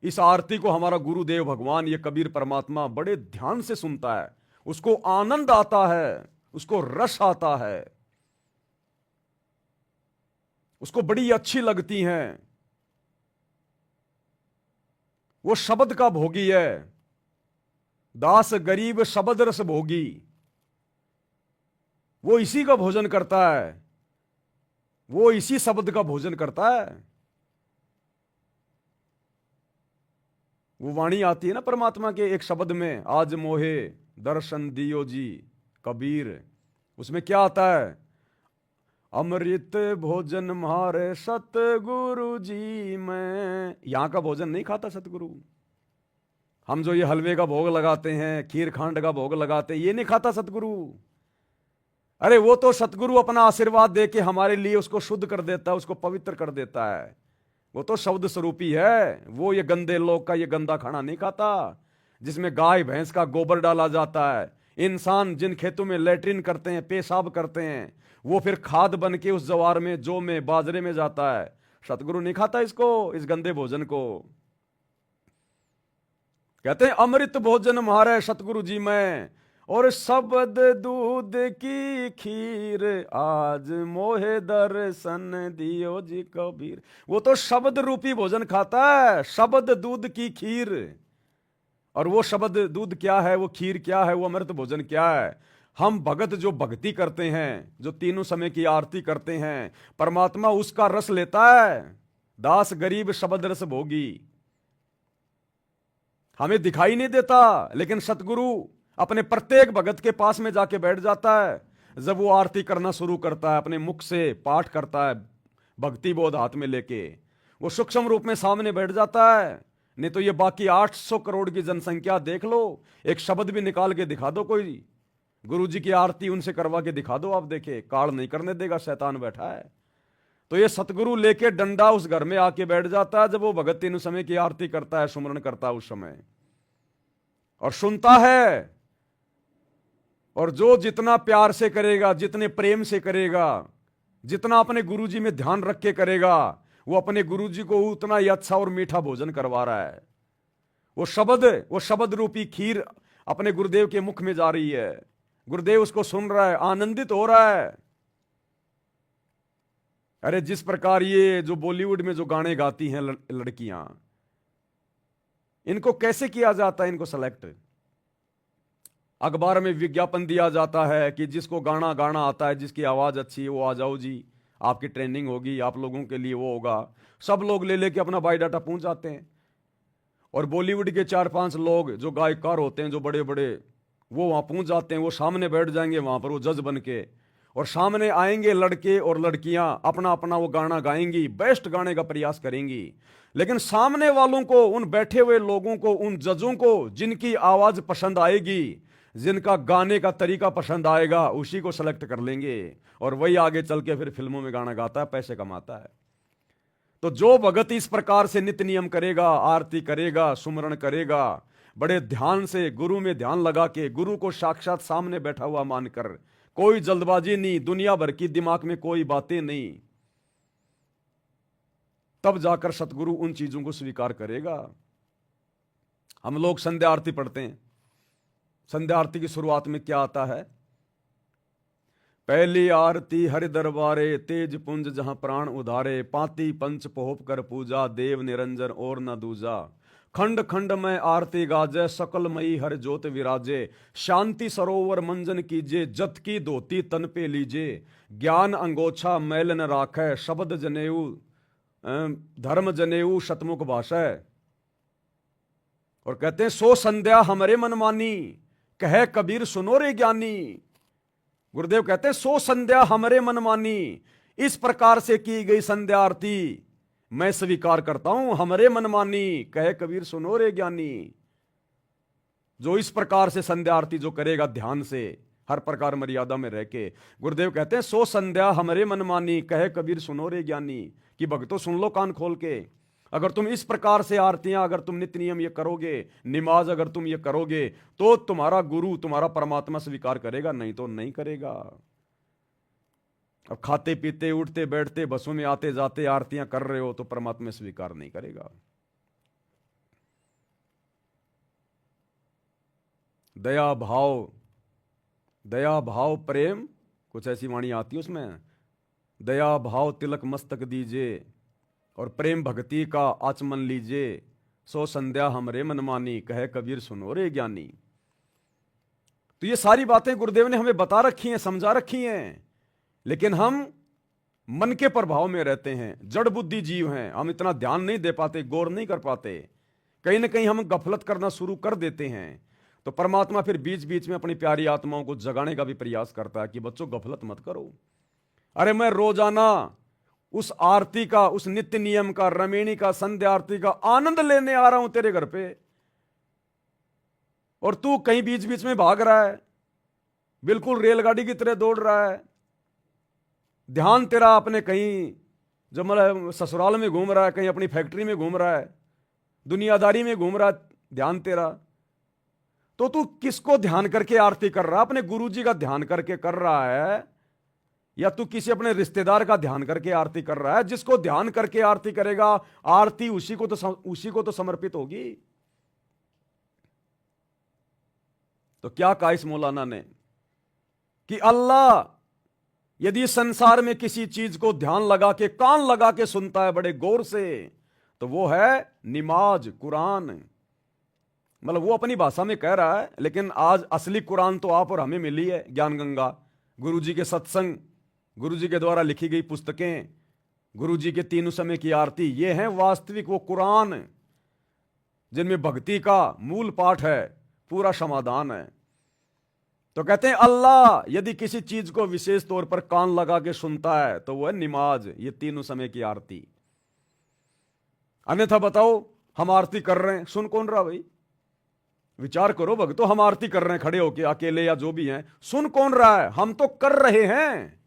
इस आरती को हमारा गुरुदेव भगवान ये कबीर परमात्मा बड़े ध्यान से सुनता है, उसको आनंद आता है, उसको रस आता है, उसको बड़ी अच्छी लगती हैं। वो शब्द का भोगी है, दास गरीब शब्द रस भोगी, वो इसी का भोजन करता है, वो इसी शब्द का भोजन करता है। वो वाणी आती है ना परमात्मा के एक शब्द में, आज मोहे दर्शन दियो जी कबीर, उसमें क्या आता है, अमृत भोजन मारे सतगुरु जी। मैं यहां का भोजन नहीं खाता सतगुरु, हम जो ये हलवे का भोग लगाते हैं, खीर खांड का भोग लगाते हैं, ये नहीं खाता सतगुरु। अरे वो तो सतगुरु अपना आशीर्वाद दे के हमारे लिए उसको शुद्ध कर देता है, उसको पवित्र कर देता है। वो तो शब्द स्वरूपी है, वो ये गंदे लोग का ये गंदा खाना नहीं खाता, जिसमें गाय भैंस का गोबर डाला जाता है। इंसान जिन खेतों में लैट्रिन करते हैं, पेशाब करते हैं, वो फिर खाद बन के उस जवार में, जौ में, बाजरे में जाता है। सतगुरु नहीं खाता इसको, इस गंदे भोजन को। कहते हैं अमृत भोजन मारे सतगुरु जी मैं, और शब्द दूध की खीर, आज मोहे दर्शन दियो जी कबीर। वो तो शब्द रूपी भोजन खाता है, शब्द दूध की खीर। और वो शब्द दूध क्या है, वो खीर क्या है, वो अमृत भोजन क्या है। हम भगत जो भक्ति करते हैं, जो तीनों समय की आरती करते हैं, परमात्मा उसका रस लेता है। दास गरीब शब्द रस भोगी, हमें दिखाई नहीं देता, लेकिन सतगुरु अपने प्रत्येक भगत के पास में जाके बैठ जाता है। जब वो आरती करना शुरू करता है, अपने मुख से पाठ करता है, भक्ति बोध हाथ में लेके, वो सूक्ष्म रूप में सामने बैठ जाता है। नहीं तो ये बाकी 800 करोड़ की जनसंख्या देख लो, एक शब्द भी निकाल के दिखा दो कोई, गुरु जी की आरती उनसे करवा के दिखा दो, आप देखे काल नहीं करने देगा, शैतान बैठा है। तो ये सतगुरु लेके डंडा उस घर में आके बैठ जाता है जब वो भगत तीनों समय की आरती करता है, सुमरण करता है उस समय, और सुनता है। और जो जितना प्यार से करेगा, जितने प्रेम से करेगा, जितना अपने गुरु जी में ध्यान रख के करेगा, वो अपने गुरु जी को उतना ही अच्छा और मीठा भोजन करवा रहा है। वो शब्द रूपी खीर अपने गुरुदेव के मुख में जा रही है, गुरुदेव उसको सुन रहा है, आनंदित हो रहा है। अरे जिस प्रकार ये जो बॉलीवुड में जो गाने गाती हैं लड़कियां, इनको कैसे किया जाता है, इनको सेलेक्ट? अखबार में विज्ञापन दिया जाता है कि जिसको गाना गाना आता है, जिसकी आवाज अच्छी है, वो आ जाओ जी, आपकी ट्रेनिंग होगी, आप लोगों के लिए वो होगा। सब लोग ले लेके अपना बायोडाटा पहुंच जाते हैं, और बॉलीवुड के 4-5 लोग जो गायकार होते हैं, जो बड़े बड़े, वो वहां पहुंच जाते हैं। वो सामने बैठ जाएंगे वहां पर, वो जज बन के, और सामने आएंगे लड़के और लड़कियां, अपना अपना वो गाना गाएंगी, बेस्ट गाने का प्रयास करेंगी। लेकिन सामने वालों को, उन बैठे हुए लोगों को, उन जजों को, जिनकी आवाज पसंद आएगी, जिनका गाने का तरीका पसंद आएगा, उसी को सेलेक्ट कर लेंगे, और वही आगे चल के फिर फिल्मों में गाना गाता है, पैसे कमाता है। तो जो भगत इस प्रकार से नित्य नियम करेगा, आरती करेगा, सुमरण करेगा, बड़े ध्यान से गुरु में ध्यान लगा के, गुरु को साक्षात सामने बैठा हुआ मानकर, कोई जल्दबाजी नहीं, दुनिया भर की दिमाग में कोई बातें नहीं, तब जाकर सतगुरु उन चीजों को स्वीकार करेगा। हम लोग संध्या आरती पढ़ते हैं, संध्या आरती की शुरुआत में क्या आता है? पहली आरती हरि दरबारे, तेज पुंज जहां प्राण उधारे, पाती पंच पोहप कर पूजा, देव निरंजन और न दूजा, खंड खंड में आरती गाजे, सकल मई हर ज्योत विराजे, शांति सरोवर मंजन कीजे, जत की धोती तन पे लीजे, ज्ञान अंगोछा मैल न राखै, शब्द जनेऊ धर्म जनेऊ शतमुख भाषा। और कहते हैं सो संध्या हमरे मन मानी, कहे कबीर सुनो रे ज्ञानी। गुरुदेव कहते हैं सो संध्या हमरे मन मानी, इस प्रकार से की गई संध्या आरती मैं स्वीकार करता हूं, हमरे मन मानी, कहे कबीर सुनो रे ज्ञानी। जो इस प्रकार से संध्या आरती जो करेगा ध्यान से, हर प्रकार मर्यादा में रह के, गुरुदेव कहते हैं सो संध्या हमरे मन मानी, कहे कबीर सुनो रे ज्ञानी, कि भक्तों सुन लो कान खोल के। अगर तुम इस प्रकार से आरतियां, अगर तुम नित्य नियम ये करोगे, नमाज अगर तुम ये करोगे, तो तुम्हारा गुरु, तुम्हारा परमात्मा स्वीकार करेगा, नहीं तो नहीं करेगा। अब खाते पीते उठते बैठते बसों में आते जाते आरतियां कर रहे हो तो परमात्मा स्वीकार नहीं करेगा। दया भाव, दया भाव प्रेम, कुछ ऐसी वाणी आती है उसमें, दया भाव तिलक मस्तक दीजिए, और प्रेम भक्ति का आचमन लीजिए, सो संध्या हमरे मन मानी, कहे कबीर सुनो रे ज्ञानी। तो ये सारी बातें गुरुदेव ने हमें बता रखी हैं, समझा रखी हैं, लेकिन हम मन के प्रभाव में रहते हैं, जड़ बुद्धि जीव हैं, हम इतना ध्यान नहीं दे पाते, गौर नहीं कर पाते, कहीं ना कहीं हम गफलत करना शुरू कर देते हैं। तो परमात्मा फिर बीच बीच में अपनी प्यारी आत्माओं को जगाने का भी प्रयास करता है कि बच्चों गफलत मत करो। अरे मैं रोजाना उस आरती का, उस नित्य नियम का, रमेणी का, संध्या आरती का आनंद लेने आ रहा हूं तेरे घर पे, और तू कहीं बीच बीच में भाग रहा है, बिल्कुल रेलगाड़ी की तरह दौड़ रहा है। ध्यान तेरा अपने कहीं जो मतलब ससुराल में घूम रहा है, कहीं अपनी फैक्ट्री में घूम रहा है, दुनियादारी में घूम रहा है ध्यान तेरा। तो तू किसको ध्यान करके आरती कर रहा है? अपने गुरुजी का ध्यान करके कर रहा है, या तू किसी अपने रिश्तेदार का ध्यान करके आरती कर रहा है? जिसको ध्यान करके आरती करेगा, आरती उसी को तो समर्पित होगी। तो क्या कहा इस मौलाना ने कि अल्लाह यदि संसार में किसी चीज को ध्यान लगा के, कान लगा के सुनता है बड़े गौर से, तो वो है नमाज, कुरान। मतलब वो अपनी भाषा में कह रहा है, लेकिन आज असली कुरान तो आप और हमें मिली है, ज्ञान गंगा, गुरुजी के सत्संग, गुरुजी के द्वारा लिखी गई पुस्तकें, गुरुजी के तीनों समय की आरती, ये हैं वास्तविक वो कुरान जिनमें भक्ति का मूल पाठ है, पूरा समाधान है। तो कहते हैं अल्लाह यदि किसी चीज को विशेष तौर पर कान लगा के सुनता है तो वह है नमाज, ये तीनों समय की आरती। अन्यथा बताओ हम आरती कर रहे हैं, सुन कौन रहा भाई? विचार करो भक्तों, हम आरती कर रहे हैं खड़े होके, अकेले या जो भी हैं, सुन कौन रहा है? हम तो कर रहे हैं,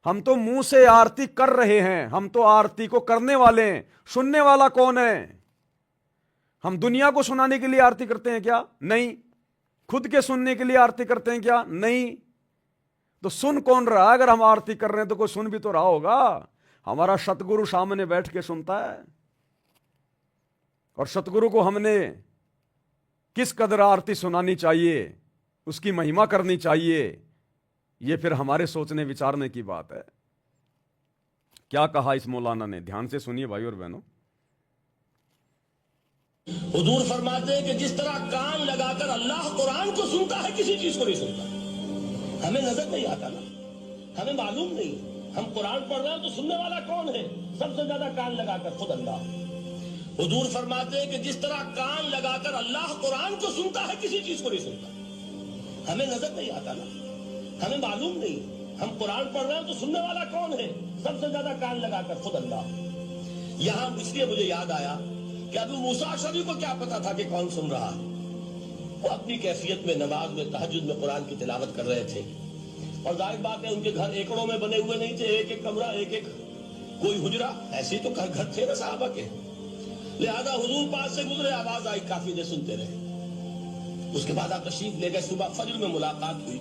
हम तो मुंह से आरती कर रहे हैं, हम तो आरती को करने वाले हैं। सुनने वाला कौन है? हम दुनिया को सुनाने के लिए आरती करते हैं क्या? नहीं। खुद के सुनने के लिए आरती करते हैं क्या? नहीं। तो सुन कौन रहा है? अगर हम आरती कर रहे हैं तो कोई सुन भी तो रहा होगा। हमारा सतगुरु सामने बैठ के सुनता है, और सतगुरु को हमने किस कदर आरती सुनानी चाहिए, उसकी महिमा करनी चाहिए, यह फिर हमारे सोचने विचारने की बात है। क्या कहा इस मौलाना ने, ध्यान से सुनिए भाई और बहनों।
हुजूर फरमाते हैं कि जिस तरह कान लगाकर अल्लाह कुरान को सुनता है, किसी चीज को नहीं सुनता। हमें नजर नहीं आता ना, हमें मालूम नहीं, हम कुरान पढ़ रहे हैं तो सुनने वाला कौन है? सबसे ज्यादा कान लगाकर खुद अल्लाह। हुजूर फरमाते हैं कि जिस तरह कान लगाकर अल्लाह कुरान को सुनता है, किसी चीज को नहीं सुनता। हमें नजर नहीं आता ना, हमें मालूम नहीं, हम कुरान पढ़ रहे हैं तो सुनने वाला कौन है? सबसे ज्यादा कान लगाकर खुद अल्लाह। यहां इसलिए मुझे याद आया कि अबू मूसा अशअरी को क्या पता था कि कौन सुन रहा है। वो अपनी कैफियत में नमाज में तहज्जुद में कुरान की तिलावत कर रहे थे, और जाहिर बात है उनके घर एकड़ों में बने हुए नहीं थे, एक एक कमरा, एक एक कोई हुजरा, ऐसे तो घर थे ना साहबा के। लिहाजा हुजूर पास से गुजरे, आवाज आई, काफी देर सुनते रहे। उसके बाद आप तशरीफ ले गए, सुबह फजर में मुलाकात हुई।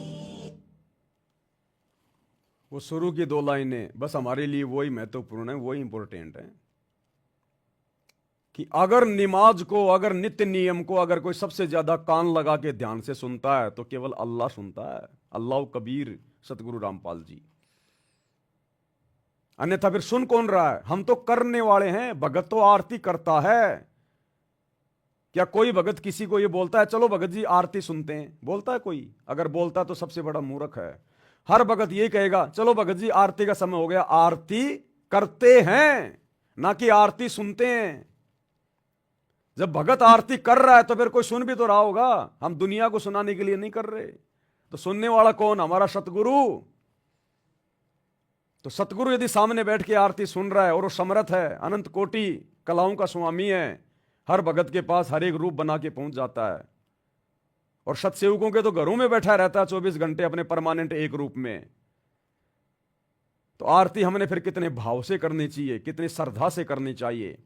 वो शुरू की 2 लाइनें बस हमारे लिए वही महत्वपूर्ण है, वही इंपॉर्टेंट है कि अगर नमाज को, अगर नित्य नियम को अगर कोई सबसे ज्यादा कान लगा के ध्यान से सुनता है तो केवल अल्लाह सुनता है, अल्लाह कबीर सतगुरु रामपाल जी। अन्यथा फिर सुन कौन रहा है? हम तो करने वाले हैं। भगत तो आरती करता है। क्या कोई भगत किसी को ये बोलता है चलो भगत जी आरती सुनते हैं? बोलता है कोई? अगर बोलता है तो सबसे बड़ा मूर्ख है। हर भगत ये कहेगा चलो भगत जी आरती का समय हो गया। आरती करते हैं, ना कि आरती सुनते हैं। जब भगत आरती कर रहा है तो फिर कोई सुन भी तो रहा होगा। हम दुनिया को सुनाने के लिए नहीं कर रहे। तो सुनने वाला कौन? हमारा सतगुरु। तो सतगुरु यदि सामने बैठ के आरती सुन रहा है और वो समर्थ है, अनंत कोटि कलाओं का स्वामी है, हर भगत के पास हर एक रूप बना के पहुंच जाता है, और सतसेवकों के तो घरों में बैठा रहता है 24 घंटे अपने परमानेंट एक रूप में। तो आरती हमने फिर कितने भाव से करनी चाहिए, कितनी श्रद्धा से करनी चाहिए।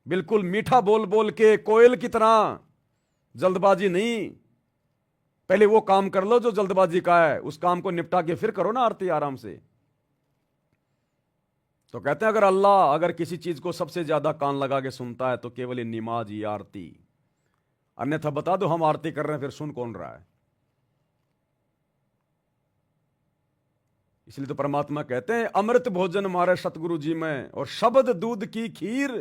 बिल्कुल मीठा बोल बोल के कोयल की तरह, जल्दबाजी नहीं। पहले वो काम कर लो जो जल्दबाजी का है, उस काम को निपटा के फिर करो ना आरती आराम से। तो कहते हैं अगर अल्लाह अगर किसी चीज को सबसे ज्यादा कान लगा के सुनता है तो केवल ये नमाज, ये आरती। अन्यथा बता दो हम आरती कर रहे हैं, फिर सुन कौन रहा है? इसलिए तो परमात्मा कहते हैं अमृत भोजन मारे सतगुरु जी में, और शब्द दूध की खीर।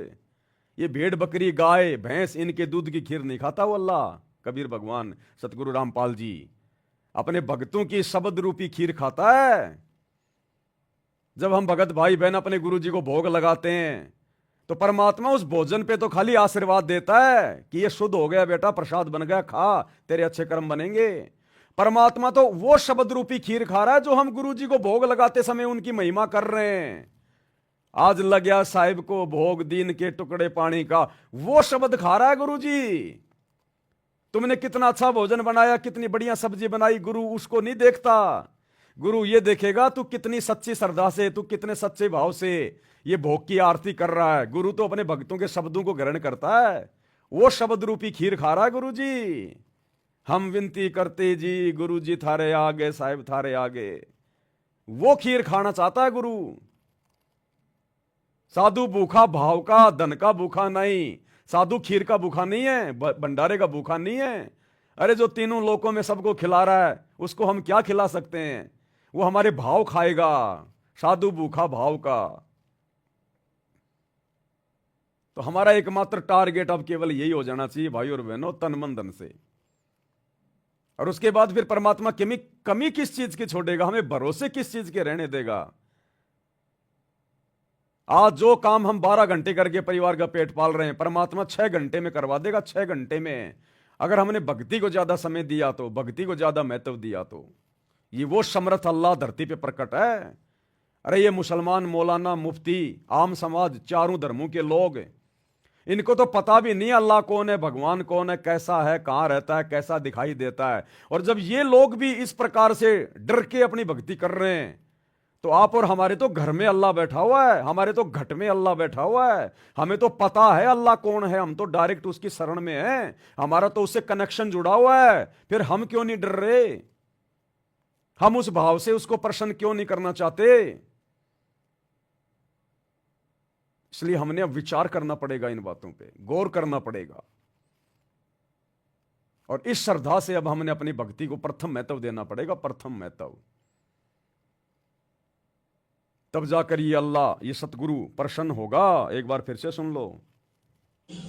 ये भेड़ बकरी गाय भैंस इनके दूध की खीर नहीं खाता वो अल्लाह। कबीर भगवान सतगुरु रामपाल जी अपने भक्तों की शब्द रूपी खीर खाता है। जब हम भगत भाई बहन अपने गुरु जी को भोग लगाते हैं तो परमात्मा उस भोजन पे तो खाली आशीर्वाद देता है कि ये शुद्ध हो गया बेटा, प्रसाद बन गया, खा, तेरे अच्छे कर्म बनेंगे। परमात्मा तो वो शब्द रूपी खीर खा रहा है जो हम गुरु जी को भोग लगाते समय उनकी महिमा कर रहे हैं। आज लग गया साहिब को भोग दीन के टुकड़े पानी का, वो शब्द खा रहा है गुरु जी। तुमने कितना अच्छा भोजन बनाया, कितनी बढ़िया सब्जी बनाई, गुरु उसको नहीं देखता। गुरु ये देखेगा तू कितनी सच्ची श्रद्धा से, तू कितने सच्चे भाव से ये भोग की आरती कर रहा है। गुरु तो अपने भक्तों के शब्दों को ग्रहण करता है। वो शब्द रूपी खीर खा रहा है गुरु जी। हम विनती करते जी गुरु जी थारे आगे, साहिब थारे आगे। वो खीर खाना चाहता है गुरु। साधु भूखा भाव का, धन का भूखा नहीं। साधु खीर का भूखा नहीं है, भंडारे का भूखा नहीं है। अरे जो तीनों लोकों में सबको खिला रहा है उसको हम क्या खिला सकते हैं? वो हमारे भाव खाएगा। साधु भूखा भाव का। तो हमारा एकमात्र टारगेट अब केवल यही हो जाना चाहिए भाई और बहनों, तन मन धन से। और उसके बाद फिर परमात्मा कमी किस चीज की छोड़ेगा, हमें भरोसे किस चीज के रहने देगा। आज जो काम हम 12 घंटे करके परिवार का पेट पाल रहे हैं, परमात्मा 6 घंटे में करवा देगा। 6 घंटे में अगर हमने भक्ति को ज्यादा समय दिया तो, भक्ति को ज्यादा महत्व दिया तो, ये वो समर्थ अल्लाह धरती पे प्रकट है। अरे ये मुसलमान, मौलाना, मुफ्ती, आम समाज, चारों धर्मों के लोग इनको तो पता भी नहीं अल्लाह कौन है, भगवान कौन है, कैसा है, कहां रहता है, कैसा दिखाई देता है। और जब ये लोग भी इस प्रकार से डर के अपनी भक्ति कर रहे हैं, तो आप और हमारे तो घर में अल्लाह बैठा हुआ है, हमारे तो घट में अल्लाह बैठा हुआ है, हमें तो पता है अल्लाह कौन है, हम तो डायरेक्ट उसकी शरण में हैं, हमारा तो उससे कनेक्शन जुड़ा हुआ है। फिर हम क्यों नहीं डर रहे? हम उस भाव से उसको प्रसन्न क्यों नहीं करना चाहते? इसलिए हमने अब विचार करना पड़ेगा, इन बातों पे गौर करना पड़ेगा। और इस श्रद्धा से अब हमने अपनी भक्ति को प्रथम महत्व देना पड़ेगा, प्रथम महत्व। तब जाकर ये अल्लाह, ये सतगुरु प्रसन्न होगा। एक बार फिर से सुन लो।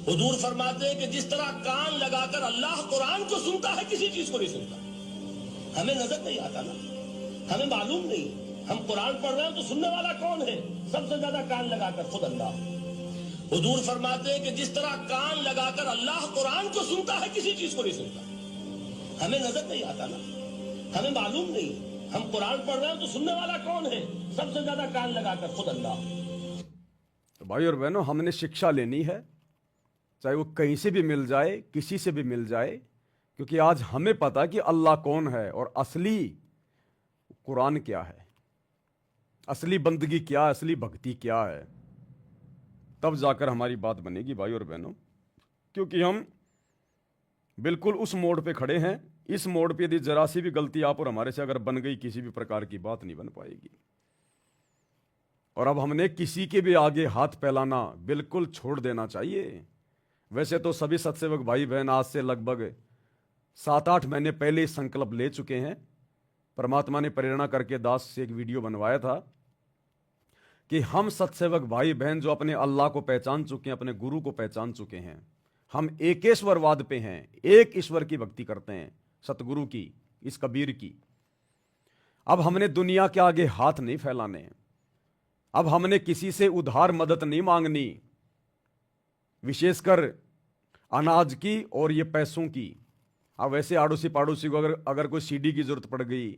हुजूर फरमाते हैं कि जिस तरह कान लगाकर अल्लाह कुरान को सुनता है, किसी चीज को नहीं सुनता। हमें नजर नहीं आता ना, हमें मालूम नहीं, हम कुरान पढ़ रहे हैं तो सुनने वाला कौन है? सबसे ज्यादा कान लगाकर खुद अल्लाह। हुजूर फरमाते हैं कि जिस तरह कान लगाकर अल्लाह कुरान को सुनता है, किसी चीज को नहीं सुनता। हमें नजर नहीं आता ना, हमें मालूम नहीं, हम कुरान पढ़ रहे हैं तो सुनने वाला कौन है? सबसे ज्यादा कान लगाकर खुद अल्लाह।
तो भाई और बहनों, हमने शिक्षा लेनी है, चाहे वो कहीं से भी मिल जाए, किसी से भी मिल जाए, क्योंकि आज हमें पता कि अल्लाह कौन है और असली कुरान क्या है, असली बंदगी क्या है, असली भक्ति क्या है। तब जाकर हमारी बात बनेगी भाई और बहनों। क्योंकि हम बिल्कुल उस मोड़ पे खड़े हैं, इस मोड़ पे यदि जरा सी भी गलती आप और हमारे से अगर बन गई, किसी भी प्रकार की बात नहीं बन पाएगी। और अब हमने किसी के भी आगे हाथ फैलाना बिल्कुल छोड़ देना चाहिए। वैसे तो सभी सत्सेवक भाई बहन आज से लगभग 7-8 महीने पहले ही संकल्प ले चुके हैं। परमात्मा ने प्रेरणा करके दास से एक वीडियो बनवाया था कि हम सत्सेवक भाई बहन जो अपने अल्लाह को पहचान चुके हैं, अपने गुरु को पहचान चुके हैं, हम एकेश्वरवाद पे हैं, एक ईश्वर की भक्ति करते हैं, सतगुरु की, इस कबीर की। अब हमने दुनिया के आगे हाथ नहीं फैलाने, अब हमने किसी से उधार मदद नहीं मांगनी, विशेषकर अनाज की और ये पैसों की। अब वैसे आड़ोसी पाड़ोसी को अगर कोई सीडी की जरूरत पड़ गई,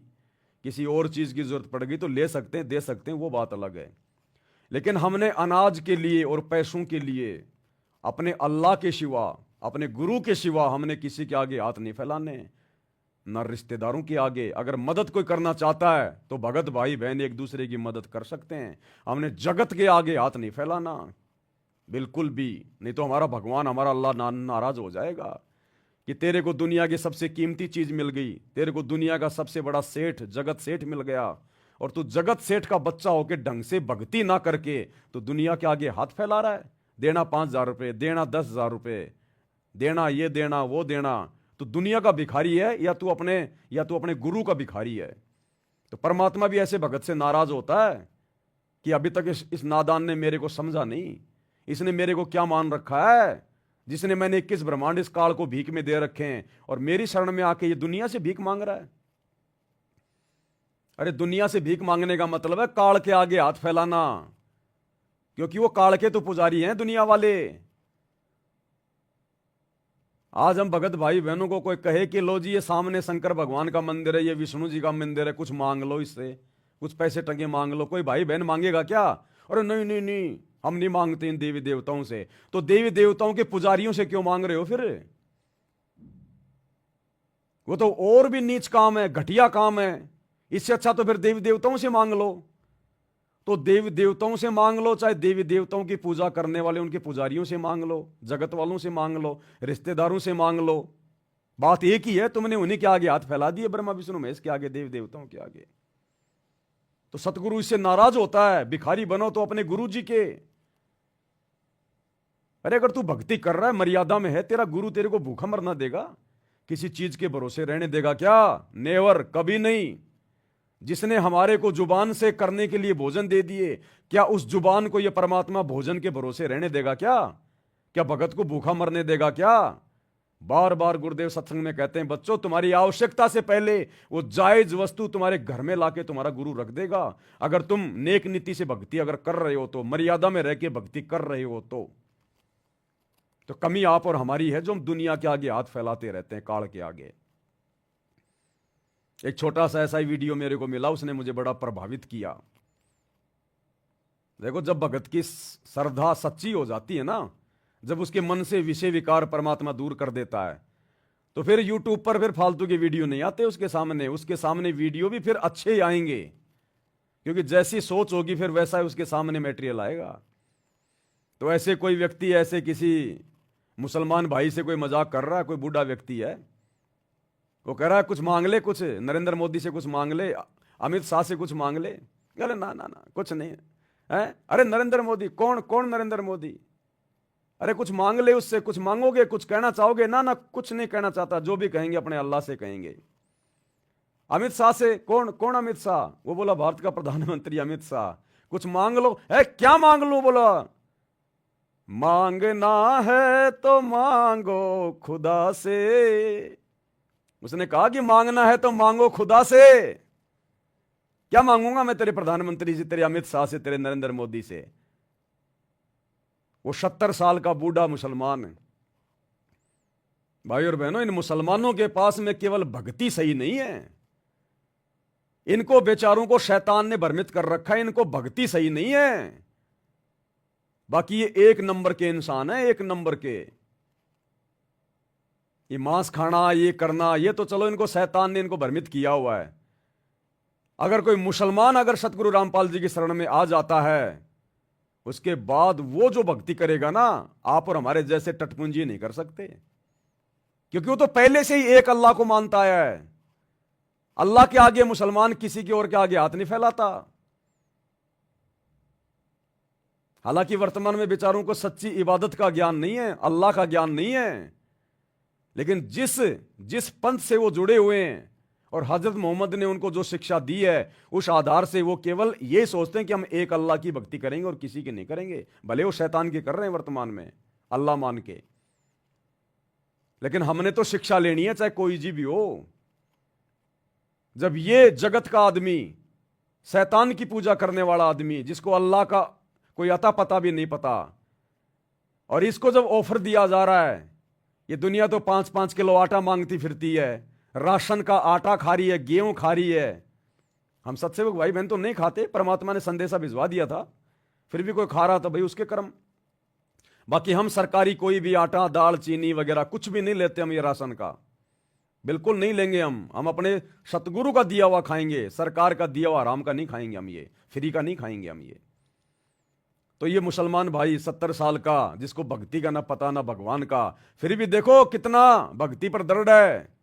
किसी और चीज की जरूरत पड़ गई, तो ले सकते हैं, दे सकते हैं, वो बात अलग है। लेकिन हमने अनाज के लिए और पैसों के लिए अपने अल्लाह के सिवा, अपने गुरु के सिवा हमने किसी के आगे हाथ नहीं फैलाने, न रिश्तेदारों के आगे। अगर मदद कोई करना चाहता है तो भगत भाई बहन एक दूसरे की मदद कर सकते हैं, हमने जगत के आगे हाथ नहीं फैलाना बिल्कुल भी, नहीं तो हमारा भगवान, हमारा अल्लाह नाराज हो जाएगा कि तेरे को दुनिया की सबसे कीमती चीज मिल गई, तेरे को दुनिया का सबसे बड़ा सेठ, जगत सेठ मिल गया, और तू जगत सेठ का बच्चा होके ढंग से भक्ति ना करके तो दुनिया के आगे हाथ फैला रहा है। देना 5,000 रुपये, देना 10,000 रुपये, देना ये देना वो देना, तो दुनिया का भिखारी है या तू अपने गुरु का भिखारी है। तो परमात्मा भी ऐसे भगत से नाराज होता है कि अभी तक इस नादान ने मेरे को समझा नहीं, इसने मेरे को क्या मान रखा है, जिसने मैंने 21 ब्रह्मांड इस काल को भीख में दे रखे हैं, और मेरी शरण में आके ये दुनिया से भीख मांग रहा है। अरे दुनिया से भीख मांगने का मतलब है काल के आगे हाथ फैलाना, क्योंकि वो काल के तो पुजारी हैं दुनिया वाले। आज हम भगत भाई बहनों को कोई कहे कि लो जी ये सामने शंकर भगवान का मंदिर है, ये विष्णु जी का मंदिर है, कुछ मांग लो इससे, कुछ पैसे टके मांग लो, कोई भाई बहन मांगेगा क्या? अरे नहीं नहीं नहीं, हम नहीं मांगते इन देवी देवताओं से। तो देवी देवताओं के पुजारियों से क्यों मांग रहे हो फिर? वो तो और भी नीच काम है, घटिया काम है। इससे अच्छा तो फिर देवी देवताओं से मांग लो। तो देवी देवताओं से मांग लो, चाहे देवी देवताओं की पूजा करने वाले उनके पुजारियों से मांग लो, जगत वालों से मांग लो, रिश्तेदारों से मांग लो, बात एक ही है। तुमने उन्हीं के आगे हाथ फैला दिए, ब्रह्मा विष्णु महेश के आगे, देवी देवताओं के आगे। तो सतगुरु इससे नाराज होता है। भिखारी बनो तो अपने गुरु जी के। अरे अगर तू भक्ति कर रहा है, मर्यादा में है, तेरा गुरु तेरे को भूखा मरना देगा? किसी चीज के भरोसे रहने देगा क्या? नेवर, कभी नहीं। जिसने हमारे को जुबान से करने के लिए भोजन दे दिए, क्या उस जुबान को यह परमात्मा भोजन के भरोसे रहने देगा क्या? क्या भगत को भूखा मरने देगा क्या? बार बार गुरुदेव सत्संग में कहते हैं, बच्चों तुम्हारी आवश्यकता से पहले वो जायज वस्तु तुम्हारे घर में लाके तुम्हारा गुरु रख देगा। अगर तुम नेक नीति से भक्ति अगर कर रहे हो, तो मर्यादा में रह के भक्ति कर रहे हो, तो कमी आप और हमारी है जो हम दुनिया के आगे हाथ फैलाते रहते हैं, काल के आगे। एक छोटा सा ऐसा ही वीडियो मेरे को मिला, उसने मुझे बड़ा प्रभावित किया। देखो, जब भगत की श्रद्धा सच्ची हो जाती है ना, जब उसके मन से विषय विकार परमात्मा दूर कर देता है, तो फिर यूट्यूब पर फिर फालतू के वीडियो नहीं आते उसके सामने वीडियो भी फिर अच्छे ही आएंगे, क्योंकि जैसी सोच होगी फिर वैसा ही उसके सामने मटेरियल आएगा। तो ऐसे कोई व्यक्ति, ऐसे किसी मुसलमान भाई से कोई मजाक कर रहा है, कोई बूढ़ा व्यक्ति है, वो कह रहा है कुछ मांग ले, कुछ नरेंद्र मोदी से कुछ मांग ले, अमित शाह से कुछ मांग ले। अरे ना ना ना, कुछ नहीं है। अरे नरेंद्र मोदी कौन? कौन नरेंद्र मोदी? अरे कुछ मांग ले उससे, कुछ मांगोगे, कुछ कहना चाहोगे? ना ना, कुछ नहीं कहना चाहता, जो भी कहेंगे अपने अल्लाह से कहेंगे। अमित शाह से, कौन? कौन अमित शाह? वो बोला भारत का प्रधानमंत्री अमित शाह। कुछ मांग लो। है क्या मांग लो? बोला मांगना है तो मांगो खुदा से। उसने कहा कि मांगना है तो मांगो खुदा से। क्या मांगूंगा मैं तेरे प्रधानमंत्री से, तेरे अमित शाह से, तेरे नरेंद्र मोदी से? वो 70 साल का बूढ़ा मुसलमान है। भाई और बहनों, इन मुसलमानों के पास में केवल भक्ति सही नहीं है, इनको बेचारों को शैतान ने भ्रमित कर रखा है। इनको भक्ति सही नहीं है, बाकी ये एक नंबर के इंसान है, एक नंबर के। ये मांस खाना, ये करना, ये तो चलो इनको शैतान ने इनको भ्रमित किया हुआ है। अगर कोई मुसलमान अगर सतगुरु रामपाल जी की शरण में आ जाता है, उसके बाद वो जो भक्ति करेगा ना, आप और हमारे जैसे टटपुंजी नहीं कर सकते, क्योंकि वो तो पहले से ही एक अल्लाह को मानता है। अल्लाह के आगे मुसलमान किसी के और के आगे हाथ नहीं फैलाता। हालांकि वर्तमान में बेचारों को सच्ची इबादत का ज्ञान नहीं है, अल्लाह का ज्ञान नहीं है, लेकिन जिस पंथ से वो जुड़े हुए हैं और हजरत मोहम्मद ने उनको जो शिक्षा दी है, उस आधार से वो केवल ये सोचते हैं कि हम एक अल्लाह की भक्ति करेंगे और किसी की नहीं करेंगे। भले वो शैतान की कर रहे हैं वर्तमान में अल्लाह मान के, लेकिन हमने तो शिक्षा लेनी है, चाहे कोई जी भी हो। जब ये जगत का आदमी, शैतान की पूजा करने वाला आदमी, जिसको अल्लाह का कोई अता पता भी नहीं पता, और इसको जब ऑफर दिया जा रहा है, ये दुनिया तो 5-5 किलो आटा मांगती फिरती है, राशन का आटा खा रही है, गेहूं खा रही है। हम सत्सेवक भाई बहन तो नहीं खाते, परमात्मा ने संदेशा भिजवा दिया था, फिर भी कोई खा रहा था, भाई उसके कर्म। बाकी हम सरकारी कोई भी आटा, दाल, चीनी वगैरह कुछ भी नहीं लेते हम, ये राशन का बिल्कुल नहीं लेंगे। हम अपने सतगुरु का दिया हुआ खाएंगे, सरकार का दिया हुआ आराम का नहीं खाएंगे हम, ये फ्री का नहीं खाएंगे हम ये। तो ये मुसलमान भाई 70 साल का, जिसको भक्ति का ना पता ना भगवान का, फिर भी देखो कितना भक्ति पर दृढ़ है।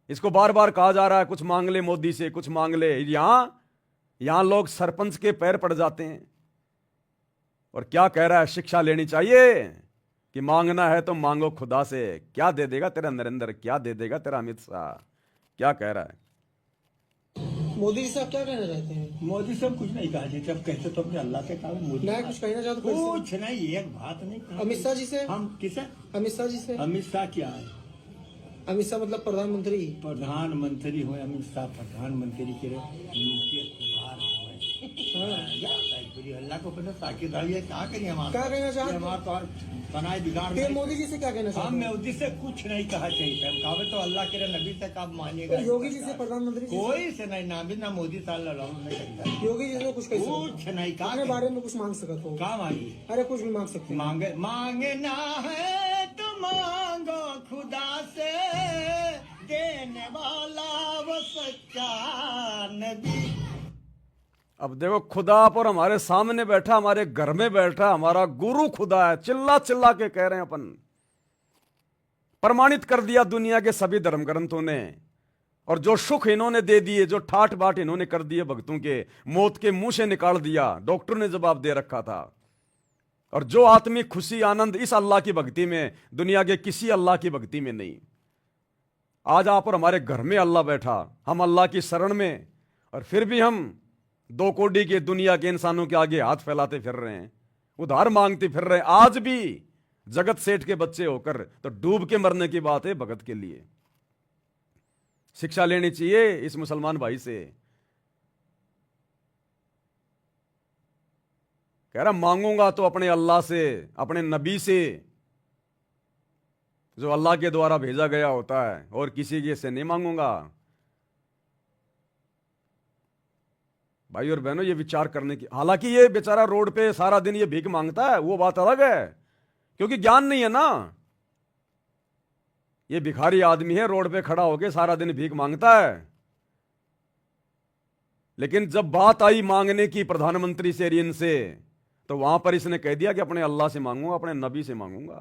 इसको बार बार कहा जा रहा है कुछ मांग ले मोदी से, कुछ मांग ले। यहां लोग सरपंच के पैर पड़ जाते हैं। और क्या कह रहा है? शिक्षा लेनी चाहिए कि मांगना है तो मांगो खुदा से। क्या दे देगा तेरा नरेंद्र, क्या दे देगा तेरा अमित शाह? क्या कह रहा है?
मोदी जी साहब क्या कहना चाहते हैं?
मोदी साहब कुछ नहीं कहा, जब कहते तो अपने अल्लाह से कहा। मोदी
मैं कुछ कहना चाहता हूं।
कुछ नहीं, एक बात नहीं कहा।
अमित शाह जी से?
हम किसे?
अमित शाह जी से?
अमित शाह क्या है?
अमित शाह मतलब प्रधानमंत्री।
प्रधानमंत्री हो अमित शाह, प्रधानमंत्री के यूपी अखबार अल्लाह को पता साकेदारी है। क्या करिए हम?
क्या कहना चाहते हैं?
हमारा बनाए बिगाड़।
फिर मोदी जी से क्या कहना चाहते
हम
हैं?
मोदी से कुछ नहीं कहा चाहिए। हम कहा तो अल्लाह के नबी से कब मानिएगा?
तो योगी जी से, प्रधानमंत्री जी से?
कोई से नहीं, ना भी ना मोदी साल नहीं सकता।
योगी जी से कुछ कह सकते?
कुछ नहीं कहा।
अपने बारे में कुछ मांग सकते हो?
कहा मांगी?
अरे कुछ भी मांग सकते हैं।
मांगना है तो मांगो खुदा से, देने वाला वो सच्चा नबी।
अब देखो, खुदा पर हमारे सामने बैठा, हमारे घर में बैठा, हमारा गुरु खुदा है। चिल्ला चिल्ला के कह रहे हैं अपन। प्रमाणित कर दिया दुनिया के सभी धर्म ग्रंथों ने। और जो सुख इन्होंने दे दिए, जो ठाट बाट इन्होंने कर दिए भक्तों के, मौत के मुंह से निकाल दिया, डॉक्टर ने जवाब दे रखा था। और जो आत्मिक खुशी, आनंद इस अल्लाह की भक्ति में, दुनिया के किसी अल्लाह की भक्ति में नहीं। आज आप और हमारे घर में अल्लाह बैठा, हम अल्लाह की शरण में, और फिर भी हम 2 कोड़ी के दुनिया के इंसानों के आगे हाथ फैलाते फिर रहे हैं, उधार मांगते फिर रहे हैं। आज भी जगत सेठ के बच्चे होकर तो डूब के मरने की बात है भगत के लिए। शिक्षा लेनी चाहिए इस मुसलमान भाई से। कह रहा मांगूंगा तो अपने अल्लाह से, अपने नबी से, जो अल्लाह के द्वारा भेजा गया होता है, और किसी के से नहीं मांगूंगा। भाई और बहनों, ये विचार करने की। हालांकि ये बेचारा रोड पे सारा दिन ये भीख मांगता है, वो बात अलग है, क्योंकि ज्ञान नहीं है ना। ये भिखारी आदमी है, रोड पे खड़ा होके सारा दिन भीख मांगता है, लेकिन जब बात आई मांगने की प्रधानमंत्री से, ऋण से, तो वहां पर इसने कह दिया कि अपने अल्लाह से मांगूंगा, अपने नबी से मांगूंगा।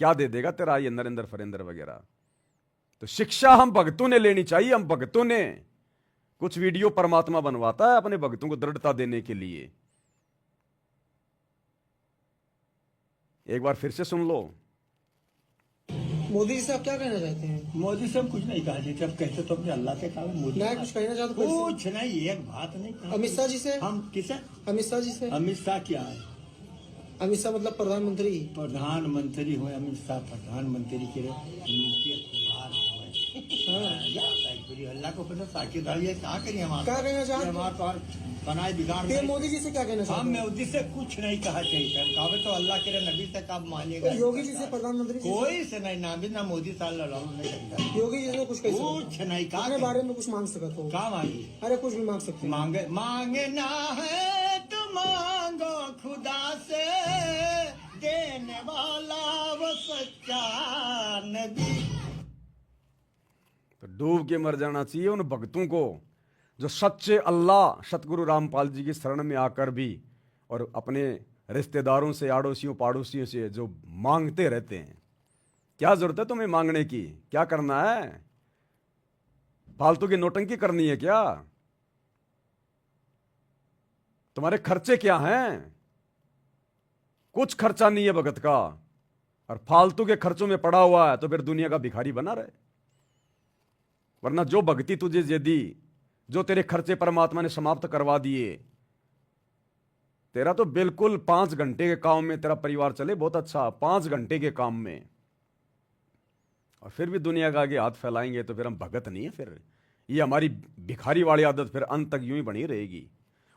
क्या दे देगा तेरा ये नरेंद्र फरेंद्र वगैरह। तो शिक्षा हम भक्तों ने लेनी चाहिए। हम भक्तों ने कुछ वीडियो परमात्मा बनवाता है अपने भक्तों को दृढ़ता देने के लिए। एक बार फिर से सुन लो।
मोदी जी से आप क्या कहना चाहते हैं?
मोदी से हम कुछ नहीं कहा जी, जब कहते तो अपने अल्लाह के कहा। मोदी
नया कुछ कहना चाहते हो?
कुछ नहीं, एक बात नहीं कहा।
अमित शाह जी से?
हम किसे?
अमित शाह जी से?
अमित शाह क्या है?
अमित शाह मतलब प्रधानमंत्री।
प्रधानमंत्री हुए अमित शाह, प्रधानमंत्री के अल्लाह को पता साकेदारी है। क्या करिए हम?
क्या कहना चाहते हैं?
हमारे पास बनाए बिगाड़
फिर मोदी जी से क्या कहना
हम
चाहते हैं?
मोदी से कुछ नहीं कहा चाहिए। कहा तो अल्लाह के नबी से कब मानिएगा?
तो योगी जी से, प्रधानमंत्री जी से?
कोई से नहीं, ना भी ना मोदी साल नहीं करता।
योगी जी से कुछ कह सकते
कुछ नहीं कहा।
अपने बारे में कुछ मांग सकते हो?
कहा मांगी?
अरे कुछ भी मांग सकते हैं।
मांगे मांगे ना है तो मांगो खुदा से, देने वाला वो सच्चा नबी।
तो डूब के मर जाना चाहिए उन भक्तों को जो सच्चे अल्लाह सतगुरु रामपाल जी की शरण में आकर भी और अपने रिश्तेदारों से, आड़ोसियों पाड़ोसियों से जो मांगते रहते हैं। क्या जरूरत है तुम्हें मांगने की? क्या करना है? फालतू की नोटंकी करनी है क्या? तुम्हारे खर्चे क्या हैं? कुछ खर्चा नहीं है भगत का, और फालतू के खर्चों में पड़ा हुआ है तो फिर दुनिया का भिखारी बना रहे। वरना जो भक्ति तुझे दे दी, जो तेरे खर्चे परमात्मा ने समाप्त करवा दिए, तेरा तो बिल्कुल 5 घंटे के काम में तेरा परिवार चले, बहुत अच्छा। 5 घंटे के काम में, और फिर भी दुनिया का आगे हाथ फैलाएंगे तो फिर हम भगत नहीं है। फिर ये हमारी भिखारी वाली आदत फिर अंत तक यूं ही बनी रहेगी,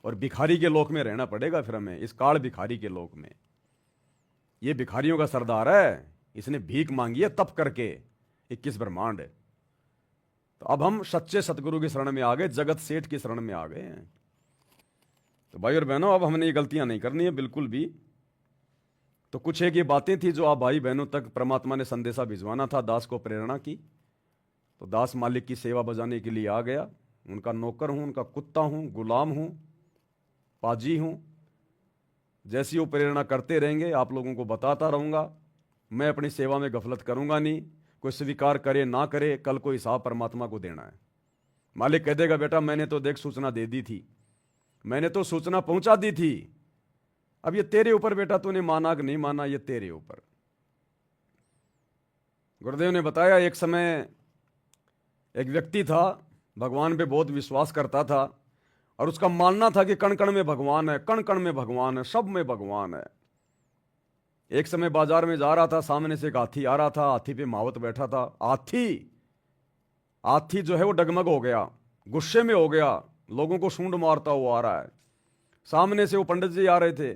और भिखारी के लोक में रहना पड़ेगा फिर हमें, इस काल भिखारी के लोक में। ये भिखारियों का सरदार है, इसने भीख मांगी है तप करके 21 ब्रह्मांड। तो अब हम सच्चे सतगुरु की शरण में आ गए, जगत सेठ की शरण में आ गए हैं। तो भाई और बहनों, अब हमने ये गलतियां नहीं करनी है बिल्कुल भी। तो कुछ एक ये बातें थी जो आप भाई बहनों तक परमात्मा ने संदेशा भिजवाना था, दास को प्रेरणा की। तो दास मालिक की सेवा बजाने के लिए आ गया। उनका नौकर हूं, उनका कुत्ता हूं, गुलाम हूं, पाजी हूं। जैसी वो प्रेरणा करते रहेंगे आप लोगों को बताता रहूंगा। मैं अपनी सेवा में गफलत करूंगा नहीं। कोई स्वीकार करे ना करे, कल को हिसाब परमात्मा को देना है। मालिक कह देगा बेटा मैंने तो देख सूचना दे दी थी, मैंने तो सूचना पहुंचा दी थी, अब ये तेरे ऊपर बेटा, तूने माना कि नहीं माना, ये तेरे ऊपर। गुरुदेव ने बताया एक समय एक व्यक्ति था, भगवान पे बहुत विश्वास करता था, और उसका मानना था कि कण कण में भगवान है, कण कण में भगवान है, सब में भगवान है। एक समय बाजार में जा रहा था, सामने से एक हाथी आ रहा था, हाथी पे महावत बैठा था। हाथी जो है वो डगमग हो गया, गुस्से में हो गया, लोगों को सूंड मारता हुआ आ रहा है। सामने से वो पंडित जी आ रहे थे,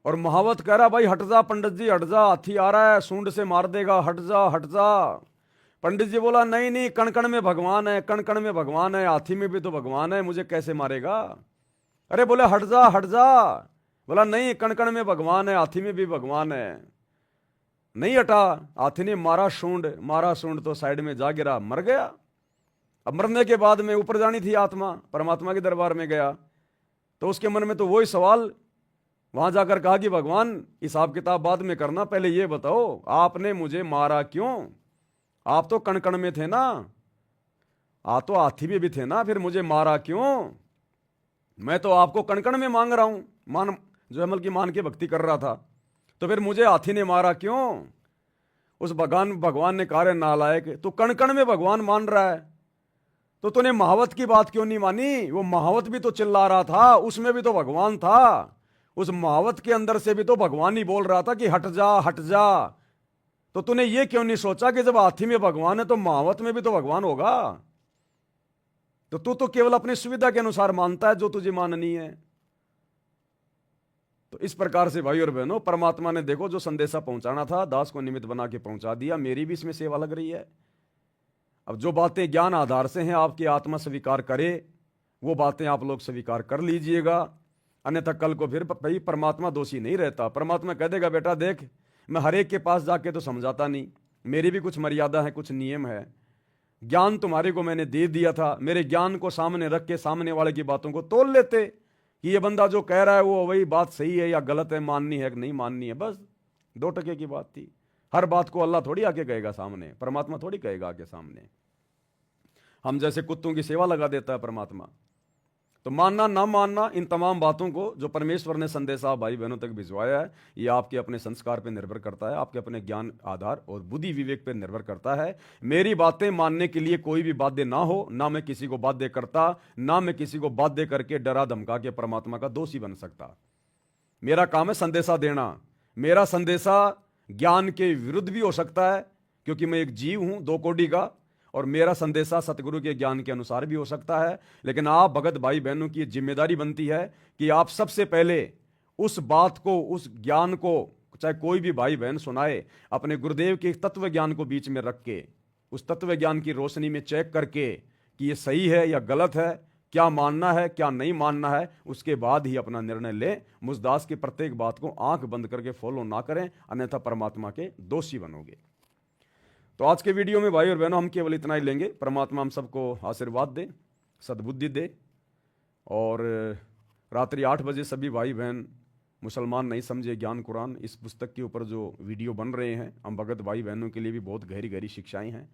और महावत कह रहा भाई हट जा पंडित जी, हट जा, हाथी आ रहा है, सूंड से मार देगा, हट जा हट जा। पंडित जी बोला नहीं नहीं, कण कण में भगवान है, कण कण में भगवान है, हाथी में भी तो भगवान है, मुझे कैसे मारेगा? अरे बोले हट जा हट जा। बोला नहीं, कण कण में भगवान है, हाथी में भी भगवान है। नहीं हटा, हाथी ने मारा सूंड तो साइड में जा गिरा, मर गया। अब मरने के बाद में ऊपर जानी थी आत्मा, परमात्मा के दरबार में गया, तो उसके मन में तो वही सवाल वहां जाकर कहा कि भगवान हिसाब किताब बाद में करना, पहले ये बताओ आपने मुझे मारा क्यों? आप तो कण कण में थे ना, आप तो हाथी में भी थे ना, फिर मुझे मारा क्यों? मैं तो आपको कण कण में मांग रहा हूं, मान जो अमल की मान के भक्ति कर रहा था, तो फिर मुझे हाथी ने मारा क्यों? उस भगवान ने कहा रे नालायक, तू कण कण में भगवान मान रहा है, तो तूने महावत की बात क्यों नहीं मानी? वो महावत भी तो चिल्ला रहा था, उसमें भी तो भगवान था, उस महावत के अंदर से भी तो भगवान ही बोल रहा था कि हट जा हट जा। तो तूने ये क्यों नहीं सोचा कि जब हाथी में भगवान है तो महावत में भी तो भगवान होगा? तो तू तो केवल अपनी सुविधा के अनुसार मानता है जो तुझे माननी है। तो इस प्रकार से भाई और बहनों, परमात्मा ने देखो जो संदेशा पहुंचाना था, दास को निमित्त बना के पहुंचा दिया। मेरी भी इसमें सेवा लग रही है। अब जो बातें ज्ञान आधार से हैं, आपकी आत्मा स्वीकार करे, वो बातें आप लोग स्वीकार कर लीजिएगा। अन्यथा कल को फिर भाई परमात्मा दोषी नहीं रहता। परमात्मा कह देगा बेटा देख, मैं हर एक के पास जाके तो समझाता नहीं, मेरी भी कुछ मर्यादा है, कुछ नियम है। ज्ञान तुम्हारे को मैंने दे दिया था, मेरे ज्ञान को सामने रख के सामने वाले की बातों को तोल लेते कि ये बंदा जो कह रहा है वो वही बात सही है या गलत है, माननी है कि नहीं माननी है। बस 2 टके की बात थी। हर बात को अल्लाह थोड़ी आके कहेगा सामने, परमात्मा थोड़ी कहेगा आके सामने। हम जैसे कुत्तों की सेवा लगा देता है परमात्मा। तो मानना ना मानना, इन तमाम बातों को जो परमेश्वर ने संदेशा भाई बहनों तक भिजवाया है, ये आपके अपने संस्कार पर निर्भर करता है, आपके अपने ज्ञान आधार और बुद्धि विवेक पर निर्भर करता है। मेरी बातें मानने के लिए कोई भी बाध्य ना हो, ना मैं किसी को बाध्य करता, ना मैं किसी को बाध्य करके डरा धमका के परमात्मा का दोषी बन सकता। मेरा काम है संदेशा देना। मेरा संदेशा ज्ञान के विरुद्ध भी हो सकता है, क्योंकि मैं एक जीव हूं 2 कोटि का, और मेरा संदेशा सतगुरु के ज्ञान के अनुसार भी हो सकता है। लेकिन आप भगत भाई बहनों की जिम्मेदारी बनती है कि आप सबसे पहले उस बात को, उस ज्ञान को, चाहे कोई भी भाई बहन सुनाए, अपने गुरुदेव के तत्व ज्ञान को बीच में रख के, उस तत्व ज्ञान की रोशनी में चेक करके कि ये सही है या गलत है, क्या मानना है क्या नहीं मानना है, उसके बाद ही अपना निर्णय लें। मुझदास की प्रत्येक बात को आंख बंद करके फॉलो ना करें, अन्यथा परमात्मा के दोषी बनोगे। तो आज के वीडियो में भाई और बहनों हम केवल इतना ही लेंगे। परमात्मा हम सबको आशीर्वाद दे, सद्बुद्धि दे, और रात्रि 8 बजे सभी भाई बहन मुसलमान नहीं समझे ज्ञान कुरान, इस पुस्तक के ऊपर जो वीडियो बन रहे हैं, हम भगत भाई बहनों के लिए भी बहुत गहरी गहरी शिक्षाएं हैं,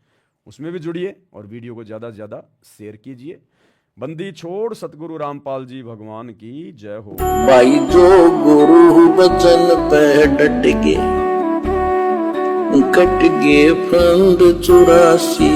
उसमें भी जुड़िए और वीडियो को ज़्यादा से ज़्यादा शेयर कीजिए। बंदी छोड़ सतगुरु रामपाल जी भगवान की जय हो।
भाई जो गुरु बचन पे डट के कट गए फंद 84।